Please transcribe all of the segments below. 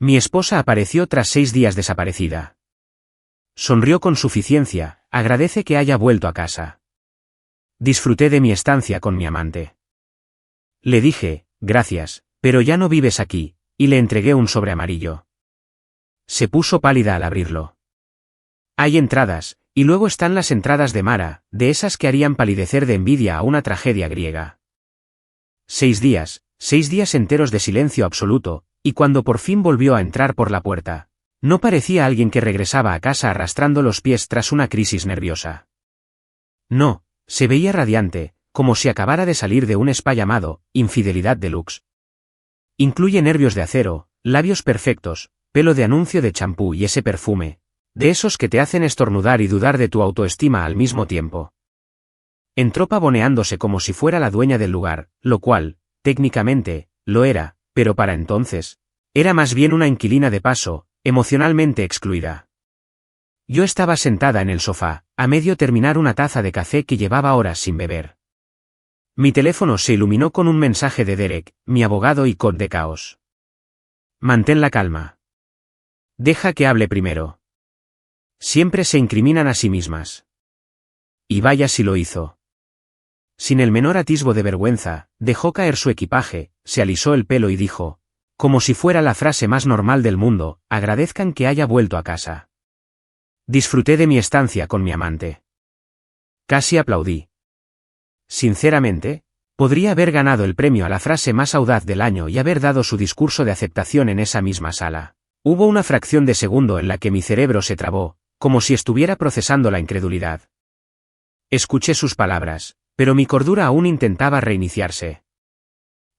Mi esposa apareció tras 6 días desaparecida. Sonrió con suficiencia, agradece que haya vuelto a casa. Disfruté de mi estancia con mi amante. Le dije, gracias, pero ya no vives aquí, y le entregué un sobre amarillo. Se puso pálida al abrirlo. Hay entradas, y luego están las entradas de Mara, de esas que harían palidecer de envidia a una tragedia griega. 6 días enteros de silencio absoluto, y cuando por fin volvió a entrar por la puerta, no parecía alguien que regresaba a casa arrastrando los pies tras una crisis nerviosa. No, se veía radiante, como si acabara de salir de un spa llamado Infidelidad Deluxe. Incluye nervios de acero, labios perfectos, pelo de anuncio de champú y ese perfume, de esos que te hacen estornudar y dudar de tu autoestima al mismo tiempo. Entró pavoneándose como si fuera la dueña del lugar, lo cual, técnicamente, lo era, pero para entonces, era más bien una inquilina de paso, emocionalmente excluida. Yo estaba sentada en el sofá, a medio terminar una taza de café que llevaba horas sin beber. Mi teléfono se iluminó con un mensaje de Derek, mi abogado y coach de caos. Mantén la calma. Deja que hable primero. Siempre se incriminan a sí mismas. Y vaya si lo hizo. Sin el menor atisbo de vergüenza, dejó caer su equipaje, se alisó el pelo y dijo, como si fuera la frase más normal del mundo, agradezcan que haya vuelto a casa. Disfruté de mi estancia con mi amante. Casi aplaudí. Sinceramente, podría haber ganado el premio a la frase más audaz del año y haber dado su discurso de aceptación en esa misma sala. Hubo una fracción de segundo en la que mi cerebro se trabó, como si estuviera procesando la incredulidad. Escuché sus palabras, pero mi cordura aún intentaba reiniciarse.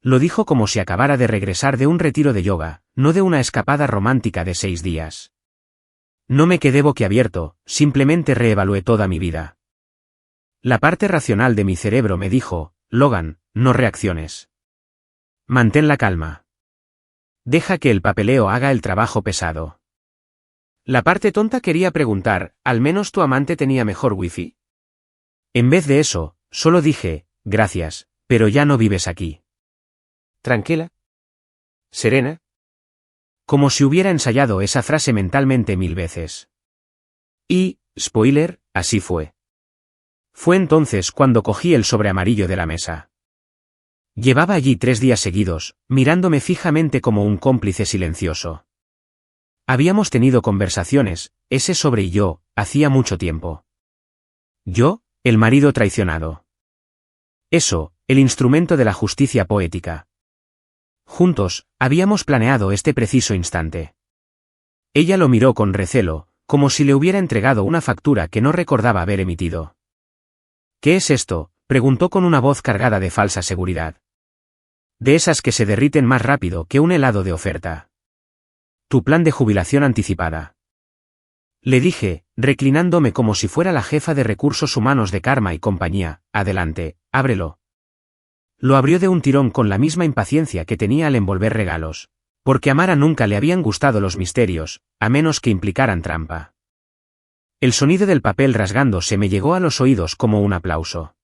Lo dijo como si acabara de regresar de un retiro de yoga, no de una escapada romántica de 6 días. No me quedé boquiabierto, simplemente reevalué toda mi vida. La parte racional de mi cerebro me dijo, Logan, no reacciones. Mantén la calma. Deja que el papeleo haga el trabajo pesado. La parte tonta quería preguntar, ¿al menos tu amante tenía mejor wifi? En vez de eso, solo dije, gracias, pero ya no vives aquí. ¿Tranquila? ¿Serena? Como si hubiera ensayado esa frase mentalmente 1000 veces. Y, spoiler, así fue. Fue entonces cuando cogí el sobre amarillo de la mesa. Llevaba allí 3 días seguidos, mirándome fijamente como un cómplice silencioso. Habíamos tenido conversaciones, ese sobre y yo, hacía mucho tiempo. Yo, el marido traicionado. Eso, el instrumento de la justicia poética. Juntos, habíamos planeado este preciso instante. Ella lo miró con recelo, como si le hubiera entregado una factura que no recordaba haber emitido. ¿Qué es esto?, preguntó con una voz cargada de falsa seguridad. De esas que se derriten más rápido que un helado de oferta. Tu plan de jubilación anticipada. Le dije, reclinándome como si fuera la jefa de recursos humanos de Karma y compañía, adelante, ábrelo. Lo abrió de un tirón con la misma impaciencia que tenía al envolver regalos, porque a Mara nunca le habían gustado los misterios, a menos que implicaran trampa. El sonido del papel rasgándose me llegó a los oídos como un aplauso.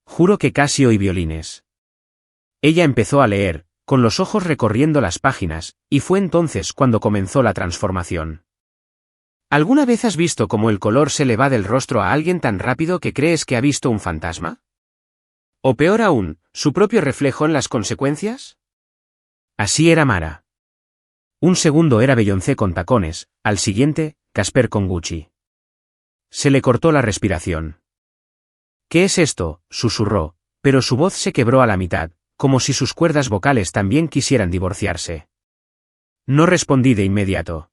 Juro que casi oí violines. Ella empezó a leer, con los ojos recorriendo las páginas, y fue entonces cuando comenzó la transformación. ¿Alguna vez has visto cómo el color se le va del rostro a alguien tan rápido que crees que ha visto un fantasma? O peor aún, ¿su propio reflejo en las consecuencias? Así era Mara. Un segundo era Beyoncé con tacones, al siguiente, Casper con Gucci. Se le cortó la respiración. ¿Qué es esto?, susurró, pero su voz se quebró a la mitad, como si sus cuerdas vocales también quisieran divorciarse. No respondí de inmediato.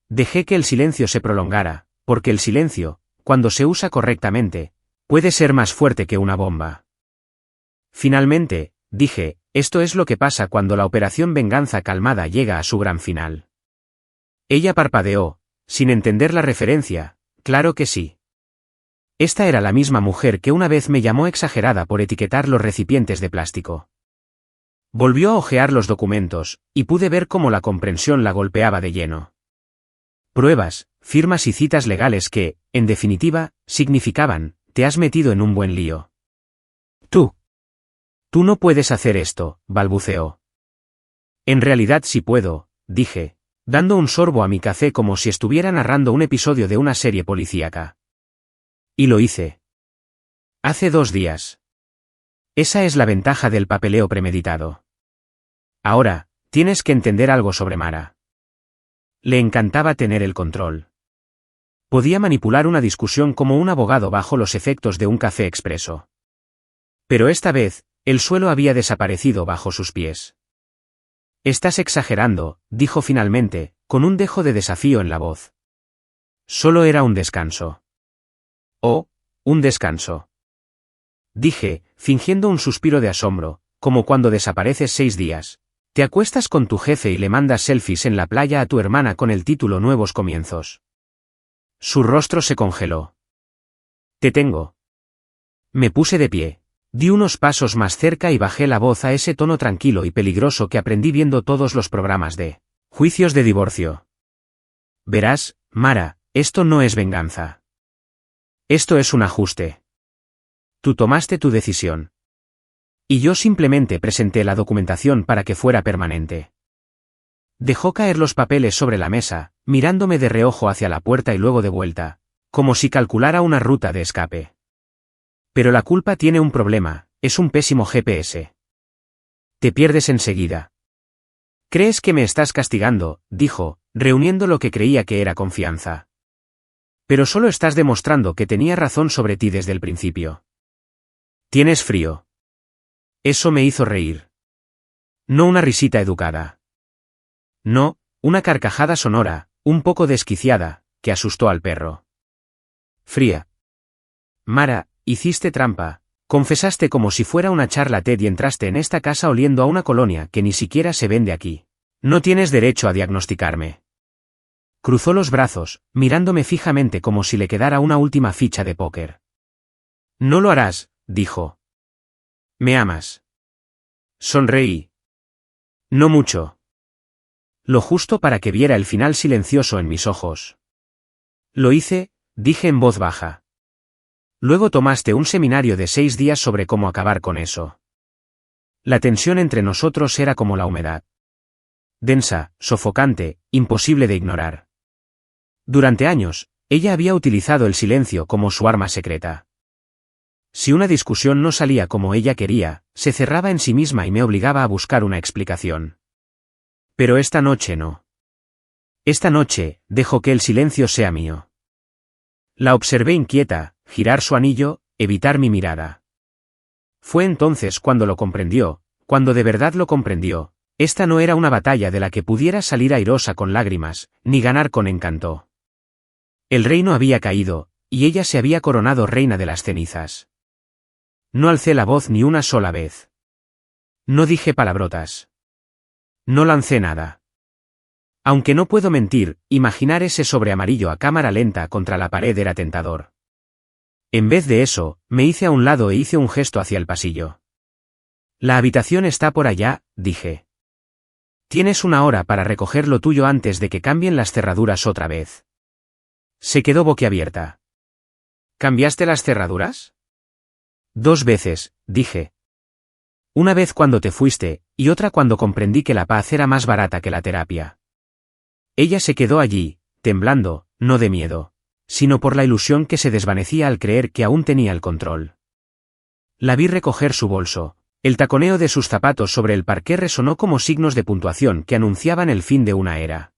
Dejé que el silencio se prolongara, porque el silencio, cuando se usa correctamente, puede ser más fuerte que una bomba. Finalmente, dije, esto es lo que pasa cuando la operación venganza calmada llega a su gran final. Ella parpadeó, sin entender la referencia, claro que sí. Esta era la misma mujer que una vez me llamó exagerada por etiquetar los recipientes de plástico. Volvió a hojear los documentos, y pude ver cómo la comprensión la golpeaba de lleno. Pruebas, firmas y citas legales que, en definitiva, significaban, te has metido en un buen lío. Tú no puedes hacer esto, balbuceó. En realidad sí puedo, dije, dando un sorbo a mi café como si estuviera narrando un episodio de una serie policíaca. Y lo hice. Hace 2 días. Esa es la ventaja del papeleo premeditado. Ahora, tienes que entender algo sobre Mara. Le encantaba tener el control. Podía manipular una discusión como un abogado bajo los efectos de un café expreso. Pero esta vez, el suelo había desaparecido bajo sus pies. Estás exagerando, dijo finalmente, con un dejo de desafío en la voz. Solo era un descanso. Oh, un descanso. Dije, fingiendo un suspiro de asombro, como cuando desapareces 6 días. Te acuestas con tu jefe y le mandas selfies en la playa a tu hermana con el título Nuevos Comienzos. Su rostro se congeló. Te tengo. Me puse de pie. Di unos pasos más cerca y bajé la voz a ese tono tranquilo y peligroso que aprendí viendo todos los programas de juicios de divorcio. Verás, Mara, esto no es venganza. Esto es un ajuste. Tú tomaste tu decisión. Y yo simplemente presenté la documentación para que fuera permanente. Dejó caer los papeles sobre la mesa, mirándome de reojo hacia la puerta y luego de vuelta, como si calculara una ruta de escape. Pero la culpa tiene un problema, es un pésimo GPS. Te pierdes enseguida. ¿Crees que me estás castigando?, dijo, reuniendo lo que creía que era confianza. Pero solo estás demostrando que tenía razón sobre ti desde el principio. Tienes frío. Eso me hizo reír. No una risita educada. No, una carcajada sonora, un poco desquiciada, que asustó al perro. Fría. Mara, hiciste trampa, confesaste como si fuera una charla TED y entraste en esta casa oliendo a una colonia que ni siquiera se vende aquí. No tienes derecho a diagnosticarme. Cruzó los brazos, mirándome fijamente como si le quedara una última ficha de póker. No lo harás, dijo. ¿Me amas? Sonreí. No mucho. Lo justo para que viera el final silencioso en mis ojos. Lo hice, dije en voz baja. Luego tomaste un seminario de 6 días sobre cómo acabar con eso. La tensión entre nosotros era como la humedad. Densa, sofocante, imposible de ignorar. Durante años, ella había utilizado el silencio como su arma secreta. Si una discusión no salía como ella quería, se cerraba en sí misma y me obligaba a buscar una explicación. Pero esta noche no. Esta noche, dejo que el silencio sea mío. La observé inquieta, girar su anillo, evitar mi mirada. Fue entonces cuando lo comprendió, cuando de verdad lo comprendió. Esta no era una batalla de la que pudiera salir airosa con lágrimas, ni ganar con encanto. El reino había caído, y ella se había coronado reina de las cenizas. No alcé la voz ni una sola vez. No dije palabrotas. No lancé nada. Aunque no puedo mentir, imaginar ese sobre amarillo a cámara lenta contra la pared era tentador. En vez de eso, me hice a un lado e hice un gesto hacia el pasillo. La habitación está por allá, dije. Tienes 1 hora para recoger lo tuyo antes de que cambien las cerraduras otra vez. Se quedó boquiabierta. ¿Cambiaste las cerraduras? 2 veces, dije. Una vez cuando te fuiste, y otra cuando comprendí que la paz era más barata que la terapia. Ella se quedó allí, temblando, no de miedo, sino por la ilusión que se desvanecía al creer que aún tenía el control. La vi recoger su bolso. El taconeo de sus zapatos sobre el parqué resonó como signos de puntuación que anunciaban el fin de una era.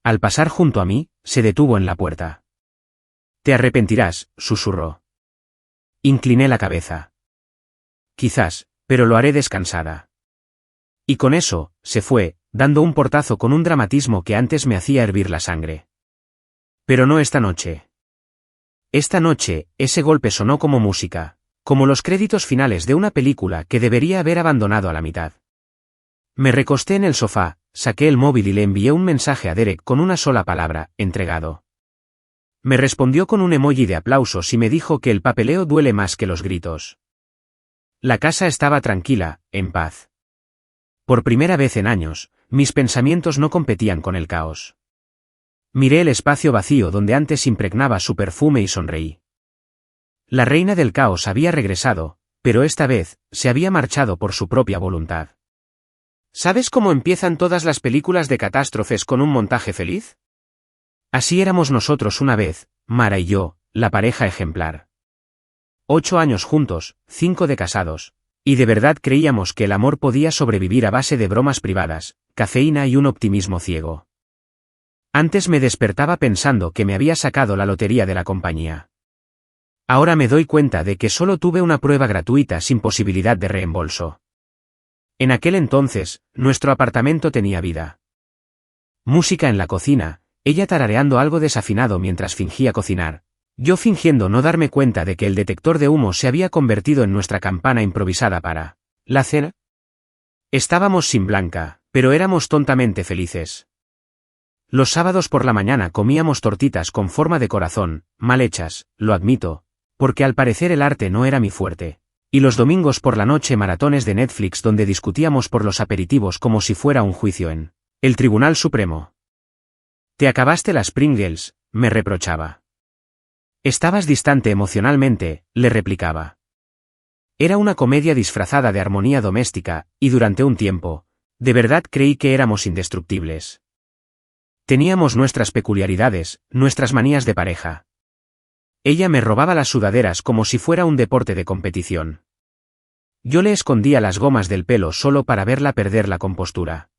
Al pasar junto a mí, se detuvo en la puerta. Te arrepentirás, susurró. Incliné la cabeza. Quizás, pero lo haré descansada. Y con eso, se fue, dando un portazo con un dramatismo que antes me hacía hervir la sangre. Pero no esta noche. Esta noche, ese golpe sonó como música, como los créditos finales de una película que debería haber abandonado a la mitad. Me recosté en el sofá, saqué el móvil y le envié un mensaje a Derek con una sola palabra, entregado. Me respondió con un emoji de aplausos y me dijo que el papeleo duele más que los gritos. La casa estaba tranquila, en paz. Por primera vez en años, mis pensamientos no competían con el caos. Miré el espacio vacío donde antes impregnaba su perfume y sonreí. La reina del caos había regresado, pero esta vez, se había marchado por su propia voluntad. ¿Sabes cómo empiezan todas las películas de catástrofes con un montaje feliz? Así éramos nosotros una vez, Mara y yo, la pareja ejemplar. 8 años juntos, 5 de casados, y de verdad creíamos que el amor podía sobrevivir a base de bromas privadas, cafeína y un optimismo ciego. Antes me despertaba pensando que me había sacado la lotería de la compañía. Ahora me doy cuenta de que solo tuve una prueba gratuita sin posibilidad de reembolso. En aquel entonces, nuestro apartamento tenía vida. Música en la cocina, ella tarareando algo desafinado mientras fingía cocinar, yo fingiendo no darme cuenta de que el detector de humo se había convertido en nuestra campana improvisada para la cena. Estábamos sin Blanca, pero éramos tontamente felices. Los sábados por la mañana comíamos tortitas con forma de corazón, mal hechas, lo admito, porque al parecer el arte no era mi fuerte, y los domingos por la noche maratones de Netflix donde discutíamos por los aperitivos como si fuera un juicio en el Tribunal Supremo. «Te acabaste las Pringles», me reprochaba. «Estabas distante emocionalmente», le replicaba. Era una comedia disfrazada de armonía doméstica, y durante un tiempo, de verdad creí que éramos indestructibles. Teníamos nuestras peculiaridades, nuestras manías de pareja. Ella me robaba las sudaderas como si fuera un deporte de competición. Yo le escondía las gomas del pelo solo para verla perder la compostura.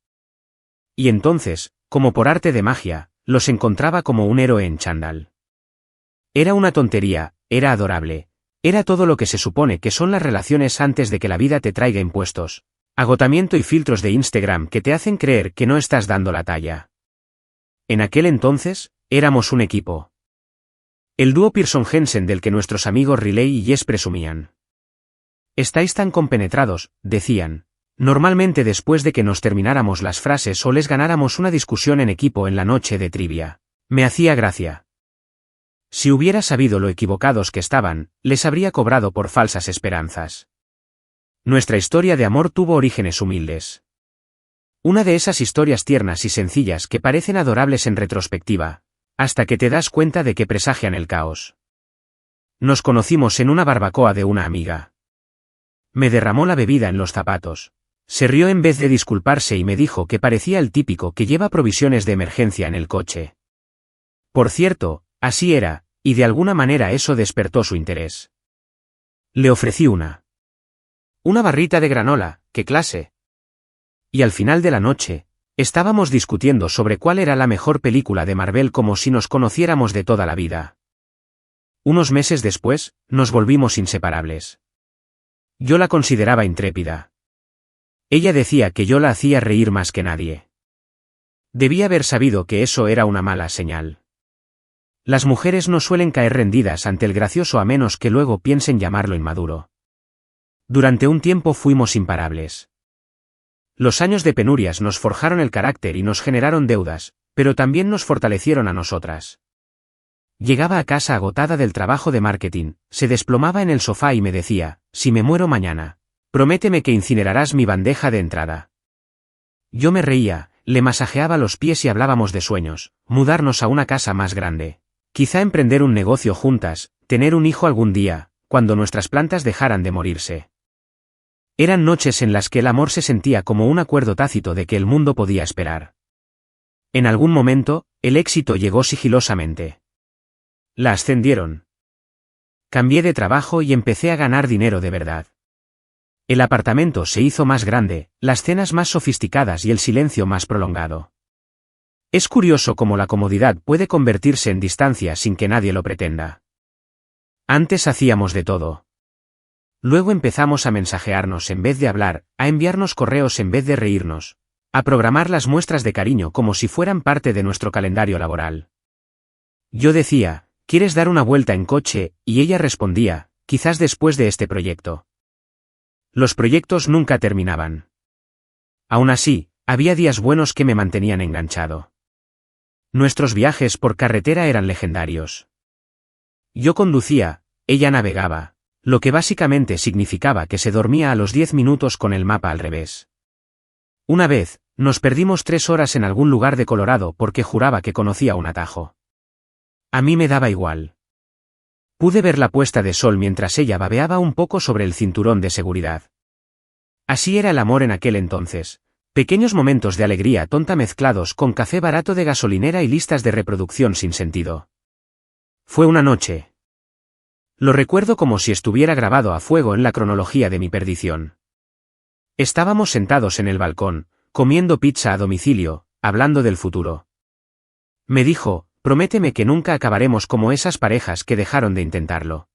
Y entonces, como por arte de magia, los encontraba como un héroe en chándal. Era una tontería, era adorable, era todo lo que se supone que son las relaciones antes de que la vida te traiga impuestos, agotamiento y filtros de Instagram que te hacen creer que no estás dando la talla. En aquel entonces, éramos un equipo. El dúo Pearson-Jensen del que nuestros amigos Riley y Jess presumían. «Estáis tan compenetrados», decían, normalmente después de que nos termináramos las frases o les ganáramos una discusión en equipo en la noche de trivia. Me hacía gracia. Si hubiera sabido lo equivocados que estaban, les habría cobrado por falsas esperanzas. Nuestra historia de amor tuvo orígenes humildes. Una de esas historias tiernas y sencillas que parecen adorables en retrospectiva, hasta que te das cuenta de que presagian el caos. Nos conocimos en una barbacoa de una amiga. Me derramó la bebida en los zapatos. Se rió en vez de disculparse y me dijo que parecía el típico que lleva provisiones de emergencia en el coche. Por cierto, así era, y de alguna manera eso despertó su interés. Le ofrecí una barrita de granola, ¿qué clase? Y al final de la noche, estábamos discutiendo sobre cuál era la mejor película de Marvel como si nos conociéramos de toda la vida. Unos meses después, nos volvimos inseparables. Yo la consideraba intrépida. Ella decía que yo la hacía reír más que nadie. Debía haber sabido que eso era una mala señal. Las mujeres no suelen caer rendidas ante el gracioso a menos que luego piensen llamarlo inmaduro. Durante un tiempo fuimos imparables. Los años de penurias nos forjaron el carácter y nos generaron deudas, pero también nos fortalecieron a nosotras. Llegaba a casa agotada del trabajo de marketing, se desplomaba en el sofá y me decía, si me muero mañana, prométeme que incinerarás mi bandeja de entrada. Yo me reía, le masajeaba los pies y hablábamos de sueños, mudarnos a una casa más grande, quizá emprender un negocio juntas, tener un hijo algún día, cuando nuestras plantas dejaran de morirse. Eran noches en las que el amor se sentía como un acuerdo tácito de que el mundo podía esperar. En algún momento, el éxito llegó sigilosamente. La ascendieron. Cambié de trabajo y empecé a ganar dinero de verdad. El apartamento se hizo más grande, las cenas más sofisticadas y el silencio más prolongado. Es curioso cómo la comodidad puede convertirse en distancia sin que nadie lo pretenda. Antes hacíamos de todo. Luego empezamos a mensajearnos en vez de hablar, a enviarnos correos en vez de reírnos, a programar las muestras de cariño como si fueran parte de nuestro calendario laboral. Yo decía, ¿quieres dar una vuelta en coche? Y ella respondía, quizás después de este proyecto. Los proyectos nunca terminaban. Aún así, había días buenos que me mantenían enganchado. Nuestros viajes por carretera eran legendarios. Yo conducía, ella navegaba, lo que básicamente significaba que se dormía a los 10 minutos con el mapa al revés. Una vez, nos perdimos 3 horas en algún lugar de Colorado porque juraba que conocía un atajo. A mí me daba igual. Pude ver la puesta de sol mientras ella babeaba un poco sobre el cinturón de seguridad. Así era el amor en aquel entonces, Pequeños momentos de alegría tonta mezclados con café barato de gasolinera y listas de reproducción sin sentido. Fue una noche. Lo recuerdo como si estuviera grabado a fuego en la cronología de mi perdición. Estábamos sentados en el balcón, comiendo pizza a domicilio, hablando del futuro. Me dijo, prométeme que nunca acabaremos como esas parejas que dejaron de intentarlo.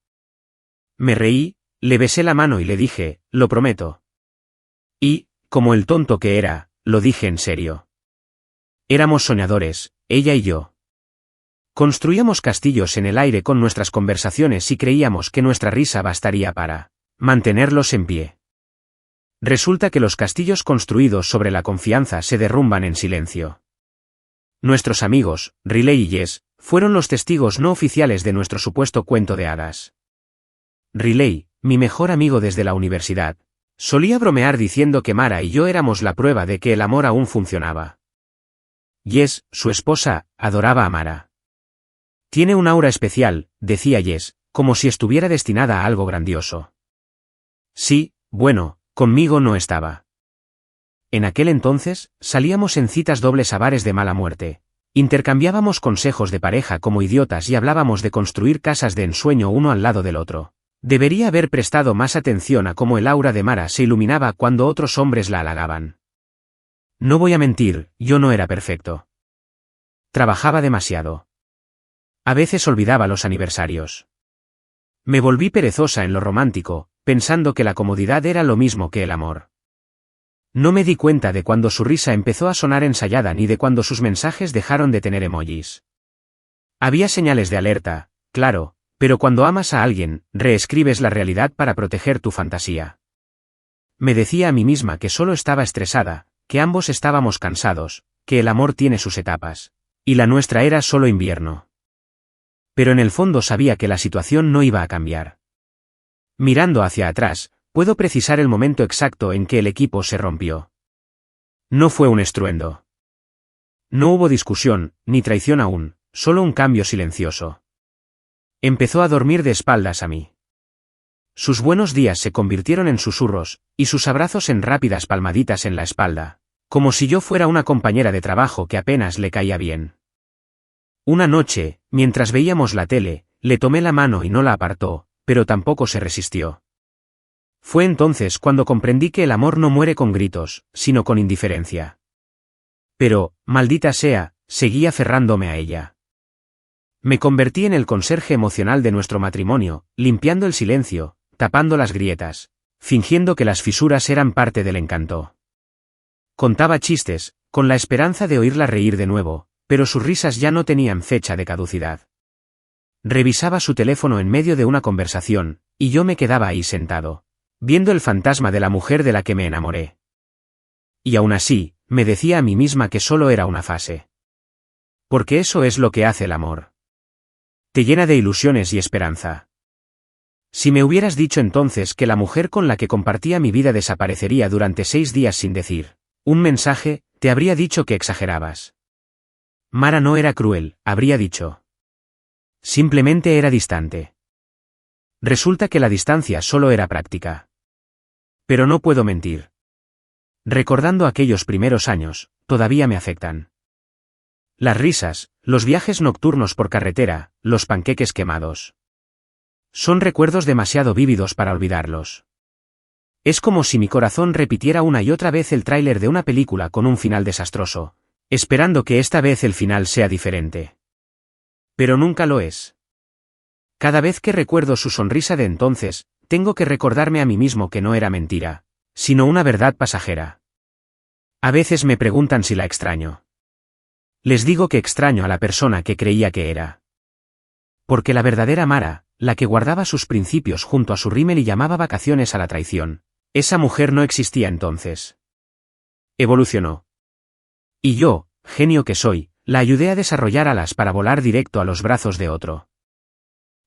Me reí, le besé la mano y le dije, lo prometo. Y, como el tonto que era, lo dije en serio. Éramos soñadores, ella y yo. Construíamos castillos en el aire con nuestras conversaciones y creíamos que nuestra risa bastaría para mantenerlos en pie. Resulta que los castillos construidos sobre la confianza se derrumban en silencio. Nuestros amigos, Riley y Jess, fueron los testigos no oficiales de nuestro supuesto cuento de hadas. Riley, mi mejor amigo desde la universidad, solía bromear diciendo que Mara y yo éramos la prueba de que el amor aún funcionaba. Jess, su esposa, adoraba a Mara. Tiene un aura especial, decía Jess, como si estuviera destinada a algo grandioso. Sí, bueno, conmigo no estaba. En aquel entonces, salíamos en citas dobles a bares de mala muerte, intercambiábamos consejos de pareja como idiotas y hablábamos de construir casas de ensueño uno al lado del otro. Debería haber prestado más atención a cómo el aura de Mara se iluminaba cuando otros hombres la halagaban. No voy a mentir, yo no era perfecto. Trabajaba demasiado. A veces olvidaba los aniversarios. Me volví perezosa en lo romántico, pensando que la comodidad era lo mismo que el amor. No me di cuenta de cuando su risa empezó a sonar ensayada ni de cuando sus mensajes dejaron de tener emojis. Había señales de alerta, claro, pero cuando amas a alguien, reescribes la realidad para proteger tu fantasía. Me decía a mí misma que solo estaba estresada, que ambos estábamos cansados, que el amor tiene sus etapas, y la nuestra era solo invierno. Pero en el fondo sabía que la situación no iba a cambiar. Mirando hacia atrás, puedo precisar el momento exacto en que el equipo se rompió. No fue un estruendo. No hubo discusión, ni traición aún, solo un cambio silencioso. Empezó a dormir de espaldas a mí. Sus buenos días se convirtieron en susurros, y sus abrazos en rápidas palmaditas en la espalda, como si yo fuera una compañera de trabajo que apenas le caía bien. Una noche, mientras veíamos la tele, le tomé la mano y no la apartó, pero tampoco se resistió. Fue entonces cuando comprendí que el amor no muere con gritos, sino con indiferencia. Pero, maldita sea, seguí aferrándome a ella. Me convertí en el conserje emocional de nuestro matrimonio, limpiando el silencio, tapando las grietas, fingiendo que las fisuras eran parte del encanto. Contaba chistes, con la esperanza de oírla reír de nuevo, pero sus risas ya no tenían fecha de caducidad. Revisaba su teléfono en medio de una conversación, y yo me quedaba ahí sentado, viendo el fantasma de la mujer de la que me enamoré. Y aún así, me decía a mí misma que solo era una fase. Porque eso es lo que hace el amor. Te llena de ilusiones y esperanza. Si me hubieras dicho entonces que la mujer con la que compartía mi vida desaparecería durante 6 días sin decir un mensaje, te habría dicho que exagerabas. Mara no era cruel, habría dicho. Simplemente era distante. Resulta que la distancia solo era práctica. Pero no puedo mentir. Recordando aquellos primeros años, todavía me afectan. Las risas, los viajes nocturnos por carretera, los panqueques quemados. Son recuerdos demasiado vívidos para olvidarlos. Es como si mi corazón repitiera una y otra vez el tráiler de una película con un final desastroso, esperando que esta vez el final sea diferente. Pero nunca lo es. Cada vez que recuerdo su sonrisa de entonces, tengo que recordarme a mí mismo que no era mentira, sino una verdad pasajera. A veces me preguntan si la extraño. Les digo que extraño a la persona que creía que era. Porque la verdadera Mara, la que guardaba sus principios junto a su rímel y llamaba vacaciones a la traición, esa mujer no existía entonces. Evolucionó. Y yo, genio que soy, la ayudé a desarrollar alas para volar directo a los brazos de otro.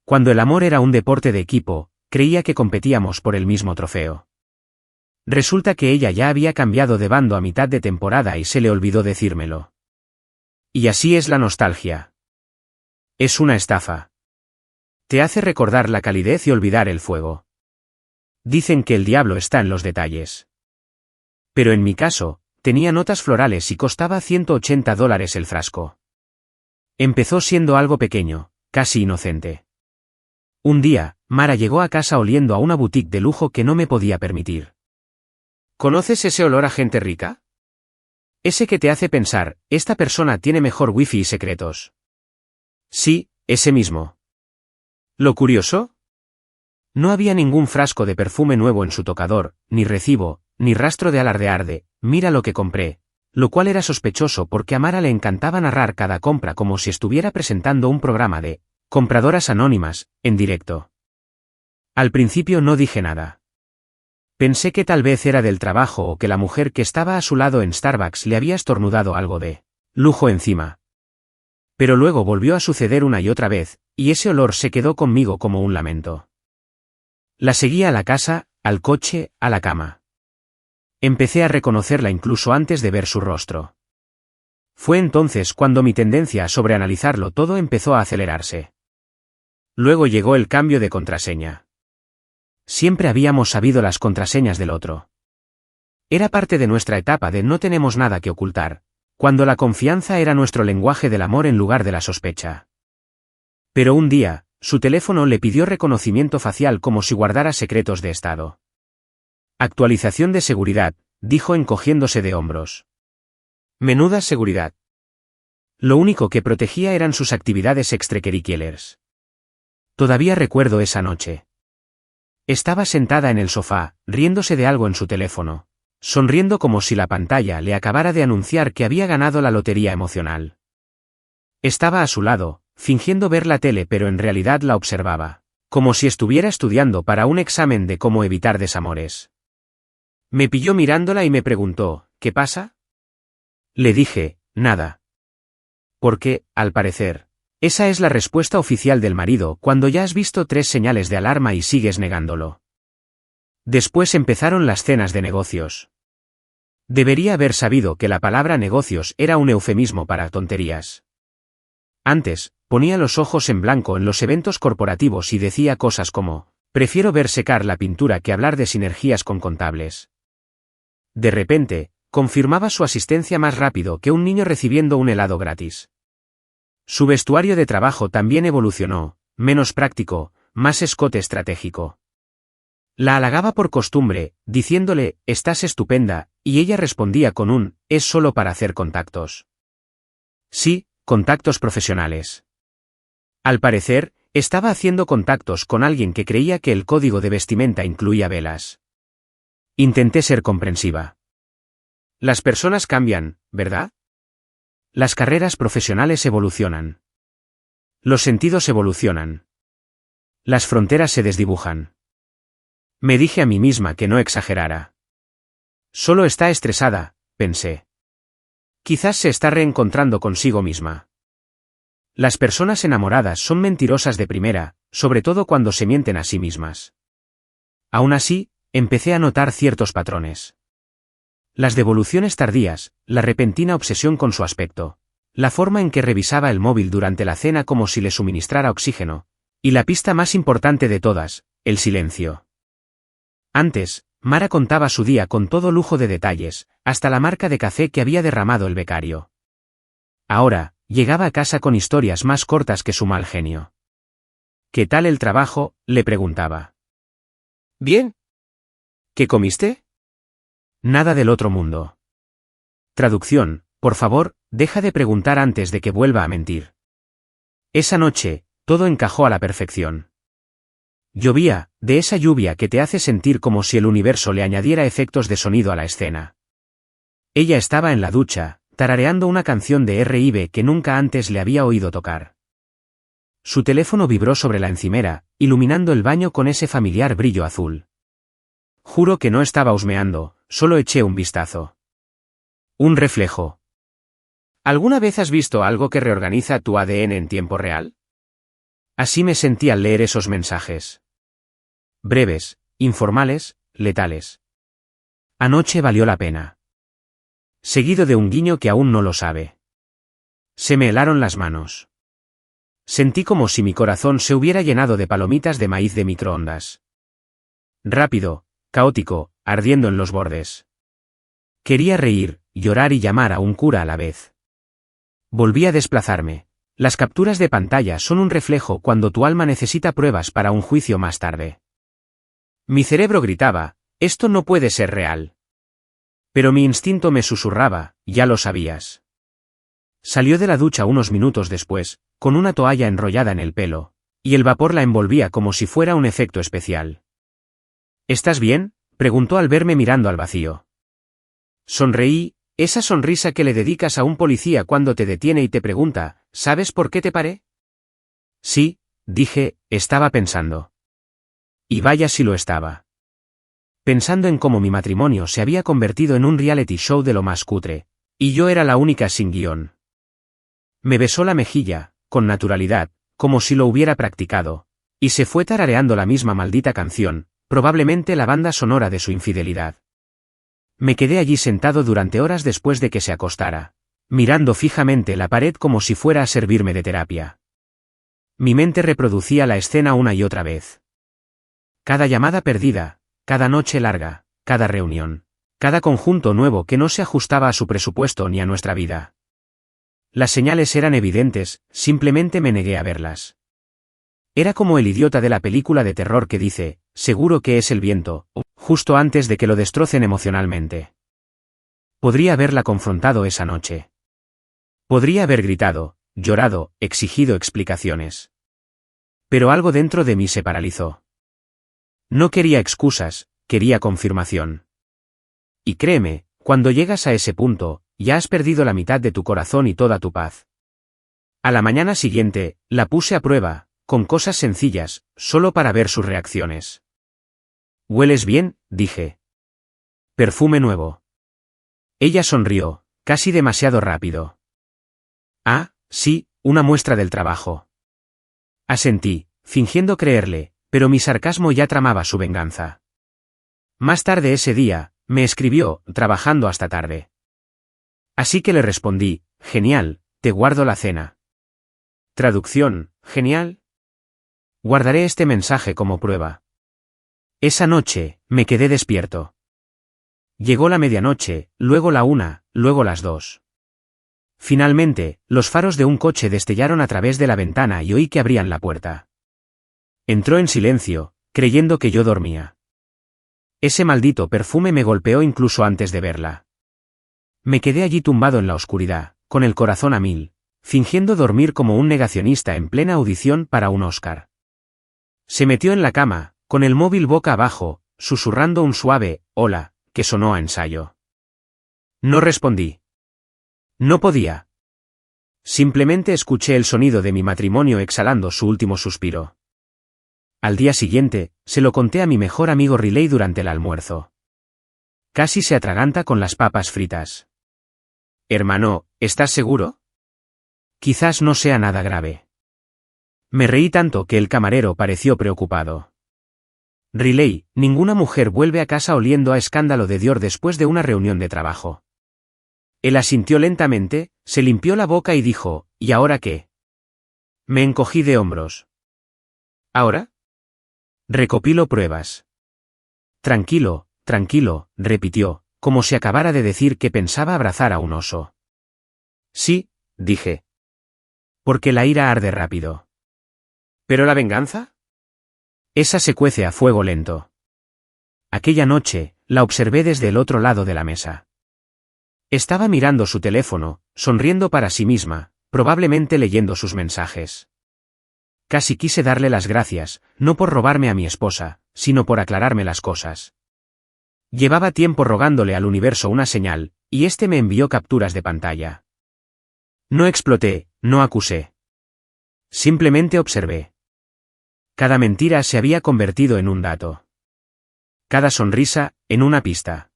Cuando el amor era un deporte de equipo, creía que competíamos por el mismo trofeo. Resulta que ella ya había cambiado de bando a mitad de temporada y se le olvidó decírmelo. Y así es la nostalgia. Es una estafa. Te hace recordar la calidez y olvidar el fuego. Dicen que el diablo está en los detalles. Pero en mi caso, tenía notas florales y costaba $180 el frasco. Empezó siendo algo pequeño, casi inocente. Un día, Mara llegó a casa oliendo a una boutique de lujo que no me podía permitir. ¿Conoces ese olor a gente rica? Ese que te hace pensar, esta persona tiene mejor wifi y secretos. Sí, ese mismo. ¿Lo curioso? No había ningún frasco de perfume nuevo en su tocador, ni recibo, ni rastro de alardear de, mira lo que compré, lo cual era sospechoso porque a Mara le encantaba narrar cada compra como si estuviera presentando un programa de compradoras anónimas, en directo. Al principio no dije nada. Pensé que tal vez era del trabajo o que la mujer que estaba a su lado en Starbucks le había estornudado algo de lujo encima. Pero luego volvió a suceder una y otra vez, y ese olor se quedó conmigo como un lamento. La seguí a la casa, al coche, a la cama. Empecé a reconocerla incluso antes de ver su rostro. Fue entonces cuando mi tendencia a sobreanalizarlo todo empezó a acelerarse. Luego llegó el cambio de contraseña. Siempre habíamos sabido las contraseñas del otro. Era parte de nuestra etapa de no tenemos nada que ocultar, cuando la confianza era nuestro lenguaje del amor en lugar de la sospecha. Pero un día, su teléfono le pidió reconocimiento facial como si guardara secretos de estado. Actualización de seguridad, dijo encogiéndose de hombros. Menuda seguridad. Lo único que protegía eran sus actividades extracurriculares. Todavía recuerdo esa noche. Estaba sentada en el sofá, riéndose de algo en su teléfono, sonriendo como si la pantalla le acabara de anunciar que había ganado la lotería emocional. Estaba a su lado, fingiendo ver la tele pero en realidad la observaba, como si estuviera estudiando para un examen de cómo evitar desamores. Me pilló mirándola y me preguntó, ¿qué pasa? Le dije, nada. Porque, al parecer, esa es la respuesta oficial del marido cuando ya has visto 3 señales de alarma y sigues negándolo. Después empezaron las cenas de negocios. Debería haber sabido que la palabra negocios era un eufemismo para tonterías. Antes, ponía los ojos en blanco en los eventos corporativos y decía cosas como, prefiero ver secar la pintura que hablar de sinergias con contables. De repente, confirmaba su asistencia más rápido que un niño recibiendo un helado gratis. Su vestuario de trabajo también evolucionó, menos práctico, más escote estratégico. La halagaba por costumbre, diciéndole, estás estupenda, y ella respondía con un, es solo para hacer contactos. Sí, contactos profesionales. Al parecer, estaba haciendo contactos con alguien que creía que el código de vestimenta incluía velas. Intenté ser comprensiva. Las personas cambian, ¿verdad? Las carreras profesionales evolucionan. Los sentidos evolucionan. Las fronteras se desdibujan. Me dije a mí misma que no exagerara. Solo está estresada, pensé. Quizás se está reencontrando consigo misma. Las personas enamoradas son mentirosas de primera, sobre todo cuando se mienten a sí mismas. Aún así, empecé a notar ciertos patrones. Las devoluciones tardías, la repentina obsesión con su aspecto, la forma en que revisaba el móvil durante la cena como si le suministrara oxígeno, y la pista más importante de todas, el silencio. Antes, Mara contaba su día con todo lujo de detalles, hasta la marca de café que había derramado el becario. Ahora, llegaba a casa con historias más cortas que su mal genio. ¿Qué tal el trabajo?, le preguntaba. Bien. ¿Qué comiste? Nada del otro mundo. Traducción, por favor, deja de preguntar antes de que vuelva a mentir. Esa noche, todo encajó a la perfección. Llovía, de esa lluvia que te hace sentir como si el universo le añadiera efectos de sonido a la escena. Ella estaba en la ducha, tarareando una canción de R&B que nunca antes le había oído tocar. Su teléfono vibró sobre la encimera, iluminando el baño con ese familiar brillo azul. Juro que no estaba husmeando, solo eché un vistazo. Un reflejo. ¿Alguna vez has visto algo que reorganiza tu ADN en tiempo real? Así me sentí al leer esos mensajes. Breves, informales, letales. Anoche valió la pena. Seguido de un guiño que aún no lo sabe. Se me helaron las manos. Sentí como si mi corazón se hubiera llenado de palomitas de maíz de microondas. Rápido, caótico, ardiendo en los bordes. Quería reír, llorar y llamar a un cura a la vez. Volví a desplazarme. Las capturas de pantalla son un reflejo cuando tu alma necesita pruebas para un juicio más tarde. Mi cerebro gritaba, esto no puede ser real. Pero mi instinto me susurraba, ya lo sabías. Salió de la ducha unos minutos después, con una toalla enrollada en el pelo, y el vapor la envolvía como si fuera un efecto especial. ¿Estás bien?, preguntó al verme mirando al vacío. Sonreí, esa sonrisa que le dedicas a un policía cuando te detiene y te pregunta, ¿sabes por qué te paré? Sí, dije, estaba pensando. Y vaya si lo estaba. Pensando en cómo mi matrimonio se había convertido en un reality show de lo más cutre, y yo era la única sin guión. Me besó la mejilla, con naturalidad, como si lo hubiera practicado, y se fue tarareando la misma maldita canción, probablemente la banda sonora de su infidelidad. Me quedé allí sentado durante horas después de que se acostara, mirando fijamente la pared como si fuera a servirme de terapia. Mi mente reproducía la escena una y otra vez. Cada llamada perdida, cada noche larga, cada reunión, cada conjunto nuevo que no se ajustaba a su presupuesto ni a nuestra vida. Las señales eran evidentes, simplemente me negué a verlas. Era como el idiota de la película de terror que dice, seguro que es el viento, justo antes de que lo destrocen emocionalmente. Podría haberla confrontado esa noche. Podría haber gritado, llorado, exigido explicaciones. Pero algo dentro de mí se paralizó. No quería excusas, quería confirmación. Y créeme, cuando llegas a ese punto, ya has perdido la mitad de tu corazón y toda tu paz. A la mañana siguiente, la puse a prueba, con cosas sencillas, solo para ver sus reacciones. «¿Hueles bien?», dije. «Perfume nuevo». Ella sonrió, casi demasiado rápido. «Ah, sí, una muestra del trabajo». Asentí, fingiendo creerle, pero mi sarcasmo ya tramaba su venganza. Más tarde ese día, me escribió, trabajando hasta tarde. Así que le respondí, genial, te guardo la cena. Traducción, genial. Guardaré este mensaje como prueba. Esa noche, me quedé despierto. Llegó la medianoche, luego la 1, luego las 2. Finalmente, los faros de un coche destellaron a través de la ventana y oí que abrían la puerta. Entró en silencio, creyendo que yo dormía. Ese maldito perfume me golpeó incluso antes de verla. Me quedé allí tumbado en la oscuridad, con el corazón a mil, fingiendo dormir como un negacionista en plena audición para un Oscar. Se metió en la cama, con el móvil boca abajo, susurrando un suave «hola», que sonó a ensayo. No respondí. No podía. Simplemente escuché el sonido de mi matrimonio exhalando su último suspiro. Al día siguiente, se lo conté a mi mejor amigo Riley durante el almuerzo. Casi se atraganta con las papas fritas. Hermano, ¿estás seguro? Quizás no sea nada grave. Me reí tanto que el camarero pareció preocupado. Riley, ninguna mujer vuelve a casa oliendo a escándalo de Dior después de una reunión de trabajo. Él asintió lentamente, se limpió la boca y dijo, ¿y ahora qué? Me encogí de hombros. ¿Ahora? Recopilo pruebas. Tranquilo, tranquilo, repitió, como si acabara de decir que pensaba abrazar a un oso. Sí, dije. Porque la ira arde rápido. ¿Pero la venganza? Esa se cuece a fuego lento. Aquella noche, la observé desde el otro lado de la mesa. Estaba mirando su teléfono, sonriendo para sí misma, probablemente leyendo sus mensajes. Casi quise darle las gracias, no por robarme a mi esposa, sino por aclararme las cosas. Llevaba tiempo rogándole al universo una señal, y este me envió capturas de pantalla. No exploté, no acusé. Simplemente observé. Cada mentira se había convertido en un dato. Cada sonrisa, en una pista.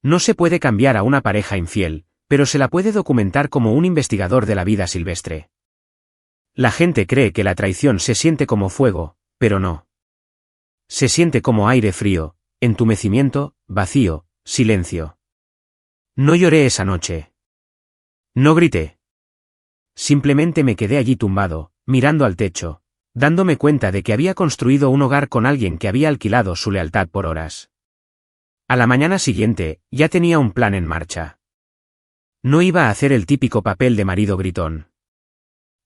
No se puede cambiar a una pareja infiel, pero se la puede documentar como un investigador de la vida silvestre. La gente cree que la traición se siente como fuego, pero no. Se siente como aire frío, entumecimiento, vacío, silencio. No lloré esa noche. No grité. Simplemente me quedé allí tumbado, mirando al techo, dándome cuenta de que había construido un hogar con alguien que había alquilado su lealtad por horas. A la mañana siguiente, ya tenía un plan en marcha. No iba a hacer el típico papel de marido gritón.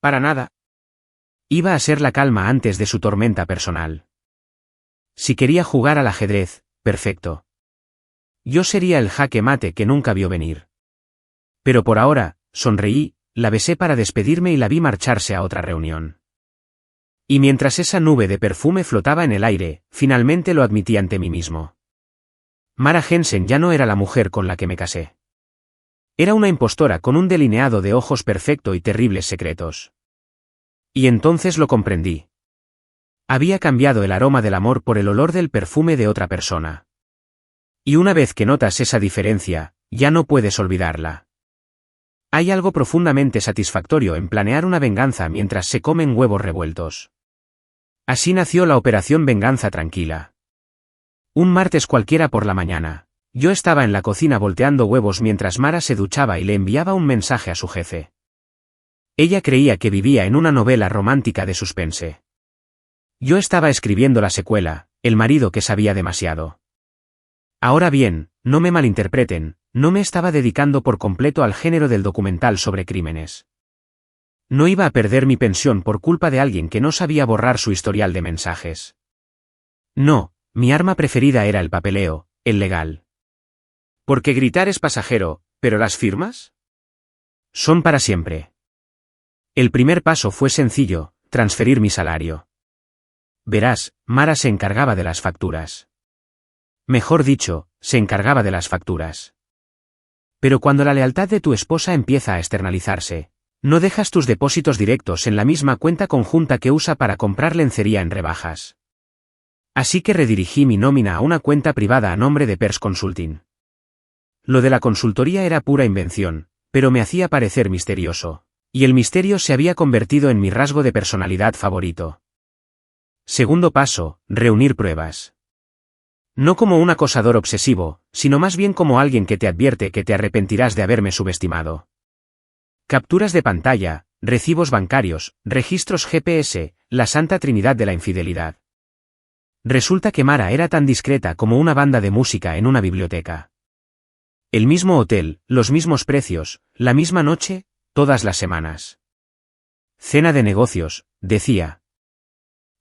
Para nada. Iba a ser la calma antes de su tormenta personal. Si quería jugar al ajedrez, perfecto. Yo sería el jaque mate que nunca vio venir. Pero por ahora, sonreí, la besé para despedirme y la vi marcharse a otra reunión. Y mientras esa nube de perfume flotaba en el aire, finalmente lo admití ante mí mismo. Mara Jensen ya no era la mujer con la que me casé. Era una impostora con un delineado de ojos perfecto y terribles secretos. Y entonces lo comprendí. Había cambiado el aroma del amor por el olor del perfume de otra persona. Y una vez que notas esa diferencia, ya no puedes olvidarla. Hay algo profundamente satisfactorio en planear una venganza mientras se comen huevos revueltos. Así nació la Operación Venganza Tranquila. Un martes cualquiera por la mañana, yo estaba en la cocina volteando huevos mientras Mara se duchaba y le enviaba un mensaje a su jefe. Ella creía que vivía en una novela romántica de suspense. Yo estaba escribiendo la secuela, El marido que sabía demasiado. Ahora bien, no me malinterpreten, no me estaba dedicando por completo al género del documental sobre crímenes. No iba a perder mi pensión por culpa de alguien que no sabía borrar su historial de mensajes. No, mi arma preferida era el papeleo, el legal. Porque gritar es pasajero, ¿pero las firmas? Son para siempre. El primer paso fue sencillo, transferir mi salario. Verás, Mara se encargaba de las facturas. Mejor dicho, se encargaba de las facturas. Pero cuando la lealtad de tu esposa empieza a externalizarse, no dejas tus depósitos directos en la misma cuenta conjunta que usa para comprar lencería en rebajas. Así que redirigí mi nómina a una cuenta privada a nombre de Pers Consulting. Lo de la consultoría era pura invención, pero me hacía parecer misterioso, y el misterio se había convertido en mi rasgo de personalidad favorito. Segundo paso, reunir pruebas. No como un acosador obsesivo, sino más bien como alguien que te advierte que te arrepentirás de haberme subestimado. Capturas de pantalla, recibos bancarios, registros GPS, la santa trinidad de la infidelidad. Resulta que Mara era tan discreta como una banda de música en una biblioteca. El mismo hotel, los mismos precios, la misma noche, todas las semanas. Cena de negocios, decía.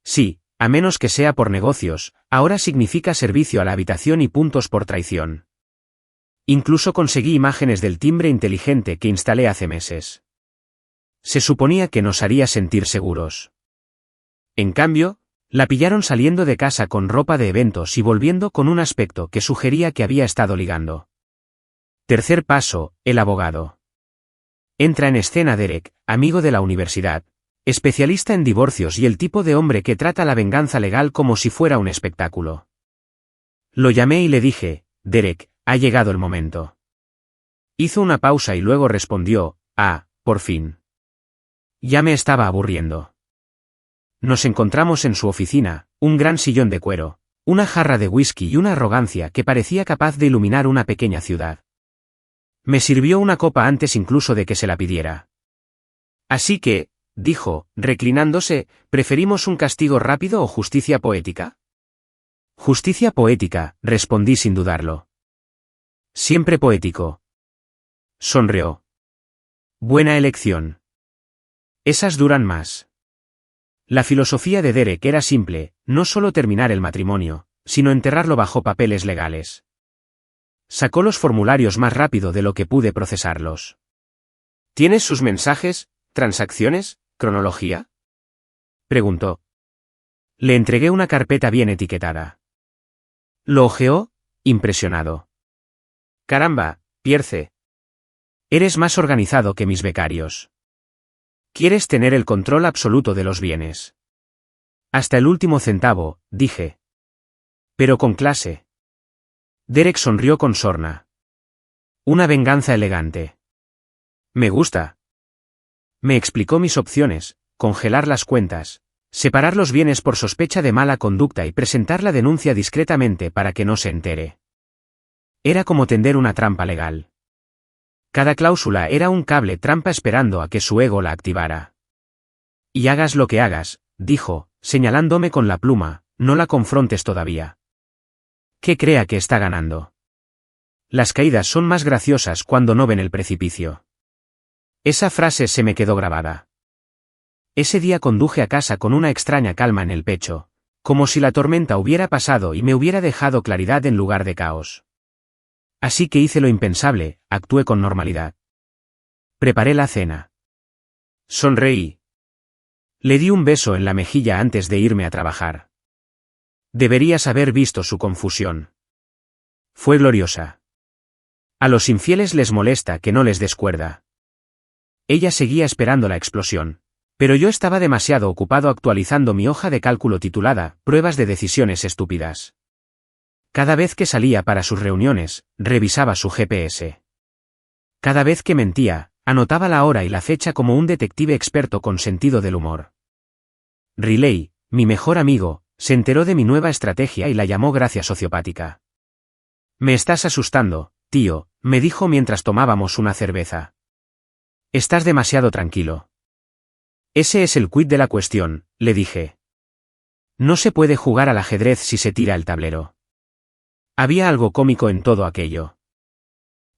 Sí, a menos que sea por negocios, ahora significa servicio a la habitación y puntos por traición. Incluso conseguí imágenes del timbre inteligente que instalé hace meses. Se suponía que nos haría sentir seguros. En cambio, la pillaron saliendo de casa con ropa de eventos y volviendo con un aspecto que sugería que había estado ligando. Tercer paso, el abogado. Entra en escena Derek, amigo de la universidad, especialista en divorcios y el tipo de hombre que trata la venganza legal como si fuera un espectáculo. Lo llamé y le dije, Derek, ha llegado el momento. Hizo una pausa y luego respondió, por fin. Ya me estaba aburriendo. Nos encontramos en su oficina, un gran sillón de cuero, una jarra de whisky y una arrogancia que parecía capaz de iluminar una pequeña ciudad. Me sirvió una copa antes incluso de que se la pidiera. Así que, dijo, reclinándose, ¿preferimos un castigo rápido o justicia poética? Justicia poética, respondí sin dudarlo. Siempre poético. Sonrió. Buena elección. Esas duran más. La filosofía de Derek era simple, no solo terminar el matrimonio, sino enterrarlo bajo papeles legales. Sacó los formularios más rápido de lo que pude procesarlos. ¿Tienes sus mensajes, transacciones, cronología? Preguntó. Le entregué una carpeta bien etiquetada. Lo hojeó, impresionado. Caramba, Pierce. Eres más organizado que mis becarios. Quieres tener el control absoluto de los bienes. Hasta el último centavo, dije. Pero con clase. Derek sonrió con sorna. Una venganza elegante. Me gusta. Me explicó mis opciones, congelar las cuentas, separar los bienes por sospecha de mala conducta y presentar la denuncia discretamente para que no se entere. Era como tender una trampa legal. Cada cláusula era un cable trampa esperando a que su ego la activara. Y hagas lo que hagas, dijo, señalándome con la pluma, no la confrontes todavía. ¿Qué crea que está ganando? las caídas son más graciosas cuando no ven el precipicio. Esa frase se me quedó grabada. Ese día conduje a casa con una extraña calma en el pecho, como si la tormenta hubiera pasado y me hubiera dejado claridad en lugar de caos. Así que hice lo impensable, actué con normalidad. Preparé la cena. Sonreí. Le di un beso en la mejilla antes de irme a trabajar. Deberías haber visto su confusión. Fue gloriosa. A los infieles les molesta que no les des cuerda. Ella seguía esperando la explosión, pero yo estaba demasiado ocupado actualizando mi hoja de cálculo titulada Pruebas de decisiones estúpidas. Cada vez que salía para sus reuniones, revisaba su GPS. Cada vez que mentía, anotaba la hora y la fecha como un detective experto con sentido del humor. Riley, mi mejor amigo, se enteró de mi nueva estrategia y la llamó gracia sociopática. Me estás asustando, tío, me dijo mientras tomábamos una cerveza. Estás demasiado tranquilo. Ese es el quid de la cuestión, le dije. No se puede jugar al ajedrez si se tira el tablero. Había algo cómico en todo aquello.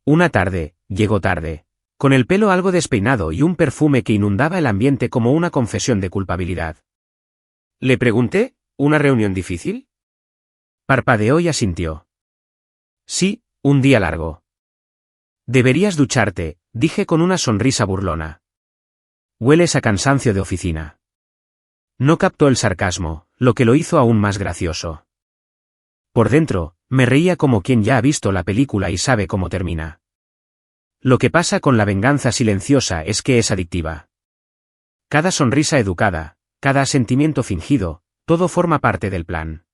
Una tarde, llegó tarde, con el pelo algo despeinado y un perfume que inundaba el ambiente como una confesión de culpabilidad. Le pregunté, ¿una reunión difícil? Parpadeó y asintió. Sí, un día largo. Deberías ducharte, dije con una sonrisa burlona. Hueles a cansancio de oficina. No captó el sarcasmo, lo que lo hizo aún más gracioso. Por dentro, me reía como quien ya ha visto la película y sabe cómo termina. Lo que pasa con la venganza silenciosa es que es adictiva. Cada sonrisa educada, cada asentimiento fingido, todo forma parte del plan.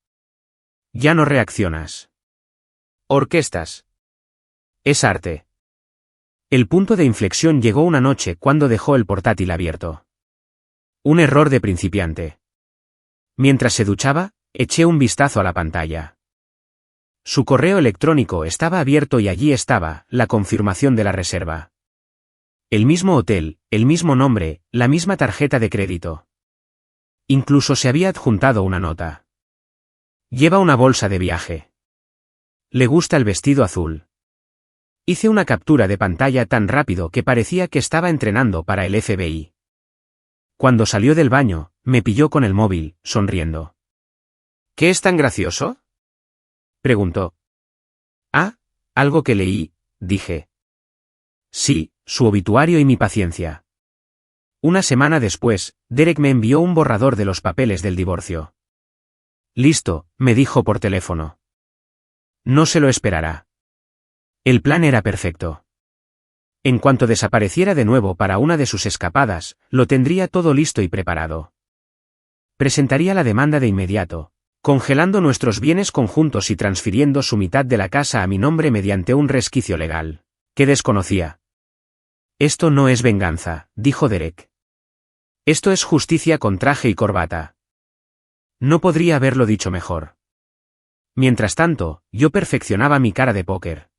Ya no reaccionas. Orquestas. Es arte. El punto de inflexión llegó una noche cuando dejó el portátil abierto. Un error de principiante. Mientras se duchaba, eché un vistazo a la pantalla. Su correo electrónico estaba abierto y allí estaba, la confirmación de la reserva. El mismo hotel, el mismo nombre, la misma tarjeta de crédito. Incluso se había adjuntado una nota. Lleva una bolsa de viaje. Le gusta el vestido azul. Hice una captura de pantalla tan rápido que parecía que estaba entrenando para el FBI. Cuando salió del baño, me pilló con el móvil, sonriendo. ¿Qué es tan gracioso?, preguntó. Ah, algo que leí, dije. Sí, su obituario y mi paciencia. Una semana después, Derek me envió un borrador de los papeles del divorcio. Listo, me dijo por teléfono. No se lo esperará. El plan era perfecto. En cuanto desapareciera de nuevo para una de sus escapadas, lo tendría todo listo y preparado. Presentaría la demanda de inmediato, congelando nuestros bienes conjuntos y transfiriendo su mitad de la casa a mi nombre mediante un resquicio legal, que desconocía. Esto no es venganza, dijo Derek. Esto es justicia con traje y corbata. No podría haberlo dicho mejor. Mientras tanto, yo perfeccionaba mi cara de póker.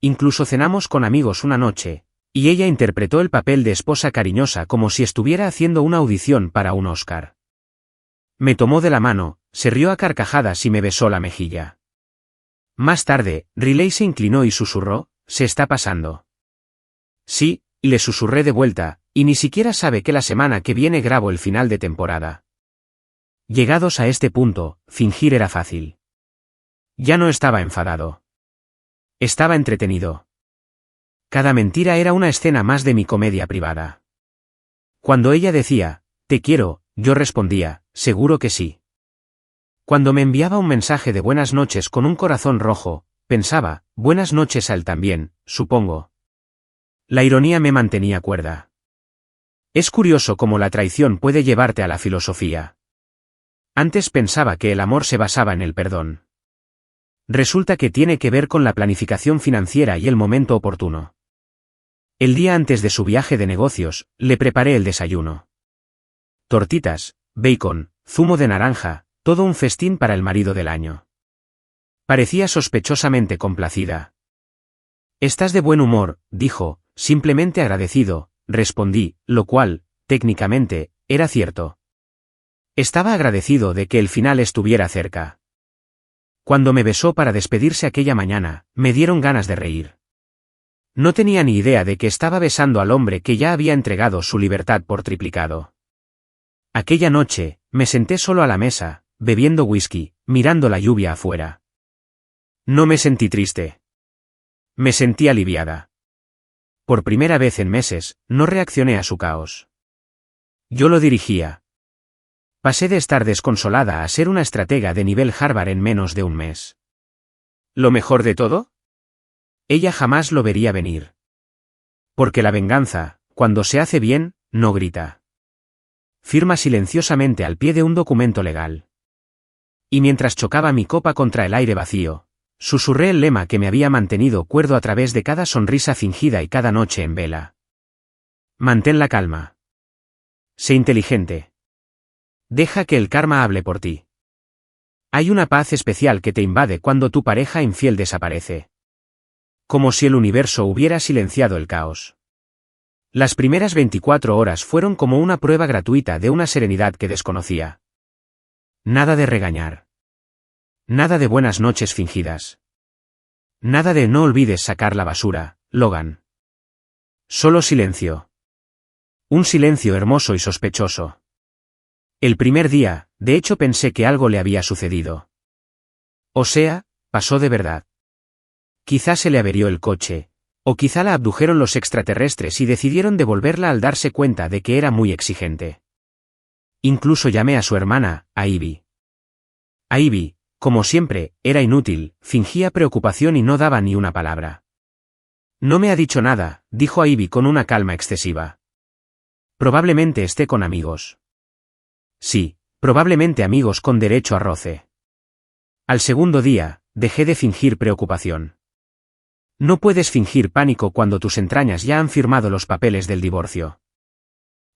Incluso cenamos con amigos una noche, y ella interpretó el papel de esposa cariñosa como si estuviera haciendo una audición para un Oscar. Me tomó de la mano, se rió a carcajadas y me besó la mejilla. Más tarde, Riley se inclinó y susurró, «Se está pasando». Sí, le susurré de vuelta, y ni siquiera sabe que la semana que viene grabo el final de temporada. Llegados a este punto, fingir era fácil. Ya no estaba enfadado. Estaba entretenido. Cada mentira era una escena más de mi comedia privada. Cuando ella decía, «Te quiero», yo respondía, «Seguro que sí». Cuando me enviaba un mensaje de buenas noches con un corazón rojo, pensaba, «Buenas noches a él también, supongo». La ironía me mantenía cuerda. Es curioso cómo la traición puede llevarte a la filosofía. Antes pensaba que el amor se basaba en el perdón. Resulta que tiene que ver con la planificación financiera y el momento oportuno. El día antes de su viaje de negocios, le preparé el desayuno. Tortitas, bacon, zumo de naranja, todo un festín para el marido del año. Parecía sospechosamente complacida. «Estás de buen humor», dijo, «simplemente agradecido», respondí, lo cual, técnicamente, era cierto. Estaba agradecido de que el final estuviera cerca. Cuando me besó para despedirse aquella mañana, me dieron ganas de reír. No tenía ni idea de que estaba besando al hombre que ya había entregado su libertad por triplicado. Aquella noche, me senté solo a la mesa, bebiendo whisky, mirando la lluvia afuera. No me sentí triste. Me sentí aliviada. Por primera vez en meses, no reaccioné a su caos. Yo lo dirigía. Pasé de estar desconsolada a ser una estratega de nivel Harvard en menos de un mes. ¿Lo mejor de todo? Ella jamás lo vería venir. Porque la venganza, cuando se hace bien, no grita. Firma silenciosamente al pie de un documento legal. Y mientras chocaba mi copa contra el aire vacío, susurré el lema que me había mantenido cuerdo a través de cada sonrisa fingida y cada noche en vela. Mantén la calma. Sé inteligente. Deja que el karma hable por ti. Hay una paz especial que te invade cuando tu pareja infiel desaparece. Como si el universo hubiera silenciado el caos. Las primeras 24 horas fueron como una prueba gratuita de una serenidad que desconocía. Nada de regañar. Nada de buenas noches fingidas. Nada de no olvides sacar la basura, Logan. Solo silencio. Un silencio hermoso y sospechoso. El primer día, de hecho pensé que algo le había sucedido. O sea, pasó de verdad. Quizá se le averió el coche, o quizá la abdujeron los extraterrestres y decidieron devolverla al darse cuenta de que era muy exigente. Incluso llamé a su hermana, a Ivy. A Ivy, como siempre, era inútil, fingía preocupación y no daba ni una palabra. No me ha dicho nada, dijo a Ivy con una calma excesiva. Probablemente esté con amigos. Sí, probablemente amigos con derecho a roce. Al segundo día, dejé de fingir preocupación. No puedes fingir pánico cuando tus entrañas ya han firmado los papeles del divorcio.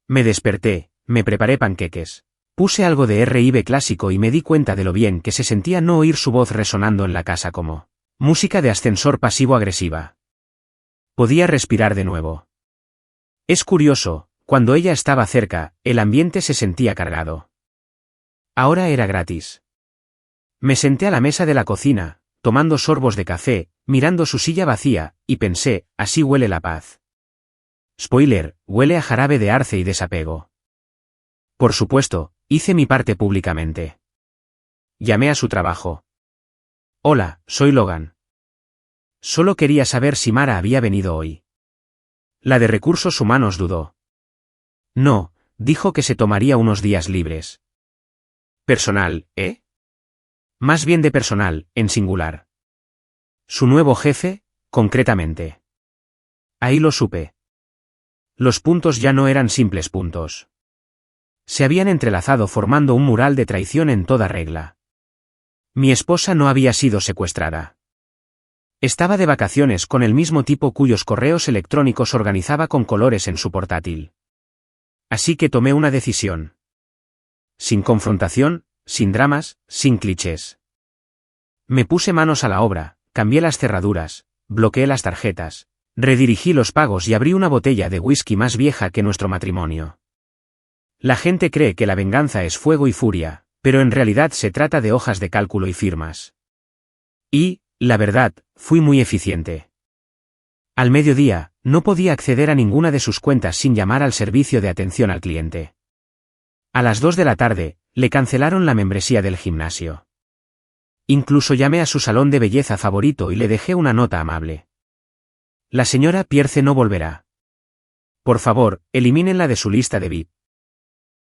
Me desperté, me preparé panqueques. Puse algo de R&B clásico y me di cuenta de lo bien que se sentía no oír su voz resonando en la casa como música de ascensor pasivo-agresiva. Podía respirar de nuevo. Es curioso, cuando ella estaba cerca, el ambiente se sentía cargado. Ahora era gratis. Me senté a la mesa de la cocina, tomando sorbos de café, mirando su silla vacía, y pensé, así huele la paz. Spoiler, huele a jarabe de arce y desapego. Por supuesto, hice mi parte públicamente. Llamé a su trabajo. Hola, soy Logan. Solo quería saber si Mara había venido hoy. La de recursos humanos dudó. No, dijo que se tomaría unos días libres. Personal, ¿eh? Más bien de personal, en singular. Su nuevo jefe, concretamente. Ahí lo supe. Los puntos ya no eran simples puntos. Se habían entrelazado formando un mural de traición en toda regla. Mi esposa no había sido secuestrada. Estaba de vacaciones con el mismo tipo cuyos correos electrónicos organizaba con colores en su portátil. Así que tomé una decisión. Sin confrontación, sin dramas, sin clichés. Me puse manos a la obra, cambié las cerraduras, bloqueé las tarjetas, redirigí los pagos y abrí una botella de whisky más vieja que nuestro matrimonio. La gente cree que la venganza es fuego y furia, pero en realidad se trata de hojas de cálculo y firmas. Y, la verdad, fui muy eficiente. Al mediodía, no podía acceder a ninguna de sus cuentas sin llamar al servicio de atención al cliente. A las 2 de la tarde, le cancelaron la membresía del gimnasio. Incluso llamé a su salón de belleza favorito y le dejé una nota amable. La señora Pierce no volverá. Por favor, elimínenla de su lista de VIP.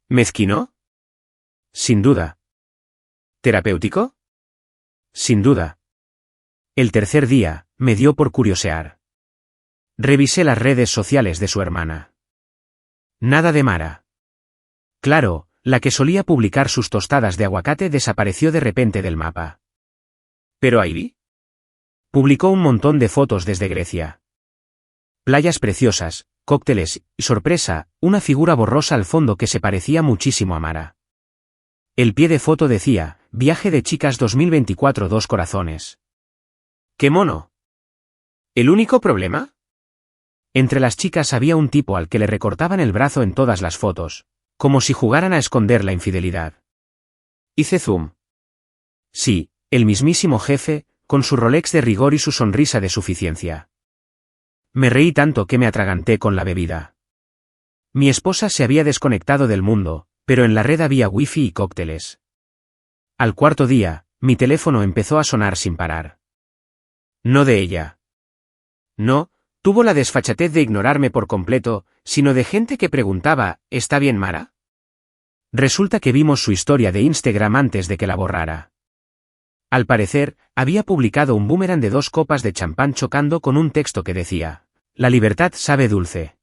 ¿Mezquino? Sin duda. ¿Terapéutico? Sin duda. El tercer día, me dio por curiosear. Revisé las redes sociales de su hermana. Nada de Mara. Claro, la que solía publicar sus tostadas de aguacate desapareció de repente del mapa. ¿Pero Ivy? Publicó un montón de fotos desde Grecia. Playas preciosas, cócteles, y sorpresa, una figura borrosa al fondo que se parecía muchísimo a Mara. El pie de foto decía, Viaje de chicas 2024 2 corazones. ¡Qué mono! ¿El único problema? Entre las chicas había un tipo al que le recortaban el brazo en todas las fotos, como si jugaran a esconder la infidelidad. Hice zoom. Sí, El mismísimo jefe, con su Rolex de rigor y su sonrisa de suficiencia. Me reí tanto que me atraganté con la bebida. Mi esposa se había desconectado del mundo, pero en la red había wifi y cócteles. Al cuarto día, mi teléfono empezó a sonar sin parar. No de ella. No, tuvo la desfachatez de ignorarme por completo, sino de gente que preguntaba, ¿está bien Mara? Resulta que vimos su historia de Instagram antes de que la borrara. Al parecer, había publicado un boomerang de 2 copas de champán chocando con un texto que decía, «La libertad sabe dulce».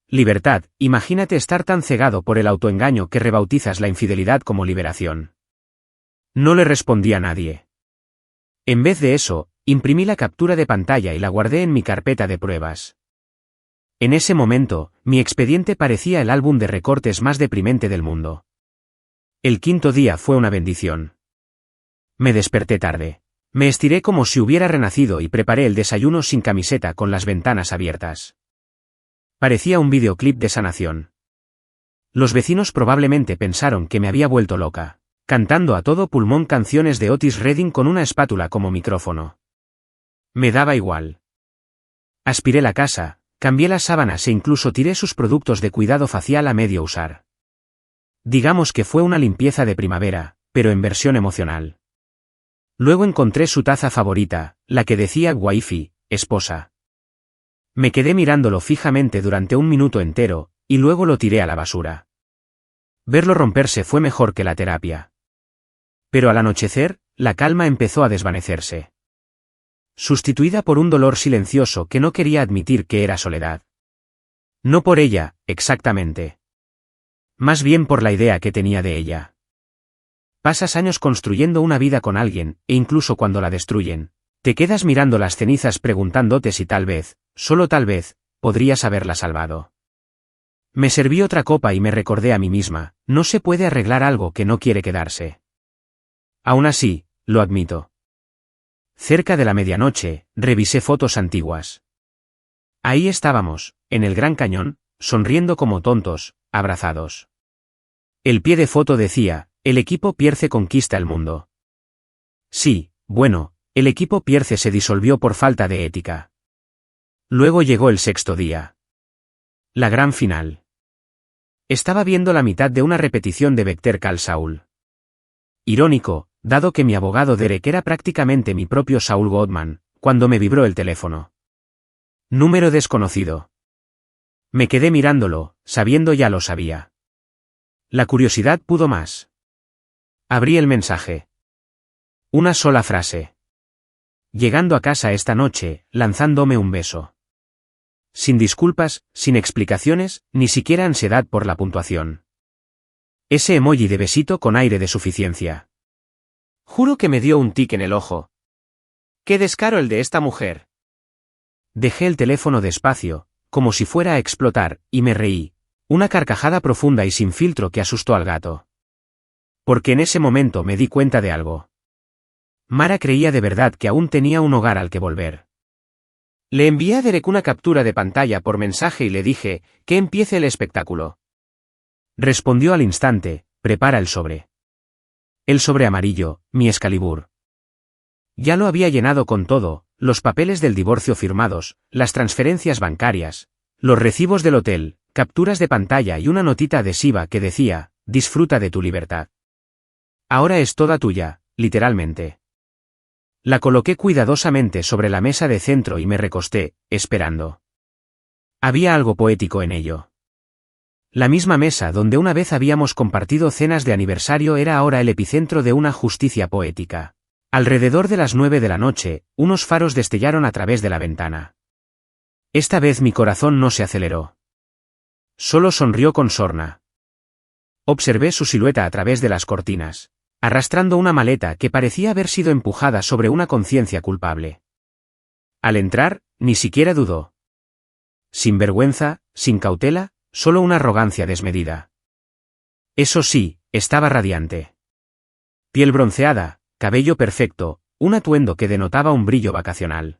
Libertad, imagínate estar tan cegado por el autoengaño que rebautizas la infidelidad como liberación. No le respondí a nadie. En vez de eso, imprimí la captura de pantalla y la guardé en mi carpeta de pruebas. En ese momento, mi expediente parecía el álbum de recortes más deprimente del mundo. El quinto día fue una bendición. Me desperté tarde. Me estiré como si hubiera renacido y preparé el desayuno sin camiseta con las ventanas abiertas. Parecía un videoclip de sanación. Los vecinos probablemente pensaron que me había vuelto loca, cantando a todo pulmón canciones de Otis Redding con una espátula como micrófono. Me daba igual. Aspiré la casa, cambié las sábanas e incluso tiré sus productos de cuidado facial a medio usar. Digamos que fue una limpieza de primavera, pero en versión emocional. Luego encontré su taza favorita, la que decía Wifi, esposa. Me quedé mirándolo fijamente durante un minuto entero, y luego lo tiré a la basura. Verlo romperse fue mejor que la terapia. Pero al anochecer, la calma empezó a desvanecerse. Sustituida por un dolor silencioso que no quería admitir que era soledad. No por ella, exactamente. Más bien por la idea que tenía de ella. Pasas años construyendo una vida con alguien, e incluso cuando la destruyen, te quedas mirando las cenizas preguntándote si tal vez, solo tal vez, podrías haberla salvado. Me serví otra copa y me recordé a mí misma, no se puede arreglar algo que no quiere quedarse. Aún así, lo admito. Cerca de la medianoche, revisé fotos antiguas. Ahí estábamos, en el Gran Cañón, sonriendo como tontos, abrazados. El pie de foto decía, el equipo Pierce conquista el mundo. Sí, bueno, el equipo Pierce se disolvió por falta de ética. Luego llegó el sexto día. La gran final. Estaba viendo la mitad de una repetición de Better Call Saul. Irónico, dado que mi abogado Derek era prácticamente mi propio Saul Goodman, cuando me vibró el teléfono. Número desconocido. Me quedé mirándolo, sabiendo ya lo sabía. La curiosidad pudo más. Abrí el mensaje. Una sola frase. Llegando a casa esta noche, lanzándome un beso. Sin disculpas, sin explicaciones, ni siquiera ansiedad por la puntuación. Ese emoji de besito con aire de suficiencia. Juro que me dio un tic en el ojo. ¡Qué descaro el de esta mujer! Dejé el teléfono despacio, como si fuera a explotar, y me reí. Una carcajada profunda y sin filtro que asustó al gato. Porque en ese momento me di cuenta de algo. Mara creía de verdad que aún tenía un hogar al que volver. Le envié a Derek una captura de pantalla por mensaje y le dije, que empiece el espectáculo. Respondió al instante, prepara el sobre. El sobre amarillo, mi Excalibur. Ya lo había llenado con todo, los papeles del divorcio firmados, las transferencias bancarias, los recibos del hotel, capturas de pantalla y una notita adhesiva que decía, disfruta de tu libertad. Ahora es toda tuya, literalmente. La coloqué cuidadosamente sobre la mesa de centro y me recosté, esperando. Había algo poético en ello. La misma mesa donde una vez habíamos compartido cenas de aniversario era ahora el epicentro de una justicia poética. Alrededor de las 9 de la noche, unos faros destellaron a través de la ventana. Esta vez mi corazón no se aceleró. Solo sonrió con sorna. Observé su silueta a través de las cortinas, arrastrando una maleta que parecía haber sido empujada sobre una conciencia culpable. Al entrar, ni siquiera dudó. Sin vergüenza, sin cautela, solo una arrogancia desmedida. Eso sí, estaba radiante. Piel bronceada, cabello perfecto, un atuendo que denotaba un brillo vacacional.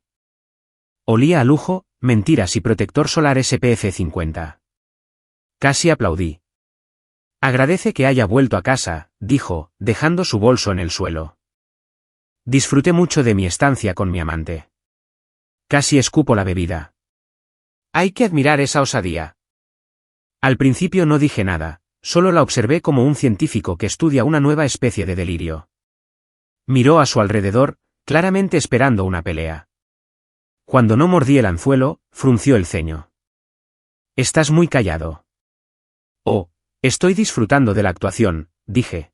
Olía a lujo, mentiras y protector solar SPF 50. Casi aplaudí. Agradece que haya vuelto a casa, dijo, dejando su bolso en el suelo. Disfruté mucho de mi estancia con mi amante. Casi escupo la bebida. Hay que admirar esa osadía. Al principio no dije nada, solo la observé como un científico que estudia una nueva especie de delirio. Miró a su alrededor, claramente esperando una pelea. Cuando no mordí el anzuelo, frunció el ceño. Estás muy callado. Oh, estoy disfrutando de la actuación, dije.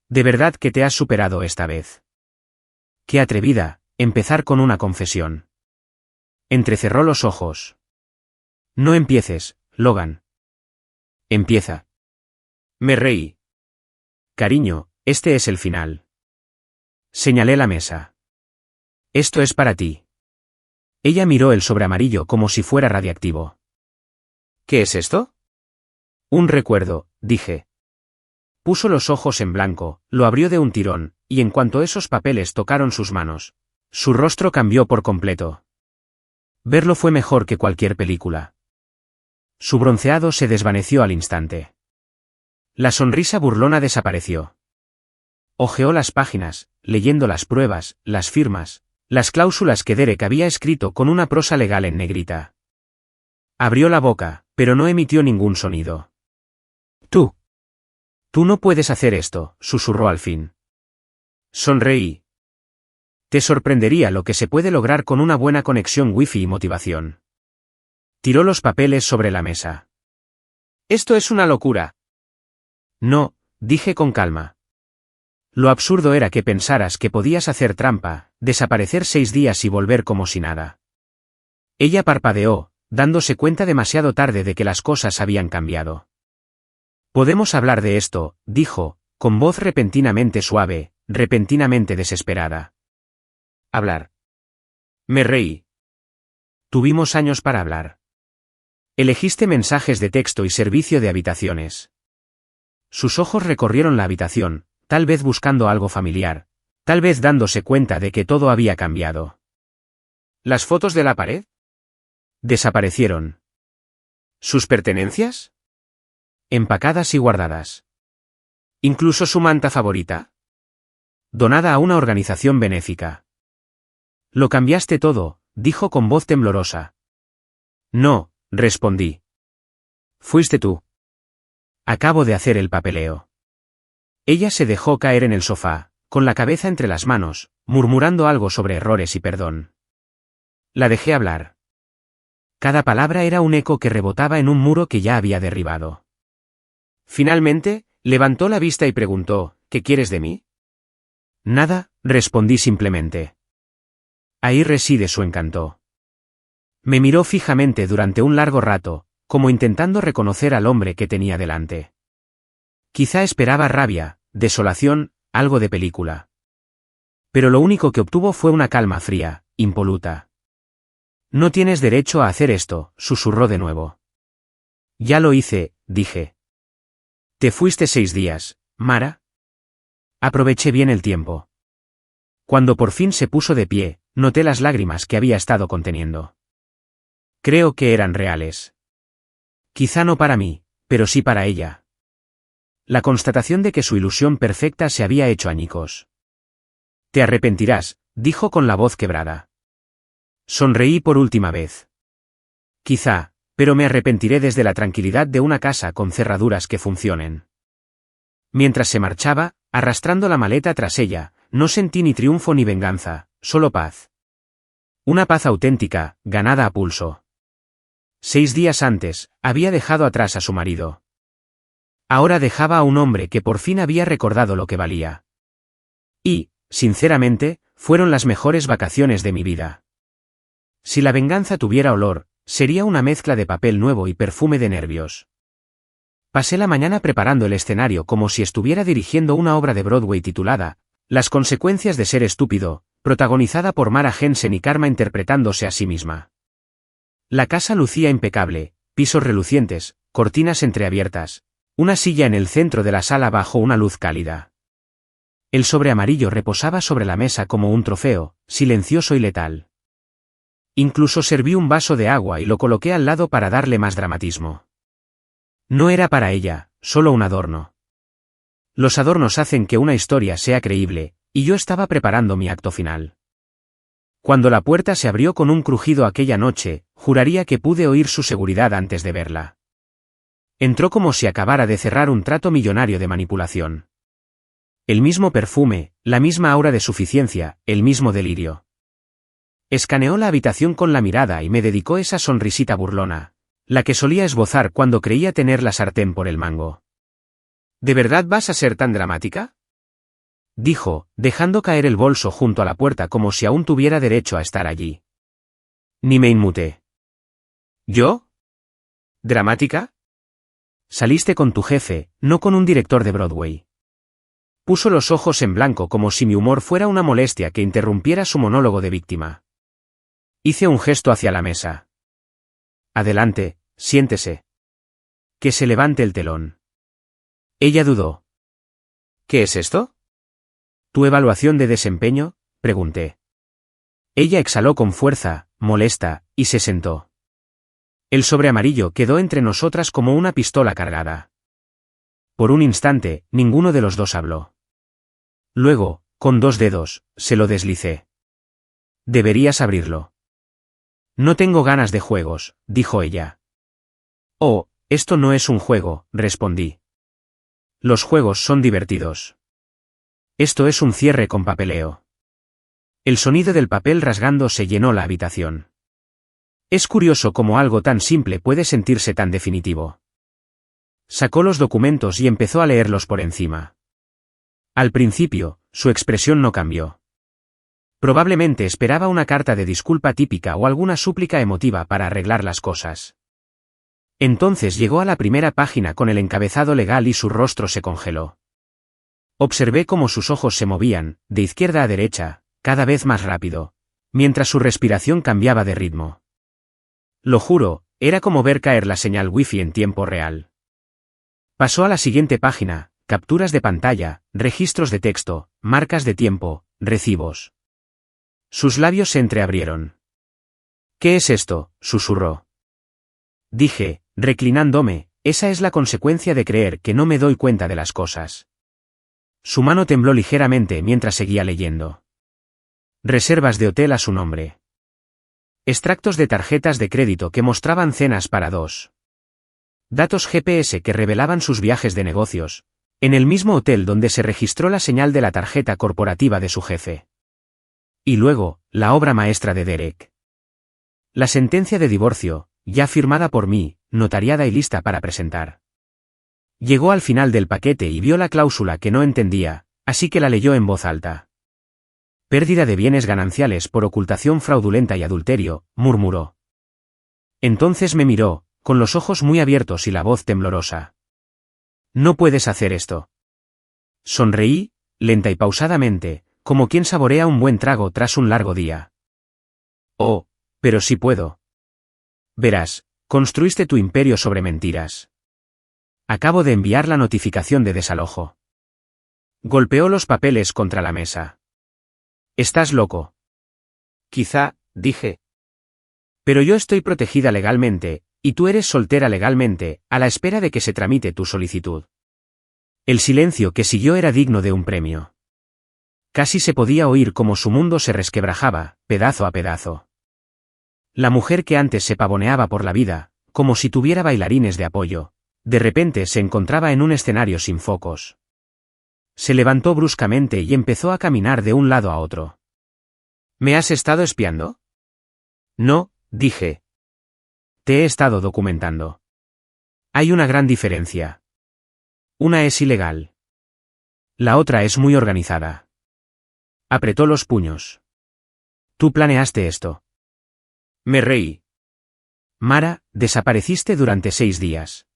De verdad que te has superado esta vez. Qué atrevida, empezar con una confesión. Entrecerró los ojos. No empieces, Logan. Empieza. Me reí. Cariño, este es el final. Señalé la mesa. Esto es para ti. Ella miró el sobre amarillo como si fuera radiactivo. ¿Qué es esto? Un recuerdo, dije. Puso los ojos en blanco, lo abrió de un tirón, y en cuanto esos papeles tocaron sus manos, su rostro cambió por completo. Verlo fue mejor que cualquier película. Su bronceado se desvaneció al instante. La sonrisa burlona desapareció. Hojeó las páginas, leyendo las pruebas, las firmas, las cláusulas que Derek había escrito con una prosa legal en negrita. Abrió la boca, pero no emitió ningún sonido. Tú no puedes hacer esto, susurró al fin. Sonreí. Te sorprendería lo que se puede lograr con una buena conexión wifi y motivación. Tiró los papeles sobre la mesa. Esto es una locura. No, dije con calma. Lo absurdo era que pensaras que podías hacer trampa, desaparecer 6 días y volver como si nada. Ella parpadeó, dándose cuenta demasiado tarde de que las cosas habían cambiado. Podemos hablar de esto, dijo, con voz repentinamente suave, repentinamente desesperada. Hablar. Me reí. Tuvimos años para hablar. Elegiste mensajes de texto y servicio de habitaciones. Sus ojos recorrieron la habitación, tal vez buscando algo familiar, tal vez dándose cuenta de que todo había cambiado. ¿Las fotos de la pared? Desaparecieron. ¿Sus pertenencias? Empacadas y guardadas. ¿Incluso su manta favorita? Donada a una organización benéfica. Lo cambiaste todo, dijo con voz temblorosa. No, respondí. Fuiste tú. Acabo de hacer el papeleo. Ella se dejó caer en el sofá, con la cabeza entre las manos, murmurando algo sobre errores y perdón. La dejé hablar. Cada palabra era un eco que rebotaba en un muro que ya había derribado. Finalmente, levantó la vista y preguntó, ¿qué quieres de mí? Nada, respondí simplemente. Ahí reside su encanto. Me miró fijamente durante un largo rato, como intentando reconocer al hombre que tenía delante. Quizá esperaba rabia, desolación, algo de película. Pero lo único que obtuvo fue una calma fría, impoluta. No tienes derecho a hacer esto, susurró de nuevo. Ya lo hice, dije. Te fuiste 6 días, Mara. Aproveché bien el tiempo. Cuando por fin se puso de pie, noté las lágrimas que había estado conteniendo. Creo que eran reales. Quizá no para mí, pero sí para ella. La constatación de que su ilusión perfecta se había hecho añicos. Te arrepentirás, dijo con la voz quebrada. Sonreí por última vez. Quizá, pero me arrepentiré desde la tranquilidad de una casa con cerraduras que funcionen. Mientras se marchaba, arrastrando la maleta tras ella, no sentí ni triunfo ni venganza, solo paz. Una paz auténtica, ganada a pulso. 6 días antes, había dejado atrás a su marido. Ahora dejaba a un hombre que por fin había recordado lo que valía. Y, sinceramente, fueron las mejores vacaciones de mi vida. Si la venganza tuviera olor, sería una mezcla de papel nuevo y perfume de nervios. Pasé la mañana preparando el escenario como si estuviera dirigiendo una obra de Broadway titulada Las consecuencias de ser estúpido, protagonizada por Mara Jensen y Karma interpretándose a sí misma. La casa lucía impecable, pisos relucientes, cortinas entreabiertas, una silla en el centro de la sala bajo una luz cálida. El sobre amarillo reposaba sobre la mesa como un trofeo, silencioso y letal. Incluso serví un vaso de agua y lo coloqué al lado para darle más dramatismo. No era para ella, solo un adorno. Los adornos hacen que una historia sea creíble, y yo estaba preparando mi acto final. Cuando la puerta se abrió con un crujido aquella noche, juraría que pude oír su seguridad antes de verla. Entró como si acabara de cerrar un trato millonario de manipulación. El mismo perfume, la misma aura de suficiencia, el mismo delirio. Escaneó la habitación con la mirada y me dedicó esa sonrisita burlona, la que solía esbozar cuando creía tener la sartén por el mango. ¿De verdad vas a ser tan dramática?, dijo, dejando caer el bolso junto a la puerta como si aún tuviera derecho a estar allí. Ni me inmuté. ¿Yo? ¿Dramática? Saliste con tu jefe, no con un director de Broadway. Puso los ojos en blanco como si mi humor fuera una molestia que interrumpiera su monólogo de víctima. Hice un gesto hacia la mesa. Adelante, siéntese. Que se levante el telón. Ella dudó. ¿Qué es esto? ¿Tu evaluación de desempeño?, pregunté. Ella exhaló con fuerza, molesta, y se sentó. El sobre amarillo quedó entre nosotras como una pistola cargada. Por un instante, ninguno de los dos habló. Luego, con 2 dedos, se lo deslicé. Deberías abrirlo. No tengo ganas de juegos, dijo ella. Oh, esto no es un juego, respondí. Los juegos son divertidos. Esto es un cierre con papeleo. El sonido del papel rasgándose llenó la habitación. Es curioso cómo algo tan simple puede sentirse tan definitivo. Sacó los documentos y empezó a leerlos por encima. Al principio, su expresión no cambió. Probablemente esperaba una carta de disculpa típica o alguna súplica emotiva para arreglar las cosas. Entonces llegó a la primera página con el encabezado legal y su rostro se congeló. Observé cómo sus ojos se movían, de izquierda a derecha, cada vez más rápido, mientras su respiración cambiaba de ritmo. Lo juro, era como ver caer la señal wifi en tiempo real. Pasó a la siguiente página, capturas de pantalla, registros de texto, marcas de tiempo, recibos. Sus labios se entreabrieron. ¿Qué es esto?, susurró. Dije, reclinándome, esa es la consecuencia de creer que no me doy cuenta de las cosas. Su mano tembló ligeramente mientras seguía leyendo. Reservas de hotel a su nombre. Extractos de tarjetas de crédito que mostraban cenas para 2. Datos GPS que revelaban sus viajes de negocios, en el mismo hotel donde se registró la señal de la tarjeta corporativa de su jefe. Y luego, la obra maestra de Derek. La sentencia de divorcio, ya firmada por mí, notariada y lista para presentar. Llegó al final del paquete y vio la cláusula que no entendía, así que la leyó en voz alta. Pérdida de bienes gananciales por ocultación fraudulenta y adulterio, murmuró. Entonces me miró, con los ojos muy abiertos y la voz temblorosa. No puedes hacer esto. Sonreí, lenta y pausadamente, como quien saborea un buen trago tras un largo día. Oh, pero sí puedo. Verás, construiste tu imperio sobre mentiras. Acabo de enviar la notificación de desalojo. Golpeó los papeles contra la mesa. Estás loco. Quizá, dije. Pero yo estoy protegida legalmente, y tú eres soltera legalmente, a la espera de que se tramite tu solicitud. El silencio que siguió era digno de un premio. Casi se podía oír cómo su mundo se resquebrajaba, pedazo a pedazo. La mujer que antes se pavoneaba por la vida, como si tuviera bailarines de apoyo, de repente se encontraba en un escenario sin focos. Se levantó bruscamente y empezó a caminar de un lado a otro. ¿Me has estado espiando? No, dije. Te he estado documentando. Hay una gran diferencia. Una es ilegal. La otra es muy organizada. Apretó los puños. Tú planeaste esto. Me reí. Mara, desapareciste durante 6 días.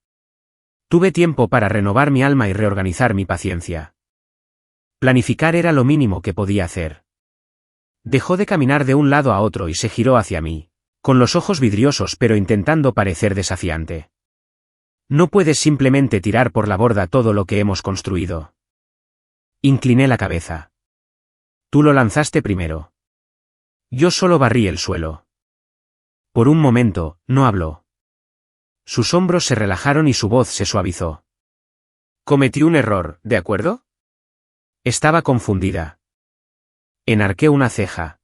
Tuve tiempo para renovar mi alma y reorganizar mi paciencia. Planificar era lo mínimo que podía hacer. Dejó de caminar de un lado a otro y se giró hacia mí, con los ojos vidriosos pero intentando parecer desafiante. No puedes simplemente tirar por la borda todo lo que hemos construido. Incliné la cabeza. Tú lo lanzaste primero. Yo solo barrí el suelo. Por un momento, no habló. Sus hombros se relajaron y su voz se suavizó. Cometí un error, ¿de acuerdo? Estaba confundida. Enarqué una ceja.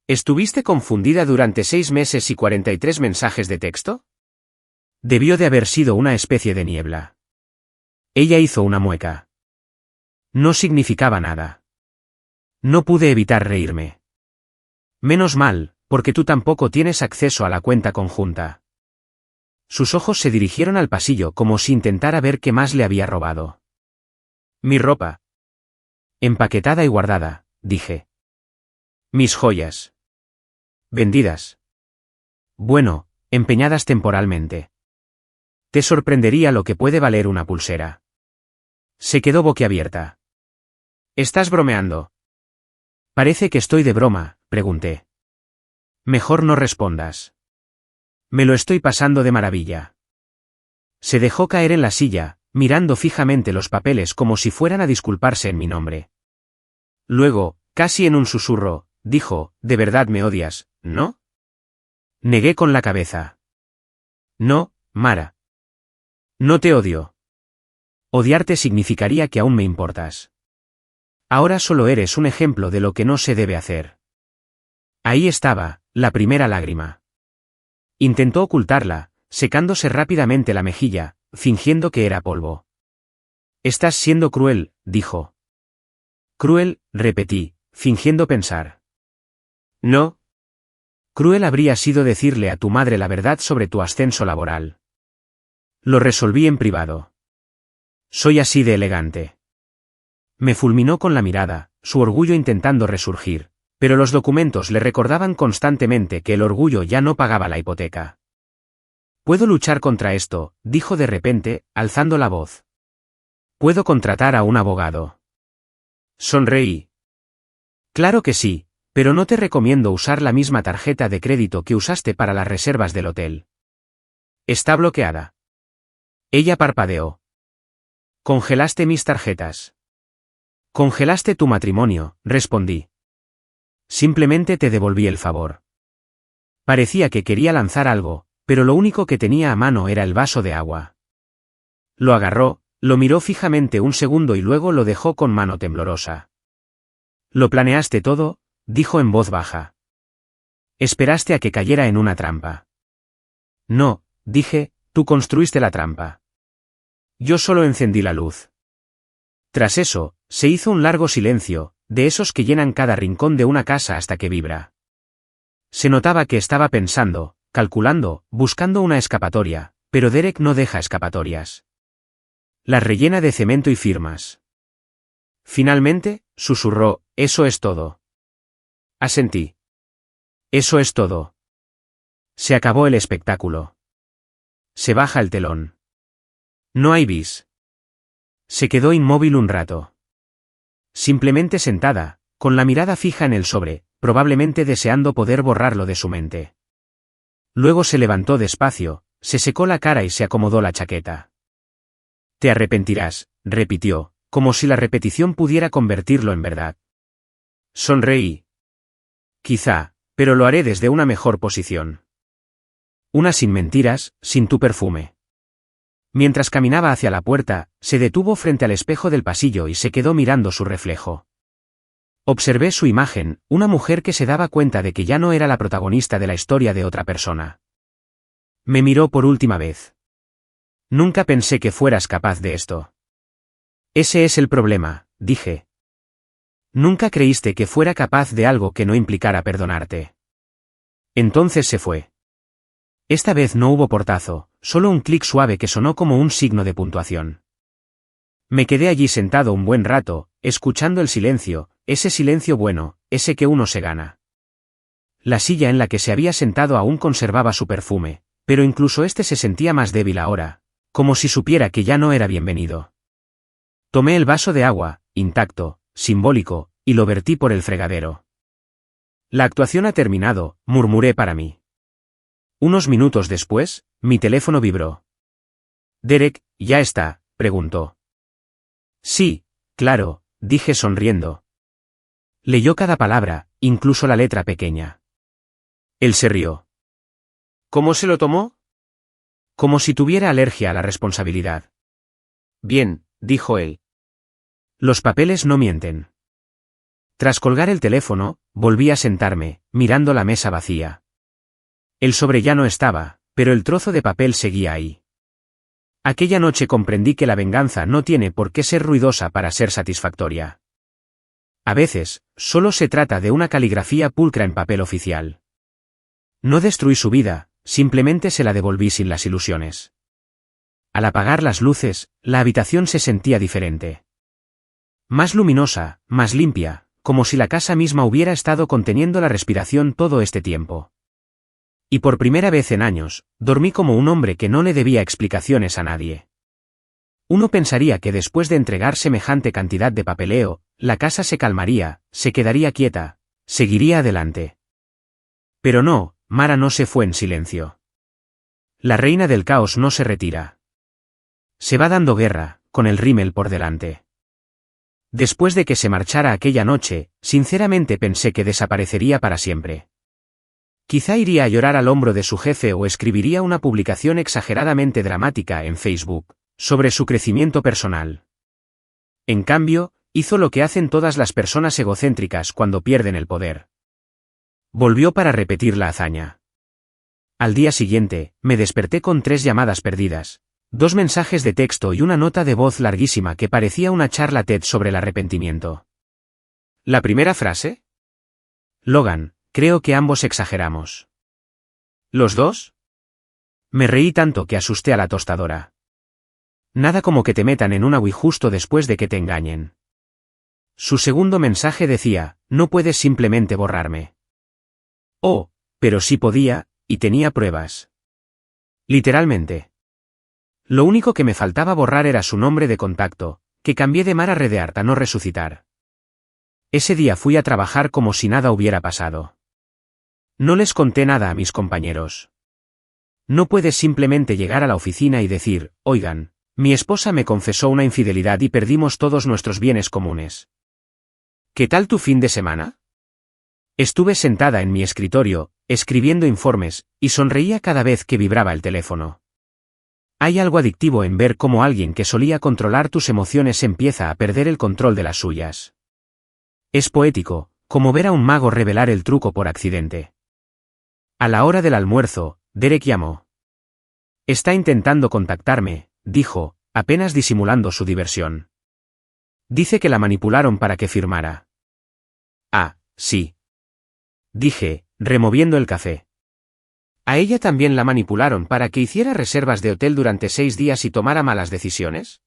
¿Estuviste confundida durante 6 meses y 43 mensajes de texto? Debió de haber sido una especie de niebla. Ella hizo una mueca. No significaba nada. No pude evitar reírme. Menos mal, porque tú tampoco tienes acceso a la cuenta conjunta. Sus ojos se dirigieron al pasillo como si intentara ver qué más le había robado. Mi ropa. Empaquetada y guardada, dije. Mis joyas. Vendidas. Bueno, empeñadas temporalmente. Te sorprendería lo que puede valer una pulsera. Se quedó boquiabierta. ¿Estás bromeando? Parece que estoy de broma, pregunté. Mejor no respondas. Me lo estoy pasando de maravilla. Se dejó caer en la silla, mirando fijamente los papeles como si fueran a disculparse en mi nombre. Luego, casi en un susurro, dijo, ¿de verdad me odias, no? Negué con la cabeza. No, Mara. No te odio. Odiarte significaría que aún me importas. Ahora solo eres un ejemplo de lo que no se debe hacer. Ahí estaba, la primera lágrima. Intentó ocultarla, secándose rápidamente la mejilla, fingiendo que era polvo. Estás siendo cruel, dijo. Cruel, repetí, fingiendo pensar. No. Cruel habría sido decirle a tu madre la verdad sobre tu ascenso laboral. Lo resolví en privado. Soy así de elegante. Me fulminó con la mirada, su orgullo intentando resurgir, pero los documentos le recordaban constantemente que el orgullo ya no pagaba la hipoteca. Puedo luchar contra esto, dijo de repente, alzando la voz. Puedo contratar a un abogado. Sonreí. Claro que sí, pero no te recomiendo usar la misma tarjeta de crédito que usaste para las reservas del hotel. Está bloqueada. Ella parpadeó. Congelaste mis tarjetas. Congelaste tu matrimonio, respondí. Simplemente te devolví el favor. Parecía que quería lanzar algo, pero lo único que tenía a mano era el vaso de agua. Lo agarró, lo miró fijamente un segundo y luego lo dejó con mano temblorosa. Lo planeaste todo, dijo en voz baja. Esperaste a que cayera en una trampa. No, dije, tú construiste la trampa. Yo solo encendí la luz. Tras eso, se hizo un largo silencio, de esos que llenan cada rincón de una casa hasta que vibra. Se notaba que estaba pensando, calculando, buscando una escapatoria, pero Derek no deja escapatorias. Las rellena de cemento y firmas. Finalmente, susurró, eso es todo. Asentí. Eso es todo. Se acabó el espectáculo. Se baja el telón. No hay bis. Se quedó inmóvil un rato. Simplemente sentada, con la mirada fija en el sobre, probablemente deseando poder borrarlo de su mente. Luego se levantó despacio, se secó la cara y se acomodó la chaqueta. Te arrepentirás, repitió, como si la repetición pudiera convertirlo en verdad. Sonreí. Quizá, pero lo haré desde una mejor posición. Una sin mentiras, sin tu perfume. Mientras caminaba hacia la puerta, se detuvo frente al espejo del pasillo y se quedó mirando su reflejo. Observé su imagen, una mujer que se daba cuenta de que ya no era la protagonista de la historia de otra persona. Me miró por última vez. Nunca pensé que fueras capaz de esto. Ese es el problema, dije. Nunca creíste que fuera capaz de algo que no implicara perdonarte. Entonces se fue. Esta vez no hubo portazo, solo un clic suave que sonó como un signo de puntuación. Me quedé allí sentado un buen rato, escuchando el silencio, ese silencio bueno, ese que uno se gana. La silla en la que se había sentado aún conservaba su perfume, pero incluso este se sentía más débil ahora, como si supiera que ya no era bienvenido. Tomé el vaso de agua, intacto, simbólico, y lo vertí por el fregadero. La actuación ha terminado, murmuré para mí. Unos minutos después, mi teléfono vibró. Derek, ¿ya está?, preguntó. Sí, claro, dije sonriendo. Leyó cada palabra, incluso la letra pequeña. Él se rió. ¿Cómo se lo tomó? Como si tuviera alergia a la responsabilidad. Bien, dijo él. Los papeles no mienten. Tras colgar el teléfono, volví a sentarme, mirando la mesa vacía. El sobre ya no estaba, pero el trozo de papel seguía ahí. Aquella noche comprendí que la venganza no tiene por qué ser ruidosa para ser satisfactoria. A veces, solo se trata de una caligrafía pulcra en papel oficial. No destruí su vida, simplemente se la devolví sin las ilusiones. Al apagar las luces, la habitación se sentía diferente. Más luminosa, más limpia, como si la casa misma hubiera estado conteniendo la respiración todo este tiempo. Y por primera vez en años, dormí como un hombre que no le debía explicaciones a nadie. Uno pensaría que después de entregar semejante cantidad de papeleo, la casa se calmaría, se quedaría quieta, seguiría adelante. Pero no, Mara no se fue en silencio. La reina del caos no se retira. Se va dando guerra, con el rímel por delante. Después de que se marchara aquella noche, sinceramente pensé que desaparecería para siempre. Quizá iría a llorar al hombro de su jefe o escribiría una publicación exageradamente dramática en Facebook, sobre su crecimiento personal. En cambio, hizo lo que hacen todas las personas egocéntricas cuando pierden el poder. Volvió para repetir la hazaña. Al día siguiente, me desperté con 3 llamadas perdidas, 2 mensajes de texto y una nota de voz larguísima que parecía una charla TED sobre el arrepentimiento. ¿La primera frase? Logan, creo que ambos exageramos. ¿Los dos? Me reí tanto que asusté a la tostadora. Nada como que te metan en una Wii justo después de que te engañen. Su segundo mensaje decía, no puedes simplemente borrarme. Oh, pero sí podía, y tenía pruebas. Literalmente. Lo único que me faltaba borrar era su nombre de contacto, que cambié de Mara Redeart a no resucitar. Ese día fui a trabajar como si nada hubiera pasado. No les conté nada a mis compañeros. No puedes simplemente llegar a la oficina y decir, oigan, mi esposa me confesó una infidelidad y perdimos todos nuestros bienes comunes. ¿Qué tal tu fin de semana? Estuve sentada en mi escritorio, escribiendo informes, y sonreía cada vez que vibraba el teléfono. Hay algo adictivo en ver cómo alguien que solía controlar tus emociones empieza a perder el control de las suyas. Es poético, como ver a un mago revelar el truco por accidente. A la hora del almuerzo, Derek llamó. Está intentando contactarme, dijo, apenas disimulando su diversión. Dice que la manipularon para que firmara. Ah, sí. Dije, removiendo el café. ¿A ella también la manipularon para que hiciera reservas de hotel durante 6 días y tomara malas decisiones?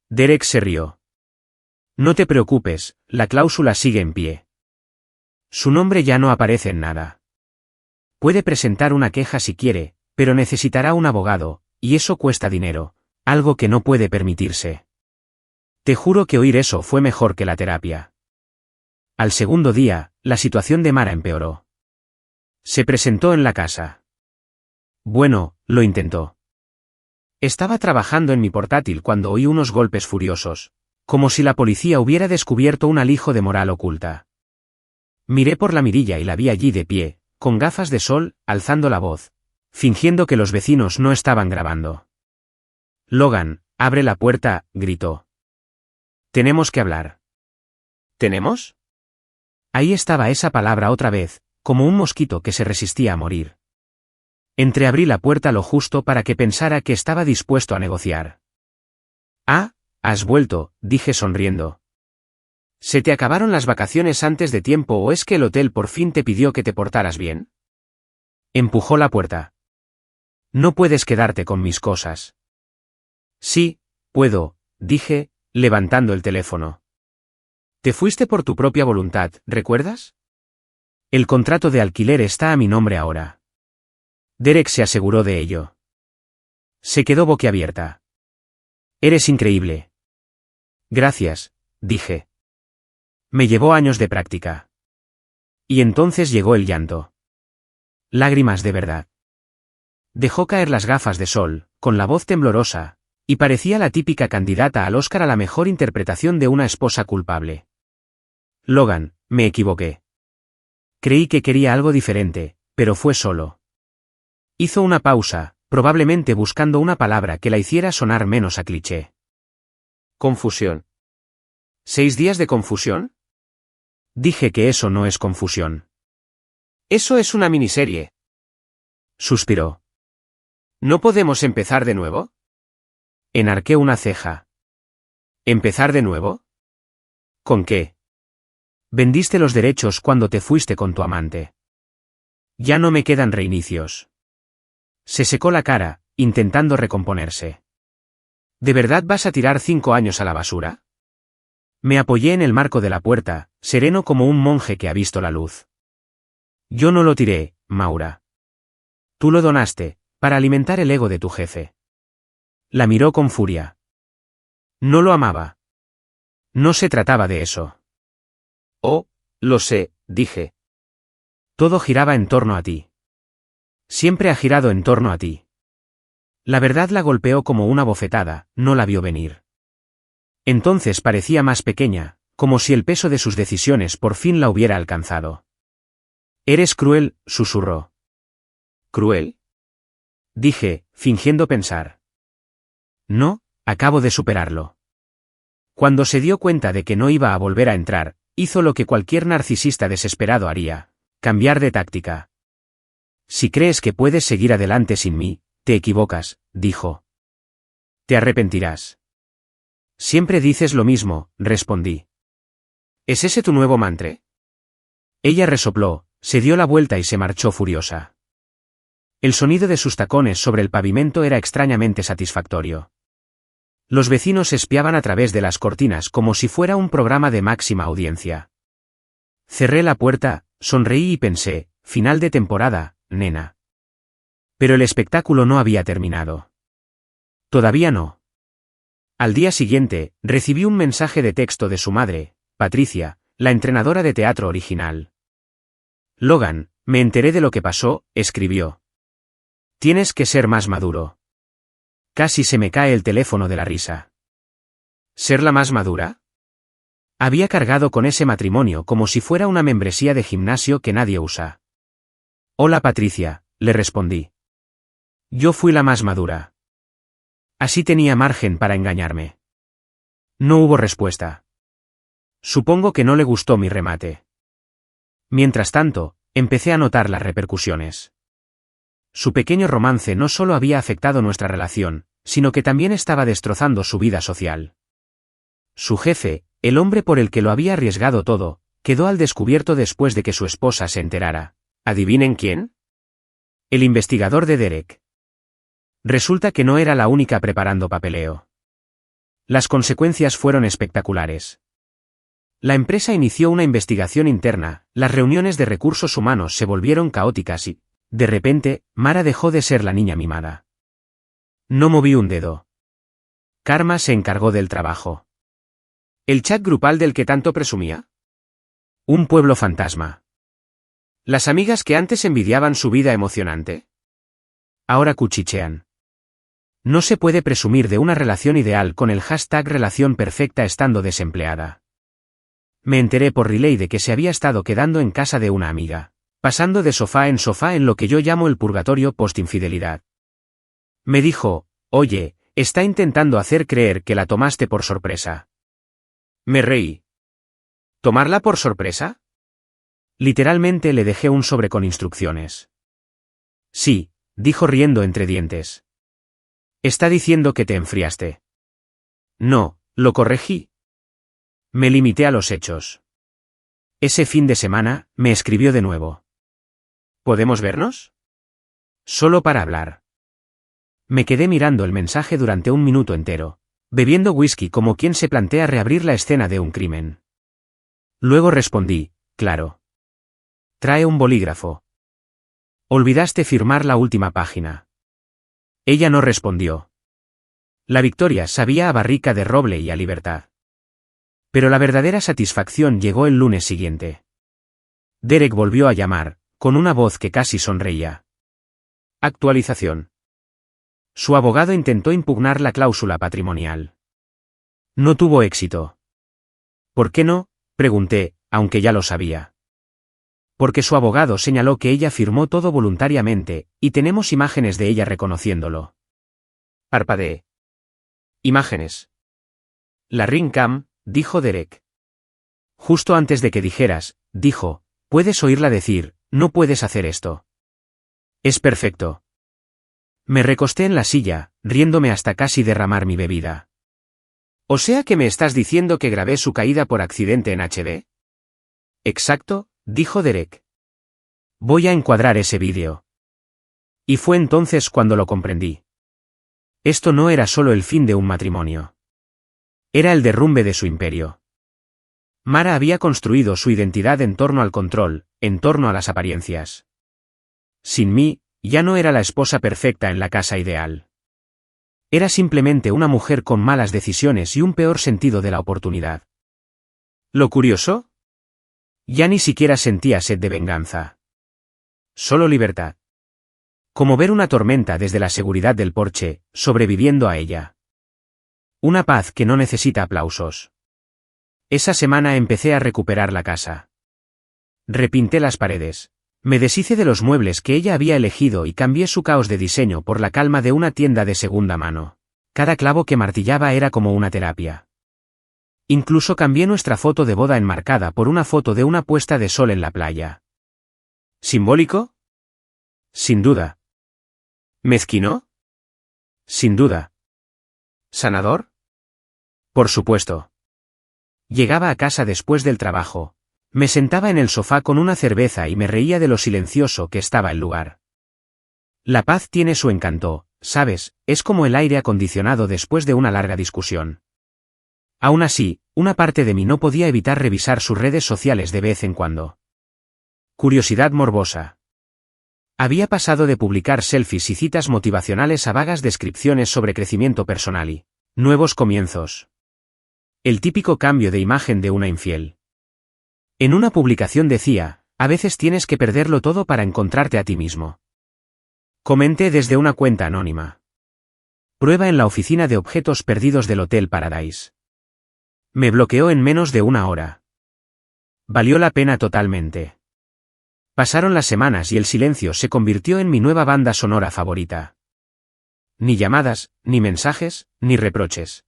Derek se rió. No te preocupes, la cláusula sigue en pie. Su nombre ya no aparece en nada. Puede presentar una queja si quiere, pero necesitará un abogado, y eso cuesta dinero, algo que no puede permitirse. Te juro que oír eso fue mejor que la terapia. Al segundo día, la situación de Mara empeoró. Se presentó en la casa. Bueno, lo intentó. Estaba trabajando en mi portátil cuando oí unos golpes furiosos, como si la policía hubiera descubierto un alijo de moral oculta. Miré por la mirilla y la vi allí de pie, con gafas de sol, alzando la voz, fingiendo que los vecinos no estaban grabando. Logan, abre la puerta, gritó. Tenemos que hablar. ¿Tenemos? Ahí estaba esa palabra otra vez, como un mosquito que se resistía a morir. Entreabrí la puerta lo justo para que pensara que estaba dispuesto a negociar. Ah, has vuelto, dije sonriendo. ¿Se te acabaron las vacaciones antes de tiempo o es que el hotel por fin te pidió que te portaras bien? Empujó la puerta. No puedes quedarte con mis cosas. Sí, puedo, dije, levantando el teléfono. Te fuiste por tu propia voluntad, ¿recuerdas? El contrato de alquiler está a mi nombre ahora. Derek se aseguró de ello. Se quedó boquiabierta. Eres increíble. Gracias, dije. Me llevó años de práctica. Y entonces llegó el llanto. Lágrimas de verdad. Dejó caer las gafas de sol, con la voz temblorosa, y parecía la típica candidata al Oscar a la mejor interpretación de una esposa culpable. Logan, me equivoqué. Creí que quería algo diferente, pero fue solo. Hizo una pausa, probablemente buscando una palabra que la hiciera sonar menos a cliché. Confusión. ¿6 días de confusión? Dije que eso no es confusión. Eso es una miniserie. Suspiró. ¿No podemos empezar de nuevo? Enarqué una ceja. ¿Empezar de nuevo? ¿Con qué? Vendiste los derechos cuando te fuiste con tu amante. Ya no me quedan reinicios. Se secó la cara, intentando recomponerse. ¿De verdad vas a tirar 5 años a la basura? Me apoyé en el marco de la puerta, sereno como un monje que ha visto la luz. Yo no lo tiré, Maura. Tú lo donaste, para alimentar el ego de tu jefe. La miró con furia. No lo amaba. No se trataba de eso. Oh, lo sé, dije. Todo giraba en torno a ti. Siempre ha girado en torno a ti. La verdad la golpeó como una bofetada, no la vio venir. Entonces parecía más pequeña, como si el peso de sus decisiones por fin la hubiera alcanzado. Eres cruel, susurró. ¿Cruel? Dije, fingiendo pensar. No, acabo de superarlo. Cuando se dio cuenta de que no iba a volver a entrar, hizo lo que cualquier narcisista desesperado haría, cambiar de táctica. Si crees que puedes seguir adelante sin mí, te equivocas, dijo. Te arrepentirás. Siempre dices lo mismo, respondí. ¿Es ese tu nuevo mantra? Ella resopló, se dio la vuelta y se marchó furiosa. El sonido de sus tacones sobre el pavimento era extrañamente satisfactorio. Los vecinos espiaban a través de las cortinas como si fuera un programa de máxima audiencia. Cerré la puerta, sonreí y pensé, final de temporada, nena. Pero el espectáculo no había terminado. Todavía no. Al día siguiente, recibí un mensaje de texto de su madre, Patricia, la entrenadora de teatro original. Logan, me enteré de lo que pasó, escribió. Tienes que ser más maduro. Casi se me cae el teléfono de la risa. ¿Ser la más madura? Había cargado con ese matrimonio como si fuera una membresía de gimnasio que nadie usa. Hola Patricia, le respondí. Yo fui la más madura. Así tenía margen para engañarme. No hubo respuesta. Supongo que no le gustó mi remate. Mientras tanto, empecé a notar las repercusiones. Su pequeño romance no solo había afectado nuestra relación, sino que también estaba destrozando su vida social. Su jefe, el hombre por el que lo había arriesgado todo, quedó al descubierto después de que su esposa se enterara. ¿Adivinen quién? El investigador de Derek. Resulta que no era la única preparando papeleo. Las consecuencias fueron espectaculares. La empresa inició una investigación interna, las reuniones de recursos humanos se volvieron caóticas y, de repente, Mara dejó de ser la niña mimada. No moví un dedo. Karma se encargó del trabajo. ¿El chat grupal del que tanto presumía? Un pueblo fantasma. ¿Las amigas que antes envidiaban su vida emocionante? Ahora cuchichean. No se puede presumir de una relación ideal con el hashtag relación perfecta estando desempleada. Me enteré por relay de que se había estado quedando en casa de una amiga, pasando de sofá en lo que yo llamo el purgatorio post-infidelidad. Me dijo, oye, está intentando hacer creer que la tomaste por sorpresa. Me reí. ¿Tomarla por sorpresa? Literalmente le dejé un sobre con instrucciones. Sí, dijo riendo entre dientes. Está diciendo que te enfriaste. No, lo corregí. Me limité a los hechos. Ese fin de semana, me escribió de nuevo. ¿Podemos vernos? Solo para hablar. Me quedé mirando el mensaje durante un minuto entero, bebiendo whisky como quien se plantea reabrir la escena de un crimen. Luego respondí, claro. Trae un bolígrafo. Olvidaste firmar la última página. Ella no respondió. La victoria sabía a barrica de roble y a libertad. Pero la verdadera satisfacción llegó el lunes siguiente. Derek volvió a llamar, con una voz que casi sonreía. Actualización. Su abogado intentó impugnar la cláusula patrimonial. No tuvo éxito. ¿Por qué no?, pregunté, aunque ya lo sabía. Porque su abogado señaló que ella firmó todo voluntariamente, y tenemos imágenes de ella reconociéndolo. Parpadeé. Imágenes. La ring cam, dijo Derek. Justo antes de que dijeras, dijo, puedes oírla decir, no puedes hacer esto. Es perfecto. Me recosté en la silla, riéndome hasta casi derramar mi bebida. ¿O sea que me estás diciendo que grabé su caída por accidente en HD? Exacto, dijo Derek. Voy a encuadrar ese vídeo. Y fue entonces cuando lo comprendí. Esto no era solo el fin de un matrimonio. Era el derrumbe de su imperio. Mara había construido su identidad en torno al control, en torno a las apariencias. Sin mí, ya no era la esposa perfecta en la casa ideal. Era simplemente una mujer con malas decisiones y un peor sentido de la oportunidad. ¿Lo curioso? Ya ni siquiera sentía sed de venganza. Solo libertad. Como ver una tormenta desde la seguridad del porche, sobreviviendo a ella. Una paz que no necesita aplausos. Esa semana empecé a recuperar la casa. Repinté las paredes. Me deshice de los muebles que ella había elegido y cambié su caos de diseño por la calma de una tienda de segunda mano. Cada clavo que martillaba era como una terapia. Incluso cambié nuestra foto de boda enmarcada por una foto de una puesta de sol en la playa. ¿Simbólico? Sin duda. ¿Mezquino? Sin duda. ¿Sanador? Por supuesto. Llegaba a casa después del trabajo. Me sentaba en el sofá con una cerveza y me reía de lo silencioso que estaba el lugar. La paz tiene su encanto, ¿sabes? Es como el aire acondicionado después de una larga discusión. Aún así, una parte de mí no podía evitar revisar sus redes sociales de vez en cuando. Curiosidad morbosa. Había pasado de publicar selfies y citas motivacionales a vagas descripciones sobre crecimiento personal y nuevos comienzos. El típico cambio de imagen de una infiel. En una publicación decía, a veces tienes que perderlo todo para encontrarte a ti mismo. Comenté desde una cuenta anónima. Prueba en la oficina de objetos perdidos del Hotel Paradise. Me bloqueó en menos de una hora. Valió la pena totalmente. Pasaron las semanas y el silencio se convirtió en mi nueva banda sonora favorita. Ni llamadas, ni mensajes, ni reproches.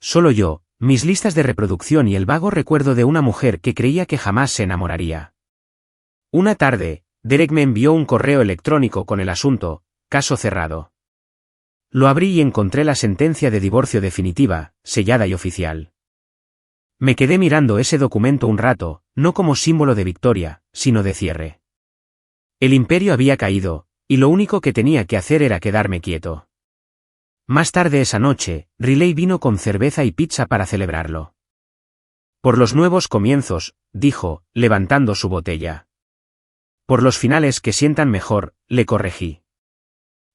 Solo yo, mis listas de reproducción y el vago recuerdo de una mujer que creía que jamás se enamoraría. Una tarde, Derek me envió un correo electrónico con el asunto, caso cerrado. Lo abrí y encontré la sentencia de divorcio definitiva, sellada y oficial. Me quedé mirando ese documento un rato, no como símbolo de victoria, sino de cierre. El imperio había caído, y lo único que tenía que hacer era quedarme quieto. Más tarde esa noche, Riley vino con cerveza y pizza para celebrarlo. Por los nuevos comienzos, dijo, levantando su botella. Por los finales que sientan mejor, le corregí.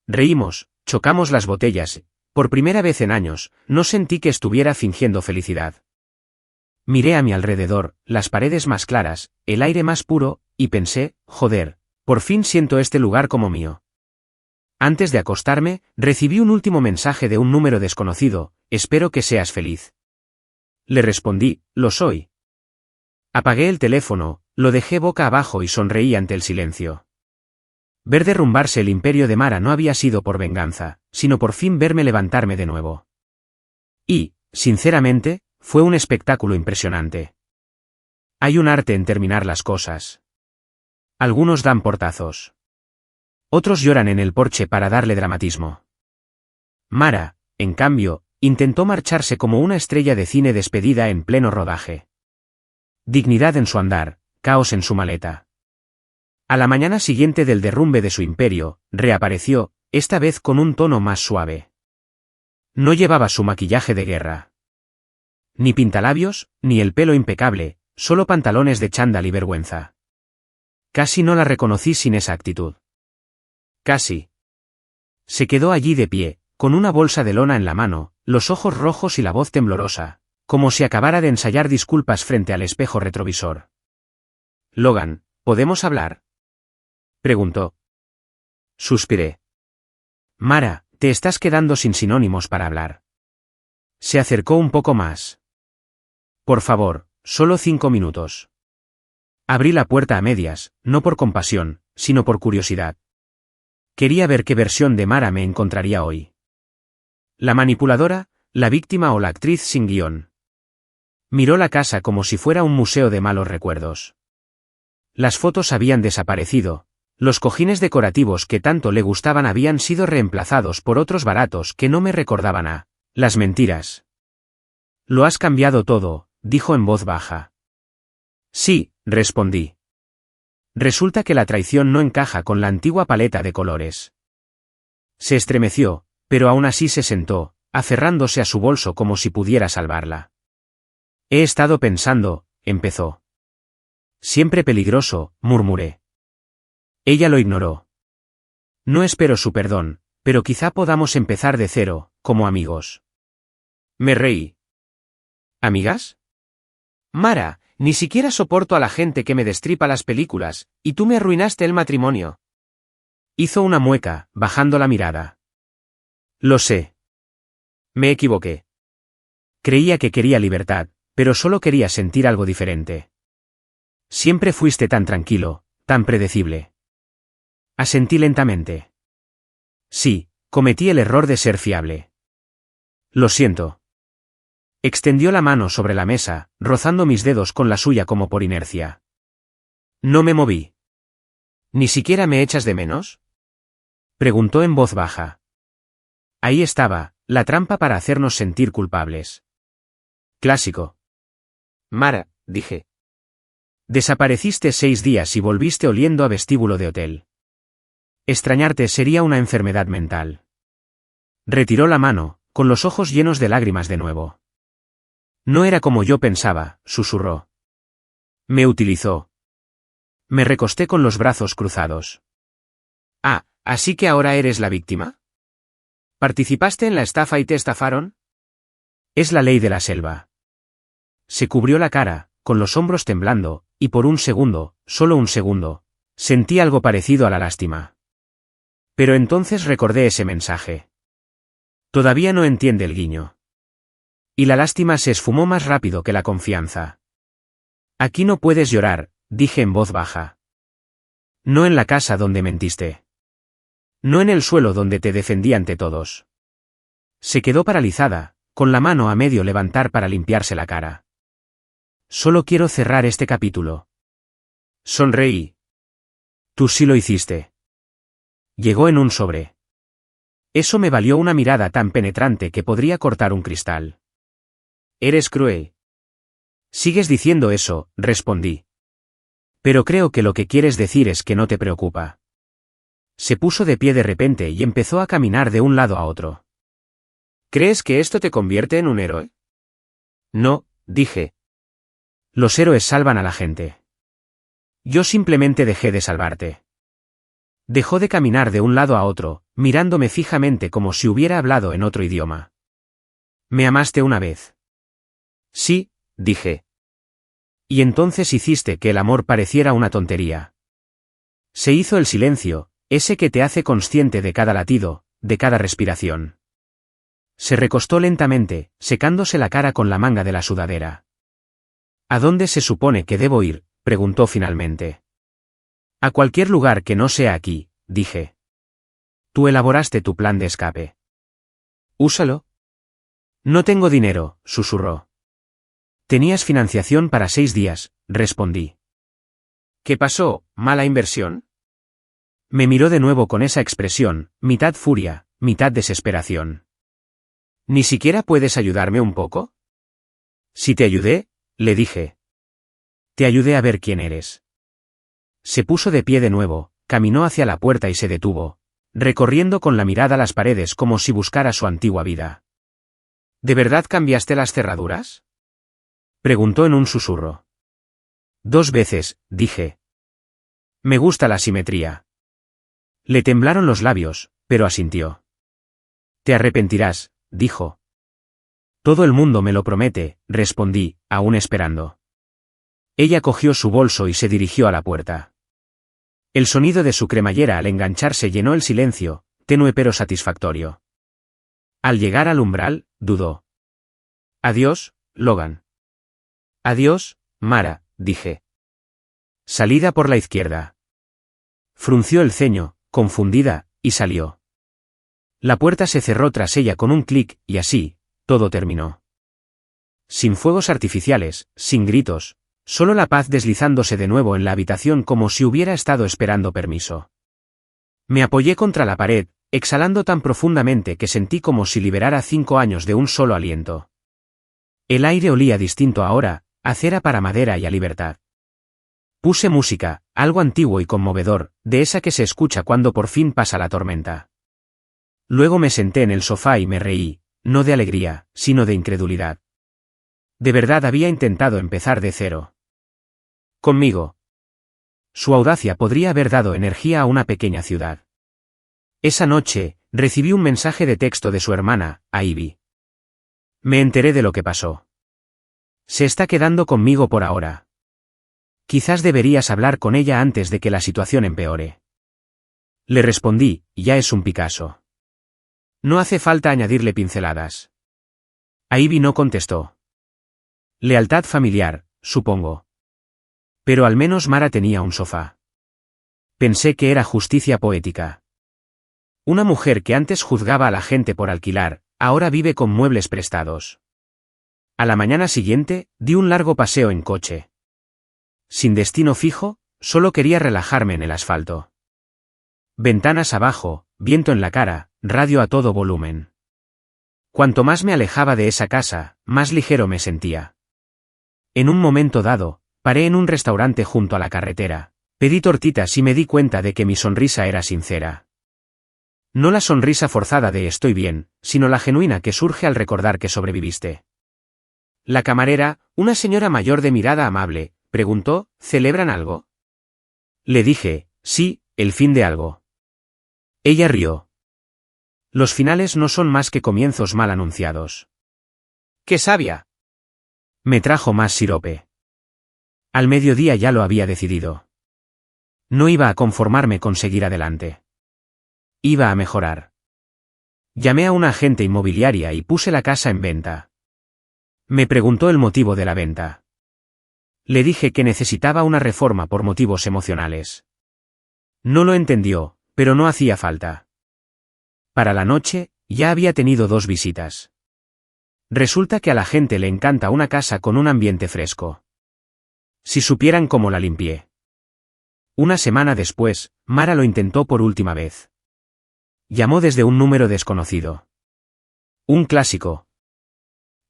Reímos, chocamos las botellas, por primera vez en años, no sentí que estuviera fingiendo felicidad. Miré a mi alrededor, las paredes más claras, el aire más puro, y pensé, joder, por fin siento este lugar como mío. Antes de acostarme, recibí un último mensaje de un número desconocido, espero que seas feliz. Le respondí, lo soy. Apagué el teléfono, lo dejé boca abajo y sonreí ante el silencio. Ver derrumbarse el imperio de Mara no había sido por venganza, sino por fin verme levantarme de nuevo. Y, sinceramente, fue un espectáculo impresionante. Hay un arte en terminar las cosas. Algunos dan portazos. Otros lloran en el porche para darle dramatismo. Mara, en cambio, intentó marcharse como una estrella de cine despedida en pleno rodaje. Dignidad en su andar, caos en su maleta. A la mañana siguiente del derrumbe de su imperio, reapareció, esta vez con un tono más suave. No llevaba su maquillaje de guerra. Ni pintalabios, ni el pelo impecable, solo pantalones de chándal y vergüenza. Casi no la reconocí sin esa actitud. Casi. Se quedó allí de pie, con una bolsa de lona en la mano, los ojos rojos y la voz temblorosa, como si acabara de ensayar disculpas frente al espejo retrovisor. Logan, ¿podemos hablar?, preguntó. Suspiré. Mara, te estás quedando sin sinónimos para hablar. Se acercó un poco más. Por favor, solo 5 minutos. Abrí la puerta a medias, no por compasión, sino por curiosidad. Quería ver qué versión de Mara me encontraría hoy. La manipuladora, la víctima o la actriz sin guión. Miró la casa como si fuera un museo de malos recuerdos. Las fotos habían desaparecido, los cojines decorativos que tanto le gustaban habían sido reemplazados por otros baratos que no me recordaban a las mentiras. Lo has cambiado todo, dijo en voz baja. Sí, respondí. Resulta que la traición no encaja con la antigua paleta de colores. Se estremeció, pero aún así se sentó, aferrándose a su bolso como si pudiera salvarla. He estado pensando, empezó. Siempre peligroso, murmuré. Ella lo ignoró. No espero su perdón, pero quizá podamos empezar de cero, como amigos. Me reí. ¿Amigas? Mara, ni siquiera soporto a la gente que me destripa las películas, y tú me arruinaste el matrimonio. Hizo una mueca, bajando la mirada. Lo sé. Me equivoqué. Creía que quería libertad, pero solo quería sentir algo diferente. Siempre fuiste tan tranquilo, tan predecible. Asentí lentamente. Sí, cometí el error de ser fiable. Lo siento. Extendió la mano sobre la mesa, rozando mis dedos con la suya como por inercia. No me moví. ¿Ni siquiera me echas de menos? Preguntó en voz baja. Ahí estaba, la trampa para hacernos sentir culpables. Clásico. Mara, dije. Desapareciste 6 días y volviste oliendo a vestíbulo de hotel. Extrañarte sería una enfermedad mental. Retiró la mano, con los ojos llenos de lágrimas de nuevo. No era como yo pensaba, susurró. Me utilizó. Me recosté con los brazos cruzados. Ah, ¿así que ahora eres la víctima? ¿Participaste en la estafa y te estafaron? Es la ley de la selva. Se cubrió la cara, con los hombros temblando, y por un segundo, solo un segundo, sentí algo parecido a la lástima. Pero entonces recordé ese mensaje. Todavía no entiende el guiño. Y la lástima se esfumó más rápido que la confianza. Aquí no puedes llorar, dije en voz baja. No en la casa donde mentiste. No en el suelo donde te defendí ante todos. Se quedó paralizada, con la mano a medio levantar para limpiarse la cara. Solo quiero cerrar este capítulo. Sonreí. Tú sí lo hiciste. Llegó en un sobre. Eso me valió una mirada tan penetrante que podría cortar un cristal. Eres cruel. Sigues diciendo eso, respondí. Pero creo que lo que quieres decir es que no te preocupa. Se puso de pie de repente y empezó a caminar de un lado a otro. ¿Crees que esto te convierte en un héroe? No, dije. Los héroes salvan a la gente. Yo simplemente dejé de salvarte. Dejó de caminar de un lado a otro, mirándome fijamente como si hubiera hablado en otro idioma. ¿Me amaste una vez? Sí, dije. Y entonces hiciste que el amor pareciera una tontería. Se hizo el silencio, ese que te hace consciente de cada latido, de cada respiración. Se recostó lentamente, secándose la cara con la manga de la sudadera. ¿A dónde se supone que debo ir?, preguntó finalmente. A cualquier lugar que no sea aquí, dije. Tú elaboraste tu plan de escape. Úsalo. No tengo dinero, susurró. Tenías financiación para 6 días, respondí. ¿Qué pasó, mala inversión? Me miró de nuevo con esa expresión, mitad furia, mitad desesperación. ¿Ni siquiera puedes ayudarme un poco? Si te ayudé, le dije. Te ayudé a ver quién eres. Se puso de pie de nuevo, caminó hacia la puerta y se detuvo, recorriendo con la mirada las paredes como si buscara su antigua vida. ¿De verdad cambiaste las cerraduras? Preguntó en un susurro. 2 veces, dije. Me gusta la simetría. Le temblaron los labios, pero asintió. Te arrepentirás, dijo. Todo el mundo me lo promete, respondí, aún esperando. Ella cogió su bolso y se dirigió a la puerta. El sonido de su cremallera al engancharse llenó el silencio, tenue pero satisfactorio. Al llegar al umbral, dudó. Adiós, Logan. Adiós, Mara, dije. Salida por la izquierda. Frunció el ceño, confundida, y salió. La puerta se cerró tras ella con un clic, y así, todo terminó. Sin fuegos artificiales, sin gritos, solo la paz deslizándose de nuevo en la habitación como si hubiera estado esperando permiso. Me apoyé contra la pared, exhalando tan profundamente que sentí como si liberara 5 años de un solo aliento. El aire olía distinto ahora, a cera para madera y a libertad. Puse música, algo antiguo y conmovedor, de esa que se escucha cuando por fin pasa la tormenta. Luego me senté en el sofá y me reí, no de alegría, sino de incredulidad. De verdad había intentado empezar de cero. Conmigo. Su audacia podría haber dado energía a una pequeña ciudad. Esa noche, recibí un mensaje de texto de su hermana, Ivy. Me enteré de lo que pasó. Se está quedando conmigo por ahora. Quizás deberías hablar con ella antes de que la situación empeore. Le respondí, ya es un Picasso. No hace falta añadirle pinceladas. Ivy no contestó. Lealtad familiar, supongo. Pero al menos Mara tenía un sofá. Pensé que era justicia poética. Una mujer que antes juzgaba a la gente por alquilar, ahora vive con muebles prestados. A la mañana siguiente, di un largo paseo en coche. Sin destino fijo, solo quería relajarme en el asfalto. Ventanas abajo, viento en la cara, radio a todo volumen. Cuanto más me alejaba de esa casa, más ligero me sentía. En un momento dado, paré en un restaurante junto a la carretera, pedí tortitas y me di cuenta de que mi sonrisa era sincera. No la sonrisa forzada de estoy bien, sino la genuina que surge al recordar que sobreviviste. La camarera, una señora mayor de mirada amable, preguntó, ¿celebran algo? Le dije, sí, el fin de algo. Ella rió. Los finales no son más que comienzos mal anunciados. ¡Qué sabia! Me trajo más sirope. Al mediodía ya lo había decidido. No iba a conformarme con seguir adelante. Iba a mejorar. Llamé a una agente inmobiliaria y puse la casa en venta. Me preguntó el motivo de la venta. Le dije que necesitaba una reforma por motivos emocionales. No lo entendió, pero no hacía falta. Para la noche, ya había tenido 2 visitas. Resulta que a la gente le encanta una casa con un ambiente fresco. Si supieran cómo la limpié. Una semana después, Mara lo intentó por última vez. Llamó desde un número desconocido. Un clásico.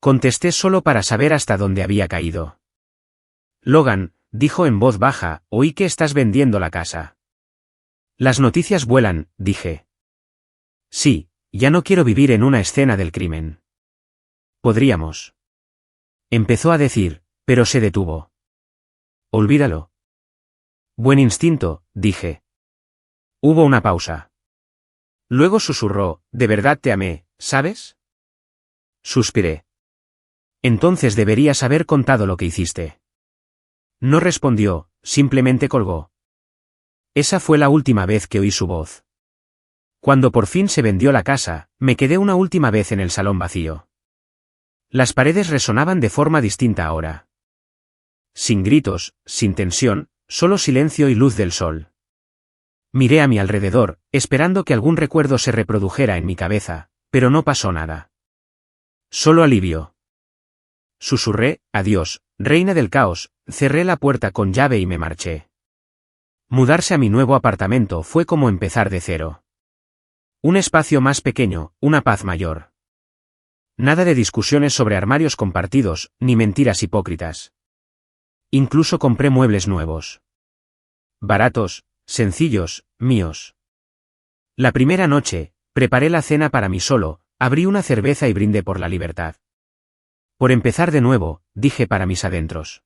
Contesté solo para saber hasta dónde había caído. Logan, dijo en voz baja, oí que estás vendiendo la casa. Las noticias vuelan, dije. Sí, ya no quiero vivir en una escena del crimen. Podríamos. Empezó a decir, pero se detuvo. Olvídalo. Buen instinto, dije. Hubo una pausa. Luego susurró, de verdad te amé, ¿sabes? Suspiré. Entonces deberías haber contado lo que hiciste. No respondió, simplemente colgó. Esa fue la última vez que oí su voz. Cuando por fin se vendió la casa, me quedé una última vez en el salón vacío. Las paredes resonaban de forma distinta ahora. Sin gritos, sin tensión, solo silencio y luz del sol. Miré a mi alrededor, esperando que algún recuerdo se reprodujera en mi cabeza, pero no pasó nada. Solo alivio. Susurré, adiós, reina del caos, cerré la puerta con llave y me marché. Mudarse a mi nuevo apartamento fue como empezar de cero. Un espacio más pequeño, una paz mayor. Nada de discusiones sobre armarios compartidos, ni mentiras hipócritas. Incluso compré muebles nuevos. Baratos, sencillos, míos. La primera noche, preparé la cena para mí solo, abrí una cerveza y brindé por la libertad. Por empezar de nuevo, dije para mis adentros.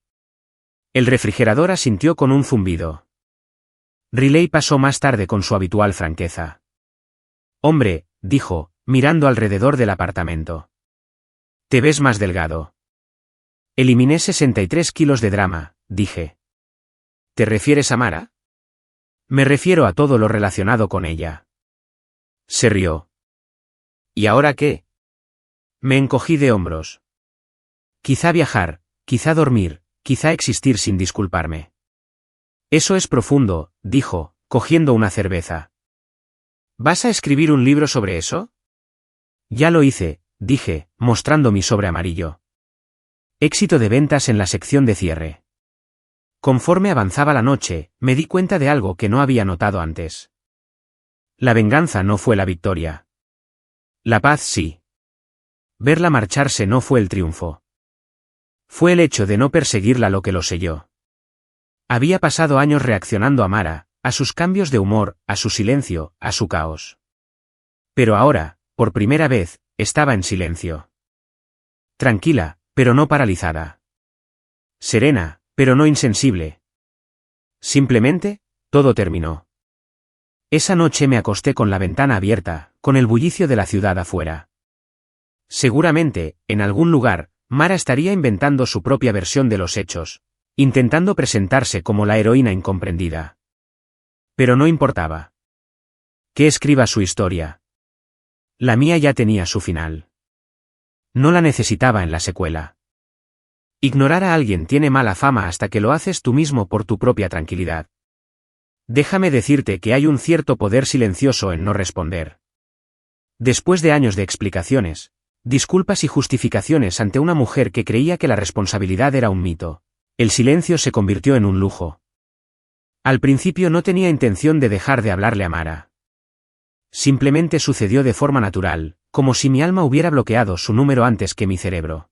El refrigerador asintió con un zumbido. Riley pasó más tarde con su habitual franqueza. Hombre, dijo, mirando alrededor del apartamento. Te ves más delgado. Eliminé 63 kilos de drama, dije. ¿Te refieres a Mara? Me refiero a todo lo relacionado con ella. Se rió. ¿Y ahora qué? Me encogí de hombros. Quizá viajar, quizá dormir, quizá existir sin disculparme. Eso es profundo, dijo, cogiendo una cerveza. ¿Vas a escribir un libro sobre eso? Ya lo hice, dije, mostrando mi sobre amarillo. Éxito de ventas en la sección de cierre. Conforme avanzaba la noche, me di cuenta de algo que no había notado antes. La venganza no fue la victoria. La paz sí. Verla marcharse no fue el triunfo. Fue el hecho de no perseguirla lo que lo selló. Había pasado años reaccionando a Mara, a sus cambios de humor, a su silencio, a su caos. Pero ahora, por primera vez, estaba en silencio. Tranquila, pero no paralizada. Serena, pero no insensible. Simplemente, todo terminó. Esa noche me acosté con la ventana abierta, con el bullicio de la ciudad afuera. Seguramente, en algún lugar, Mara estaría inventando su propia versión de los hechos, intentando presentarse como la heroína incomprendida. Pero no importaba. Que escriba su historia. La mía ya tenía su final. No la necesitaba en la secuela. Ignorar a alguien tiene mala fama hasta que lo haces tú mismo por tu propia tranquilidad. Déjame decirte que hay un cierto poder silencioso en no responder. Después de años de explicaciones, disculpas y justificaciones ante una mujer que creía que la responsabilidad era un mito, el silencio se convirtió en un lujo. Al principio no tenía intención de dejar de hablarle a Mara. Simplemente sucedió de forma natural, como si mi alma hubiera bloqueado su número antes que mi cerebro.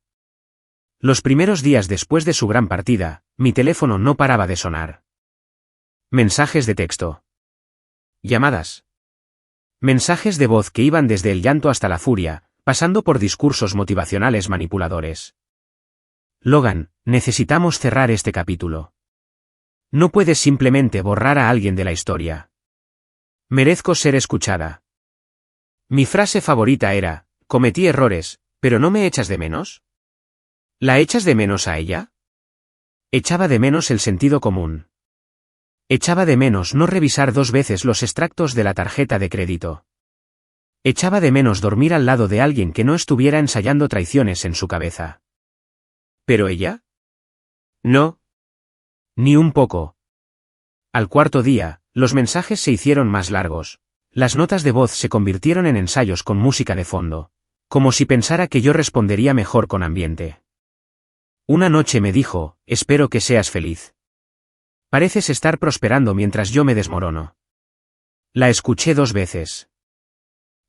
Los primeros días después de su gran partida, mi teléfono no paraba de sonar. Mensajes de texto. Llamadas. Mensajes de voz que iban desde el llanto hasta la furia, pasando por discursos motivacionales manipuladores. Logan, necesitamos cerrar este capítulo. No puedes simplemente borrar a alguien de la historia. Merezco ser escuchada. Mi frase favorita era, cometí errores, pero ¿no me echas de menos? ¿La echas de menos a ella? Echaba de menos el sentido común. Echaba de menos no revisar 2 veces los extractos de la tarjeta de crédito. Echaba de menos dormir al lado de alguien que no estuviera ensayando traiciones en su cabeza. ¿Pero ella? No. Ni un poco. Al cuarto día, los mensajes se hicieron más largos. Las notas de voz se convirtieron en ensayos con música de fondo, como si pensara que yo respondería mejor con ambiente. Una noche me dijo, espero que seas feliz. Pareces estar prosperando mientras yo me desmorono. La escuché 2 veces.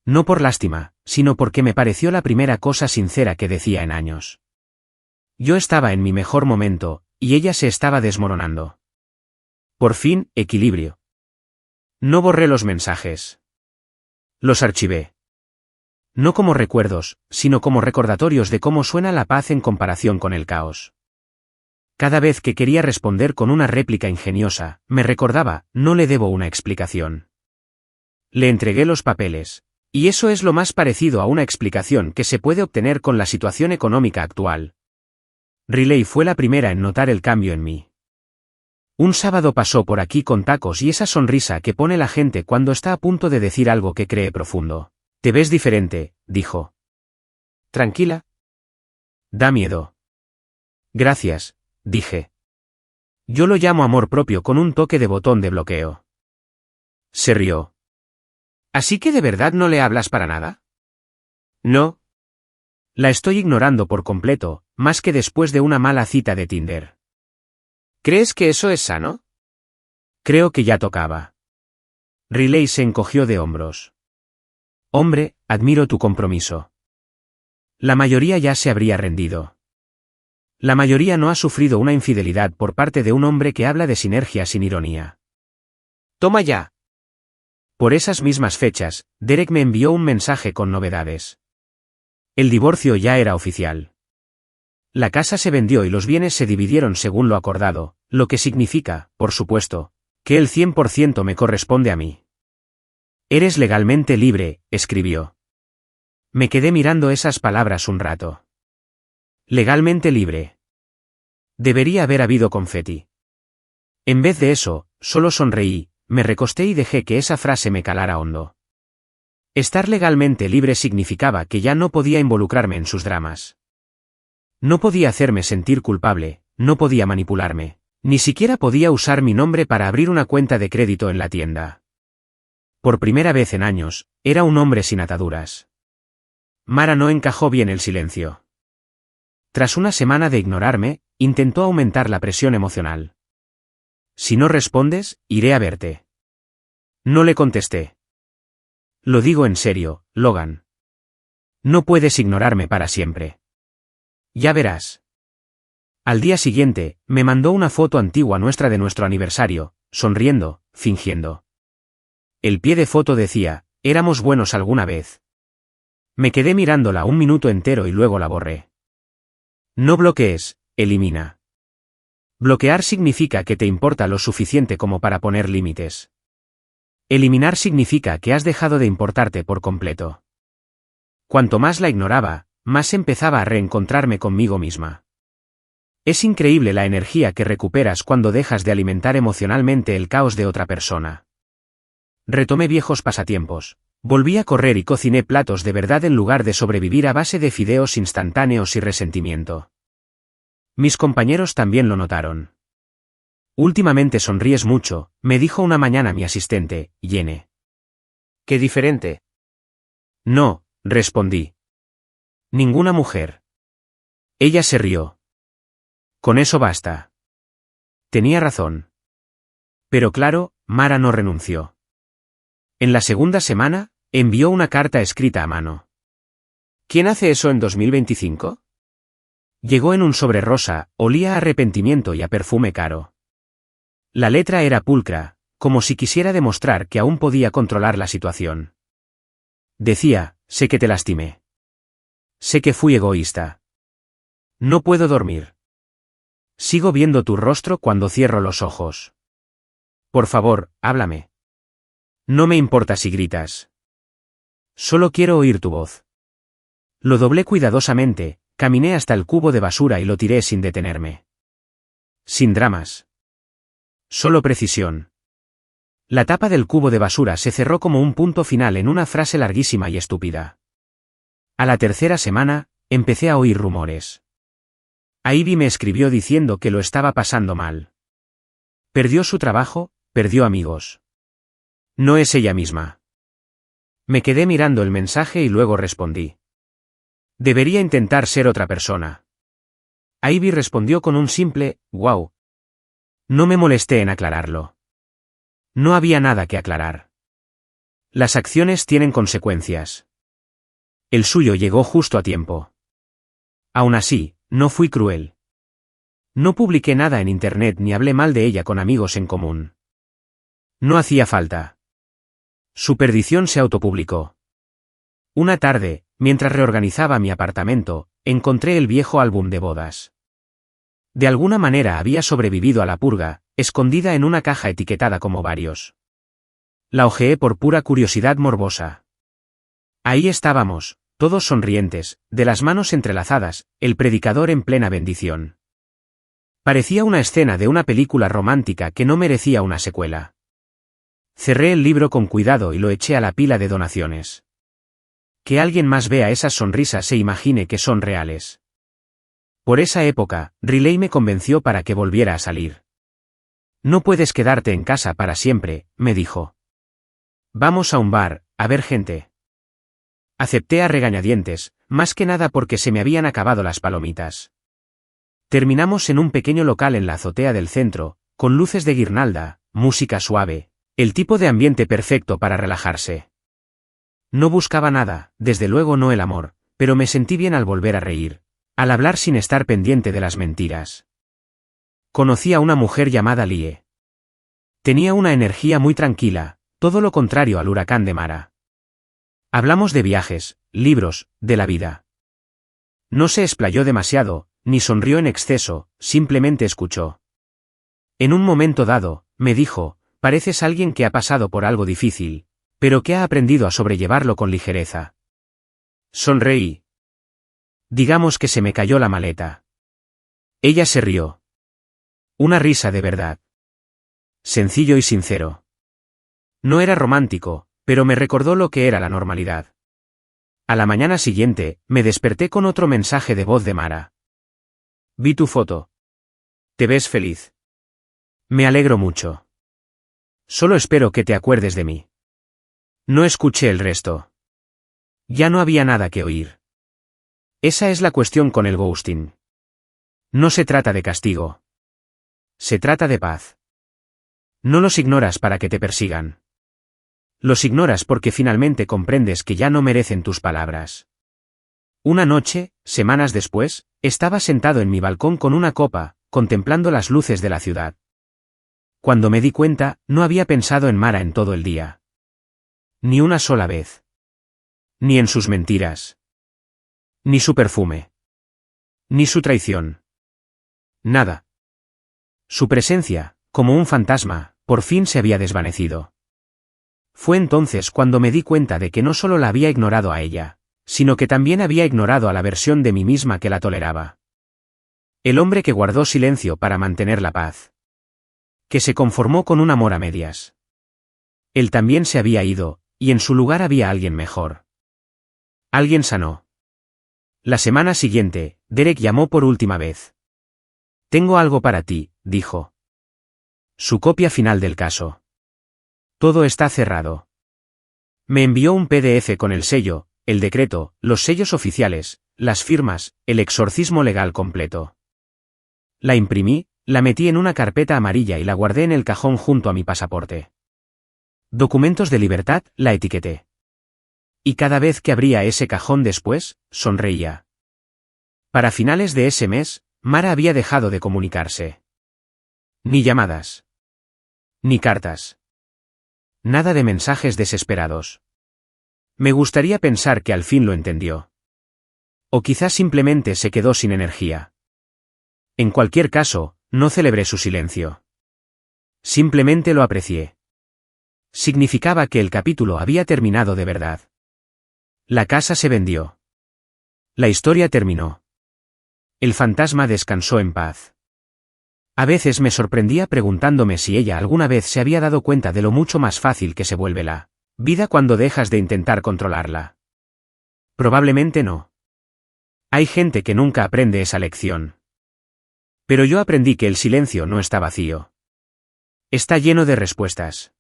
No por lástima, sino porque me pareció la primera cosa sincera que decía en años. Yo estaba en mi mejor momento, y ella se estaba desmoronando. Por fin, equilibrio. No borré los mensajes. Los archivé. No como recuerdos, sino como recordatorios de cómo suena la paz en comparación con el caos. Cada vez que quería responder con una réplica ingeniosa, me recordaba, no le debo una explicación. Le entregué los papeles. Y eso es lo más parecido a una explicación que se puede obtener con la situación económica actual. Riley fue la primera en notar el cambio en mí. Un sábado pasó por aquí con tacos y esa sonrisa que pone la gente cuando está a punto de decir algo que cree profundo. Te ves diferente, dijo. ¿Tranquila? Da miedo. Gracias, dije. Yo lo llamo amor propio con un toque de botón de bloqueo. Se rió. ¿Así que de verdad no le hablas para nada? No. La estoy ignorando por completo, más que después de una mala cita de Tinder. ¿Crees que eso es sano? Creo que ya tocaba. Riley se encogió de hombros. Hombre, admiro tu compromiso. La mayoría ya se habría rendido. La mayoría no ha sufrido una infidelidad por parte de un hombre que habla de sinergia sin ironía. Toma ya. Por esas mismas fechas, Derek me envió un mensaje con novedades. El divorcio ya era oficial. La casa se vendió y los bienes se dividieron según lo acordado, lo que significa, por supuesto, que el 100% me corresponde a mí. Eres legalmente libre, escribió. Me quedé mirando esas palabras un rato. Legalmente libre. Debería haber habido confeti. En vez de eso, solo sonreí, me recosté y dejé que esa frase me calara hondo. Estar legalmente libre significaba que ya no podía involucrarme en sus dramas. No podía hacerme sentir culpable, no podía manipularme, ni siquiera podía usar mi nombre para abrir una cuenta de crédito en la tienda. Por primera vez en años, era un hombre sin ataduras. Mara no encajó bien el silencio. Tras una semana de ignorarme, intentó aumentar la presión emocional. Si no respondes, iré a verte. No le contesté. Lo digo en serio, Logan. No puedes ignorarme para siempre. Ya verás. Al día siguiente, me mandó una foto antigua nuestra de nuestro aniversario, sonriendo, fingiendo. El pie de foto decía, éramos buenos alguna vez. Me quedé mirándola un minuto entero y luego la borré. No bloquees, elimina. Bloquear significa que te importa lo suficiente como para poner límites. Eliminar significa que has dejado de importarte por completo. Cuanto más la ignoraba, más empezaba a reencontrarme conmigo misma. Es increíble la energía que recuperas cuando dejas de alimentar emocionalmente el caos de otra persona. Retomé viejos pasatiempos. Volví a correr y cociné platos de verdad en lugar de sobrevivir a base de fideos instantáneos y resentimiento. Mis compañeros también lo notaron. Últimamente sonríes mucho, me dijo una mañana mi asistente, Yene. Qué diferente. No, respondí. Ninguna mujer. Ella se rió. Con eso basta. Tenía razón. Pero claro, Mara no renunció. En la segunda semana, envió una carta escrita a mano. ¿Quién hace eso en 2025? Llegó en un sobre rosa, olía a arrepentimiento y a perfume caro. La letra era pulcra, como si quisiera demostrar que aún podía controlar la situación. Decía, sé que te lastimé. Sé que fui egoísta. No puedo dormir. Sigo viendo tu rostro cuando cierro los ojos. Por favor, háblame. No me importa si gritas. Solo quiero oír tu voz. Lo doblé cuidadosamente, caminé hasta el cubo de basura y lo tiré sin detenerme. Sin dramas. Solo precisión. La tapa del cubo de basura se cerró como un punto final en una frase larguísima y estúpida. A la tercera semana, empecé a oír rumores. Ivy me escribió diciendo que lo estaba pasando mal. Perdió su trabajo, perdió amigos. No es ella misma. Me quedé mirando el mensaje y luego respondí. Debería intentar ser otra persona. Ivy respondió con un simple, wow. No me molesté en aclararlo. No había nada que aclarar. Las acciones tienen consecuencias. El suyo llegó justo a tiempo. Aún así, no fui cruel. No publiqué nada en internet ni hablé mal de ella con amigos en común. No hacía falta. Su perdición se autopublicó. Una tarde, mientras reorganizaba mi apartamento, encontré el viejo álbum de bodas. De alguna manera había sobrevivido a la purga, escondida en una caja etiquetada como varios. La hojeé por pura curiosidad morbosa. Ahí estábamos, todos sonrientes, de las manos entrelazadas, el predicador en plena bendición. Parecía una escena de una película romántica que no merecía una secuela. Cerré el libro con cuidado y lo eché a la pila de donaciones. Que alguien más vea esas sonrisas e imagine que son reales. Por esa época, Riley me convenció para que volviera a salir. No puedes quedarte en casa para siempre, me dijo. Vamos a un bar, a ver gente. Acepté a regañadientes, más que nada porque se me habían acabado las palomitas. Terminamos en un pequeño local en la azotea del centro, con luces de guirnalda, música suave, el tipo de ambiente perfecto para relajarse. No buscaba nada, desde luego no el amor, pero me sentí bien al volver a reír, al hablar sin estar pendiente de las mentiras. Conocí a una mujer llamada Lie. Tenía una energía muy tranquila, todo lo contrario al huracán de Mara. Hablamos de viajes, libros, de la vida. No se explayó demasiado, ni sonrió en exceso, simplemente escuchó. En un momento dado, me dijo, pareces alguien que ha pasado por algo difícil, pero que ha aprendido a sobrellevarlo con ligereza. Sonreí. Digamos que se me cayó la maleta. Ella se rió. Una risa de verdad. Sencillo y sincero. No era romántico, pero me recordó lo que era la normalidad. A la mañana siguiente, me desperté con otro mensaje de voz de Mara. Vi tu foto. Te ves feliz. Me alegro mucho. Solo espero que te acuerdes de mí. No escuché el resto. Ya no había nada que oír. Esa es la cuestión con el ghosting. No se trata de castigo. Se trata de paz. No los ignoras para que te persigan. Los ignoras porque finalmente comprendes que ya no merecen tus palabras. Una noche, semanas después, estaba sentado en mi balcón con una copa, contemplando las luces de la ciudad. Cuando me di cuenta, no había pensado en Mara en todo el día. Ni una sola vez. Ni en sus mentiras. Ni su perfume. Ni su traición. Nada. Su presencia, como un fantasma, por fin se había desvanecido. Fue entonces cuando me di cuenta de que no solo la había ignorado a ella, sino que también había ignorado a la versión de mí misma que la toleraba. El hombre que guardó silencio para mantener la paz. Que se conformó con un amor a medias. Él también se había ido, y en su lugar había alguien mejor. Alguien sano. La semana siguiente, Derek llamó por última vez. Tengo algo para ti, dijo. Su copia final del caso. Todo está cerrado. Me envió un PDF con el sello, el decreto, los sellos oficiales, las firmas, el exorcismo legal completo. La imprimí, la metí en una carpeta amarilla y la guardé en el cajón junto a mi pasaporte. Documentos de libertad, la etiqueté. Y cada vez que abría ese cajón después, sonreía. Para finales de ese mes, Mara había dejado de comunicarse. Ni llamadas. Ni cartas. Nada de mensajes desesperados. Me gustaría pensar que al fin lo entendió. O quizás simplemente se quedó sin energía. En cualquier caso, no celebré su silencio. Simplemente lo aprecié. Significaba que el capítulo había terminado de verdad. La casa se vendió. La historia terminó. El fantasma descansó en paz. A veces me sorprendía preguntándome si ella alguna vez se había dado cuenta de lo mucho más fácil que se vuelve la vida cuando dejas de intentar controlarla. Probablemente no. Hay gente que nunca aprende esa lección. Pero yo aprendí que el silencio no está vacío. Está lleno de respuestas.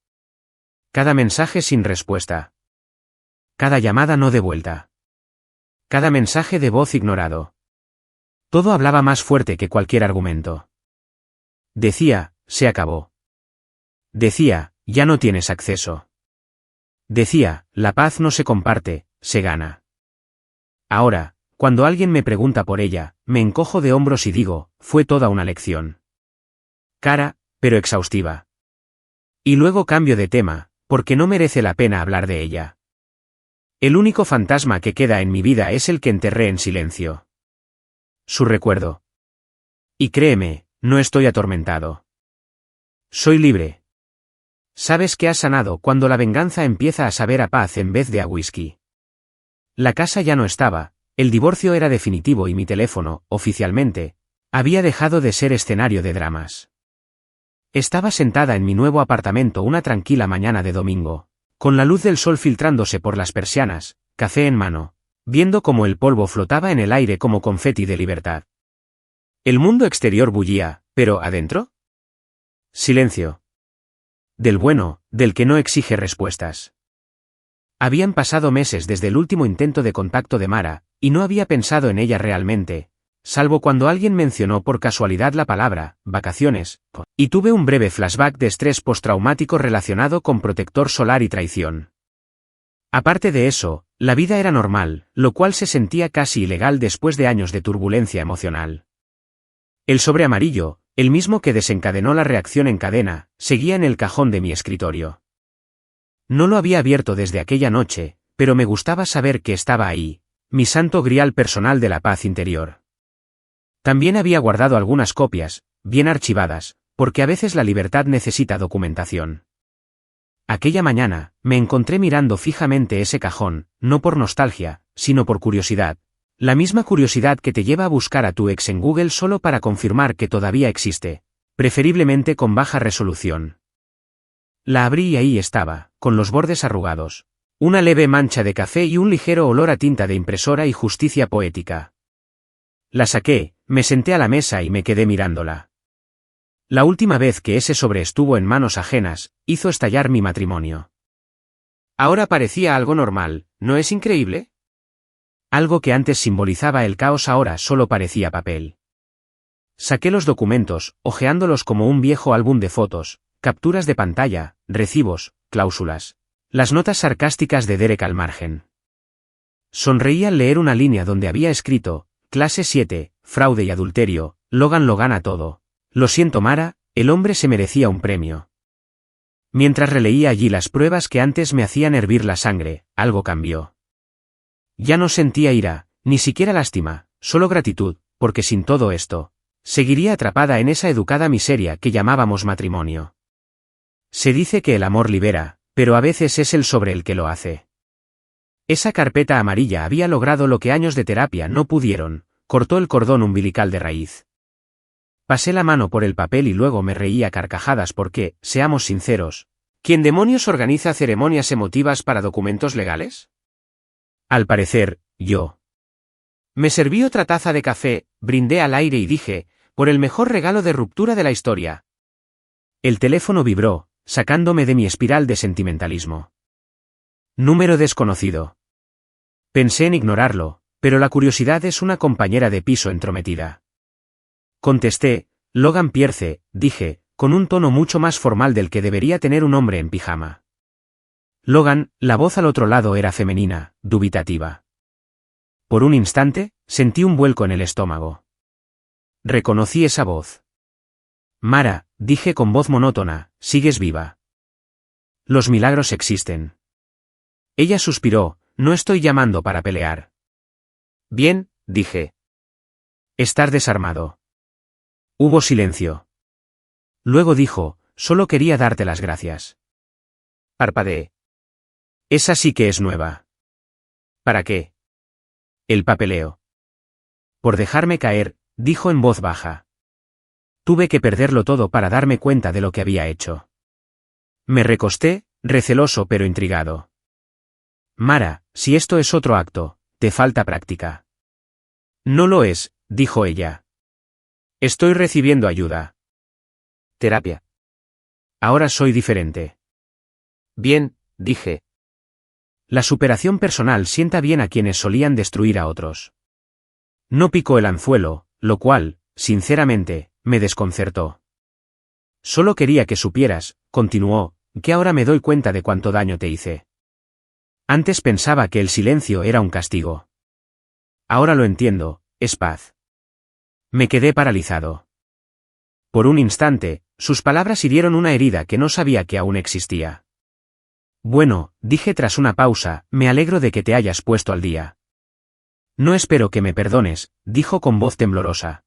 Cada mensaje sin respuesta. Cada llamada no devuelta. Cada mensaje de voz ignorado. Todo hablaba más fuerte que cualquier argumento. Decía, se acabó. Decía, ya no tienes acceso. Decía, la paz no se comparte, se gana. Ahora, cuando alguien me pregunta por ella, me encojo de hombros y digo, fue toda una lección. Cara, pero exhaustiva. Y luego cambio de tema, porque no merece la pena hablar de ella. El único fantasma que queda en mi vida es el que enterré en silencio. Su recuerdo. Y créeme, no estoy atormentado. Soy libre. Sabes que has sanado cuando la venganza empieza a saber a paz en vez de a whisky. La casa ya no estaba, el divorcio era definitivo y mi teléfono, oficialmente, había dejado de ser escenario de dramas. Estaba sentada en mi nuevo apartamento una tranquila mañana de domingo, con la luz del sol filtrándose por las persianas, café en mano, viendo cómo el polvo flotaba en el aire como confeti de libertad. El mundo exterior bullía, pero ¿adentro? Silencio. Del bueno, del que no exige respuestas. Habían pasado meses desde el último intento de contacto de Mara, y no había pensado en ella realmente, salvo cuando alguien mencionó por casualidad la palabra, vacaciones, y tuve un breve flashback de estrés postraumático relacionado con protector solar y traición. Aparte de eso, la vida era normal, lo cual se sentía casi ilegal después de años de turbulencia emocional. El sobre amarillo, el mismo que desencadenó la reacción en cadena, seguía en el cajón de mi escritorio. No lo había abierto desde aquella noche, pero me gustaba saber que estaba ahí, mi santo grial personal de la paz interior. También había guardado algunas copias, bien archivadas, porque a veces la libertad necesita documentación. Aquella mañana, me encontré mirando fijamente ese cajón, no por nostalgia, sino por curiosidad. La misma curiosidad que te lleva a buscar a tu ex en Google solo para confirmar que todavía existe, preferiblemente con baja resolución. La abrí y ahí estaba, con los bordes arrugados, una leve mancha de café y un ligero olor a tinta de impresora y justicia poética. La saqué, me senté a la mesa y me quedé mirándola. La última vez que ese sobre estuvo en manos ajenas, hizo estallar mi matrimonio. Ahora parecía algo normal, ¿no es increíble? Algo que antes simbolizaba el caos ahora solo parecía papel. Saqué los documentos, hojeándolos como un viejo álbum de fotos, capturas de pantalla, recibos, cláusulas. Las notas sarcásticas de Derek al margen. Sonreí al leer una línea donde había escrito, clase 7, fraude y adulterio, Logan lo gana todo. Lo siento Mara, el hombre se merecía un premio. Mientras releía allí las pruebas que antes me hacían hervir la sangre, algo cambió. Ya no sentía ira, ni siquiera lástima, solo gratitud, porque sin todo esto, seguiría atrapada en esa educada miseria que llamábamos matrimonio. Se dice que el amor libera, pero a veces es el sobre el que lo hace. Esa carpeta amarilla había logrado lo que años de terapia no pudieron, cortó el cordón umbilical de raíz. Pasé la mano por el papel y luego me reí a carcajadas porque, seamos sinceros, ¿quién demonios organiza ceremonias emotivas para documentos legales? Al parecer, yo. Me serví otra taza de café, brindé al aire y dije, por el mejor regalo de ruptura de la historia. El teléfono vibró, sacándome de mi espiral de sentimentalismo. Número desconocido. Pensé en ignorarlo, pero la curiosidad es una compañera de piso entrometida. Contesté, Logan Pierce, dije, con un tono mucho más formal del que debería tener un hombre en pijama. Logan, la voz al otro lado era femenina, dubitativa. Por un instante, sentí un vuelco en el estómago. Reconocí esa voz. Mara, dije con voz monótona, sigues viva. Los milagros existen. Ella suspiró, no estoy llamando para pelear. Bien, dije. Estar desarmado. Hubo silencio. Luego dijo, solo quería darte las gracias. Parpadeé. Esa sí que es nueva. ¿Para qué? El papeleo. Por dejarme caer, dijo en voz baja. Tuve que perderlo todo para darme cuenta de lo que había hecho. Me recosté, receloso pero intrigado. Mara, si esto es otro acto, te falta práctica. No lo es, dijo ella. Estoy recibiendo ayuda. Terapia. Ahora soy diferente. Bien, dije. La superación personal sienta bien a quienes solían destruir a otros. No picó el anzuelo, lo cual, sinceramente, me desconcertó. Solo quería que supieras, continuó, que ahora me doy cuenta de cuánto daño te hice. Antes pensaba que el silencio era un castigo. Ahora lo entiendo, es paz. Me quedé paralizado. Por un instante, sus palabras hirieron una herida que no sabía que aún existía. Bueno, dije tras una pausa, me alegro de que te hayas puesto al día. No espero que me perdones, dijo con voz temblorosa.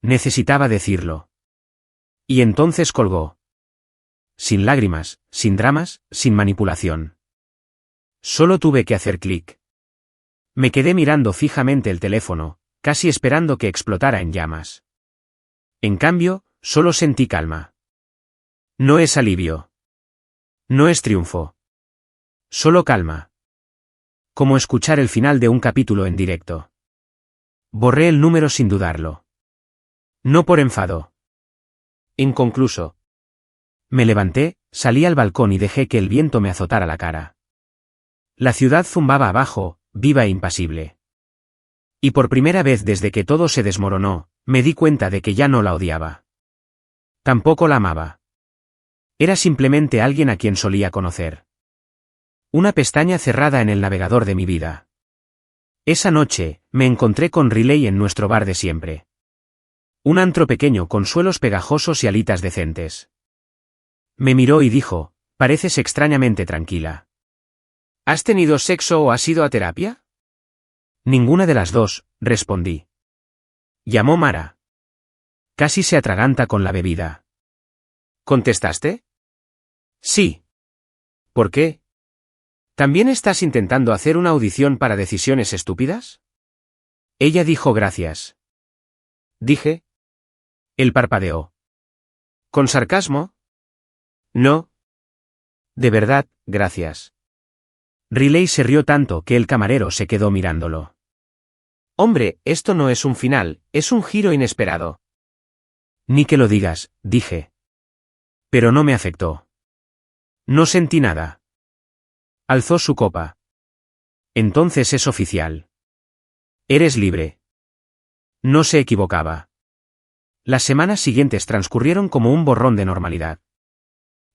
Necesitaba decirlo. Y entonces colgó. Sin lágrimas, sin dramas, sin manipulación. Solo tuve que hacer clic. Me quedé mirando fijamente el teléfono, casi esperando que explotara en llamas. En cambio, solo sentí calma. No es alivio. No es triunfo. Solo calma. Como escuchar el final de un capítulo en directo. Borré el número sin dudarlo. No por enfado. Inconcluso. Me levanté, salí al balcón y dejé que el viento me azotara la cara. La ciudad zumbaba abajo, viva e impasible. Y por primera vez desde que todo se desmoronó, me di cuenta de que ya no la odiaba. Tampoco la amaba. Era simplemente alguien a quien solía conocer. Una pestaña cerrada en el navegador de mi vida. Esa noche, me encontré con Riley en nuestro bar de siempre. Un antro pequeño con suelos pegajosos y alitas decentes. Me miró y dijo, pareces extrañamente tranquila. ¿Has tenido sexo o has ido a terapia? Ninguna de las dos, respondí. Llamó Mara. Casi se atraganta con la bebida. ¿Contestaste? Sí. ¿Por qué? ¿También estás intentando hacer una audición para decisiones estúpidas? Ella dijo gracias. Dije. Él parpadeó. ¿Con sarcasmo? No. De verdad, gracias. Riley se rió tanto que el camarero se quedó mirándolo. Hombre, esto no es un final, es un giro inesperado. Ni que lo digas, dije. Pero no me afectó. No sentí nada. Alzó su copa. Entonces es oficial. Eres libre. No se equivocaba. Las semanas siguientes transcurrieron como un borrón de normalidad.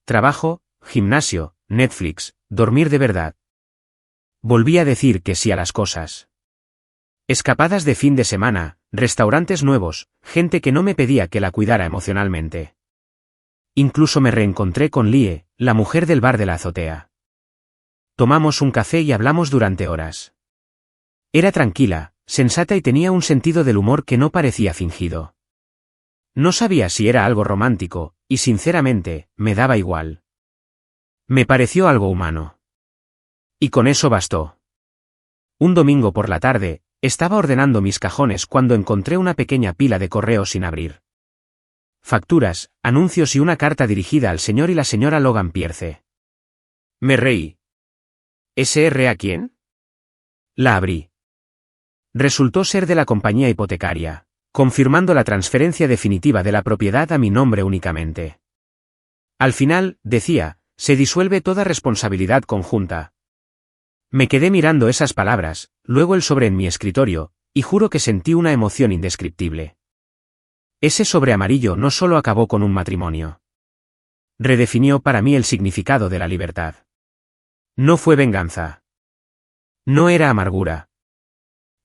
Trabajo, gimnasio, Netflix, dormir de verdad. Volví a decir que sí a las cosas. Escapadas de fin de semana, restaurantes nuevos, gente que no me pedía que la cuidara emocionalmente. Incluso me reencontré con Lie, la mujer del bar de la azotea. Tomamos un café y hablamos durante horas. Era tranquila, sensata y tenía un sentido del humor que no parecía fingido. No sabía si era algo romántico, y sinceramente, me daba igual. Me pareció algo humano. Y con eso bastó. Un domingo por la tarde, estaba ordenando mis cajones cuando encontré una pequeña pila de correos sin abrir. Facturas, anuncios y una carta dirigida al señor y la señora Logan Pierce. Me reí. ¿SR a quién? La abrí. Resultó ser de la compañía hipotecaria, confirmando la transferencia definitiva de la propiedad a mi nombre únicamente. Al final, decía, se disuelve toda responsabilidad conjunta. Me quedé mirando esas palabras, luego el sobre en mi escritorio, y juro que sentí una emoción indescriptible. Ese sobre amarillo no solo acabó con un matrimonio. Redefinió para mí el significado de la libertad. No fue venganza. No era amargura.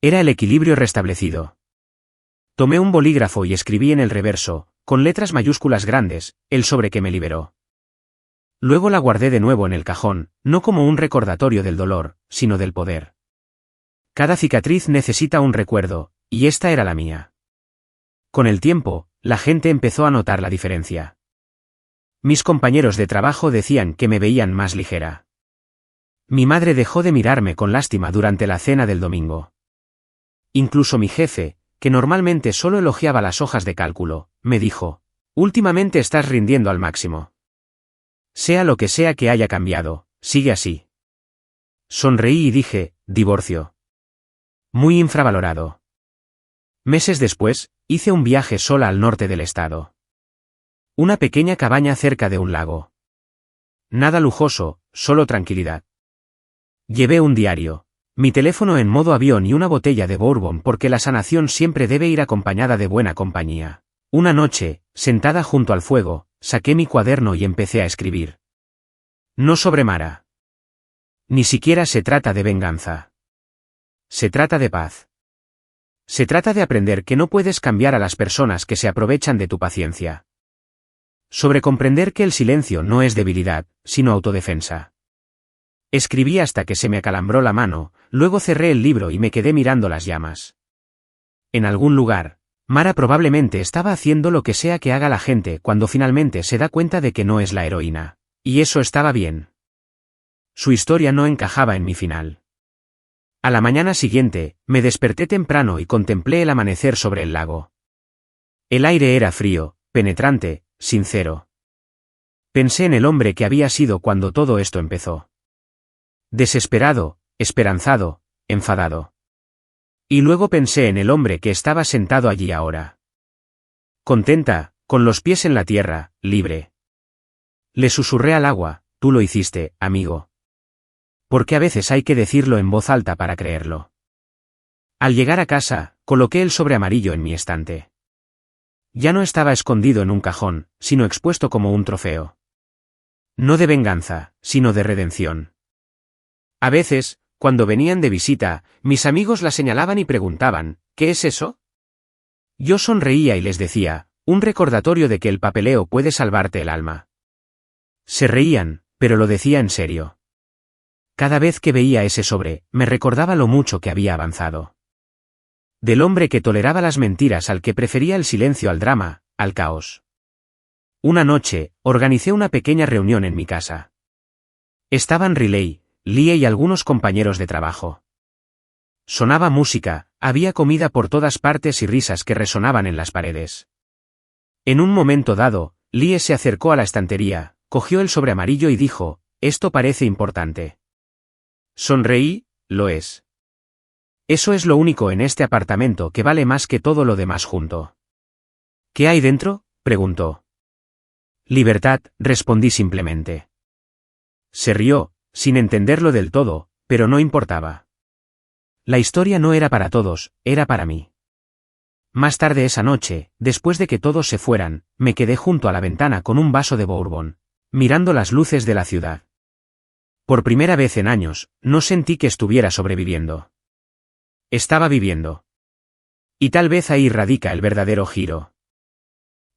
Era el equilibrio restablecido. Tomé un bolígrafo y escribí en el reverso, con letras mayúsculas grandes, el sobre que me liberó. Luego la guardé de nuevo en el cajón, no como un recordatorio del dolor, sino del poder. Cada cicatriz necesita un recuerdo, y esta era la mía. Con el tiempo, la gente empezó a notar la diferencia. Mis compañeros de trabajo decían que me veían más ligera. Mi madre dejó de mirarme con lástima durante la cena del domingo. Incluso mi jefe, que normalmente solo elogiaba las hojas de cálculo, me dijo, últimamente estás rindiendo al máximo. Sea lo que sea que haya cambiado, sigue así. Sonreí y dije, divorcio. Muy infravalorado. Meses después, hice un viaje sola al norte del estado. Una pequeña cabaña cerca de un lago. Nada lujoso, solo tranquilidad. Llevé un diario, mi teléfono en modo avión y una botella de bourbon porque la sanación siempre debe ir acompañada de buena compañía. Una noche, sentada junto al fuego, saqué mi cuaderno y empecé a escribir. No sobre Mara. Ni siquiera se trata de venganza. Se trata de paz. Se trata de aprender que no puedes cambiar a las personas que se aprovechan de tu paciencia. Sobre comprender que el silencio no es debilidad, sino autodefensa. Escribí hasta que se me acalambró la mano, luego cerré el libro y me quedé mirando las llamas. En algún lugar, Mara probablemente estaba haciendo lo que sea que haga la gente cuando finalmente se da cuenta de que no es la heroína. Y eso estaba bien. Su historia no encajaba en mi final. A la mañana siguiente, me desperté temprano y contemplé el amanecer sobre el lago. El aire era frío, penetrante, sincero. Pensé en el hombre que había sido cuando todo esto empezó. Desesperado, esperanzado, enfadado. Y luego pensé en el hombre que estaba sentado allí ahora. Contenta, con los pies en la tierra, libre. Le susurré al agua, tú lo hiciste, amigo. Porque a veces hay que decirlo en voz alta para creerlo. Al llegar a casa, coloqué el sobre amarillo en mi estante. Ya no estaba escondido en un cajón, sino expuesto como un trofeo. No de venganza, sino de redención. A veces, cuando venían de visita, mis amigos la señalaban y preguntaban, ¿qué es eso? Yo sonreía y les decía, un recordatorio de que el papeleo puede salvarte el alma. Se reían, pero lo decía en serio. Cada vez que veía ese sobre, me recordaba lo mucho que había avanzado. Del hombre que toleraba las mentiras al que prefería el silencio al drama, al caos. Una noche, organicé una pequeña reunión en mi casa. Estaban Riley, Lie y algunos compañeros de trabajo. Sonaba música, había comida por todas partes y risas que resonaban en las paredes. En un momento dado, Lie se acercó a la estantería, cogió el sobre amarillo y dijo, esto parece importante. Sonreí, lo es. Eso es lo único en este apartamento que vale más que todo lo demás junto. ¿Qué hay dentro?, preguntó. Libertad, respondí simplemente. Se rió, sin entenderlo del todo, pero no importaba. La historia no era para todos, era para mí. Más tarde esa noche, después de que todos se fueran, me quedé junto a la ventana con un vaso de bourbon, mirando las luces de la ciudad. Por primera vez en años, no sentí que estuviera sobreviviendo. Estaba viviendo. Y tal vez ahí radica el verdadero giro.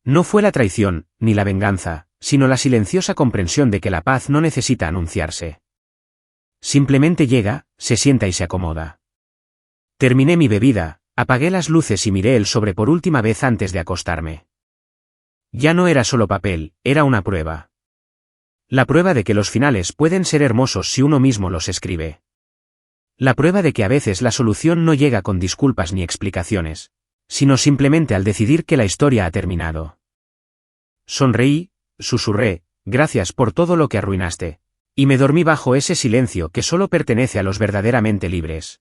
No fue la traición, ni la venganza, sino la silenciosa comprensión de que la paz no necesita anunciarse. Simplemente llega, se sienta y se acomoda. Terminé mi bebida, apagué las luces y miré el sobre por última vez antes de acostarme. Ya no era solo papel, era una prueba. La prueba de que los finales pueden ser hermosos si uno mismo los escribe. La prueba de que a veces la solución no llega con disculpas ni explicaciones, sino simplemente al decidir que la historia ha terminado. Sonreí, susurré, gracias por todo lo que arruinaste, y me dormí bajo ese silencio que solo pertenece a los verdaderamente libres.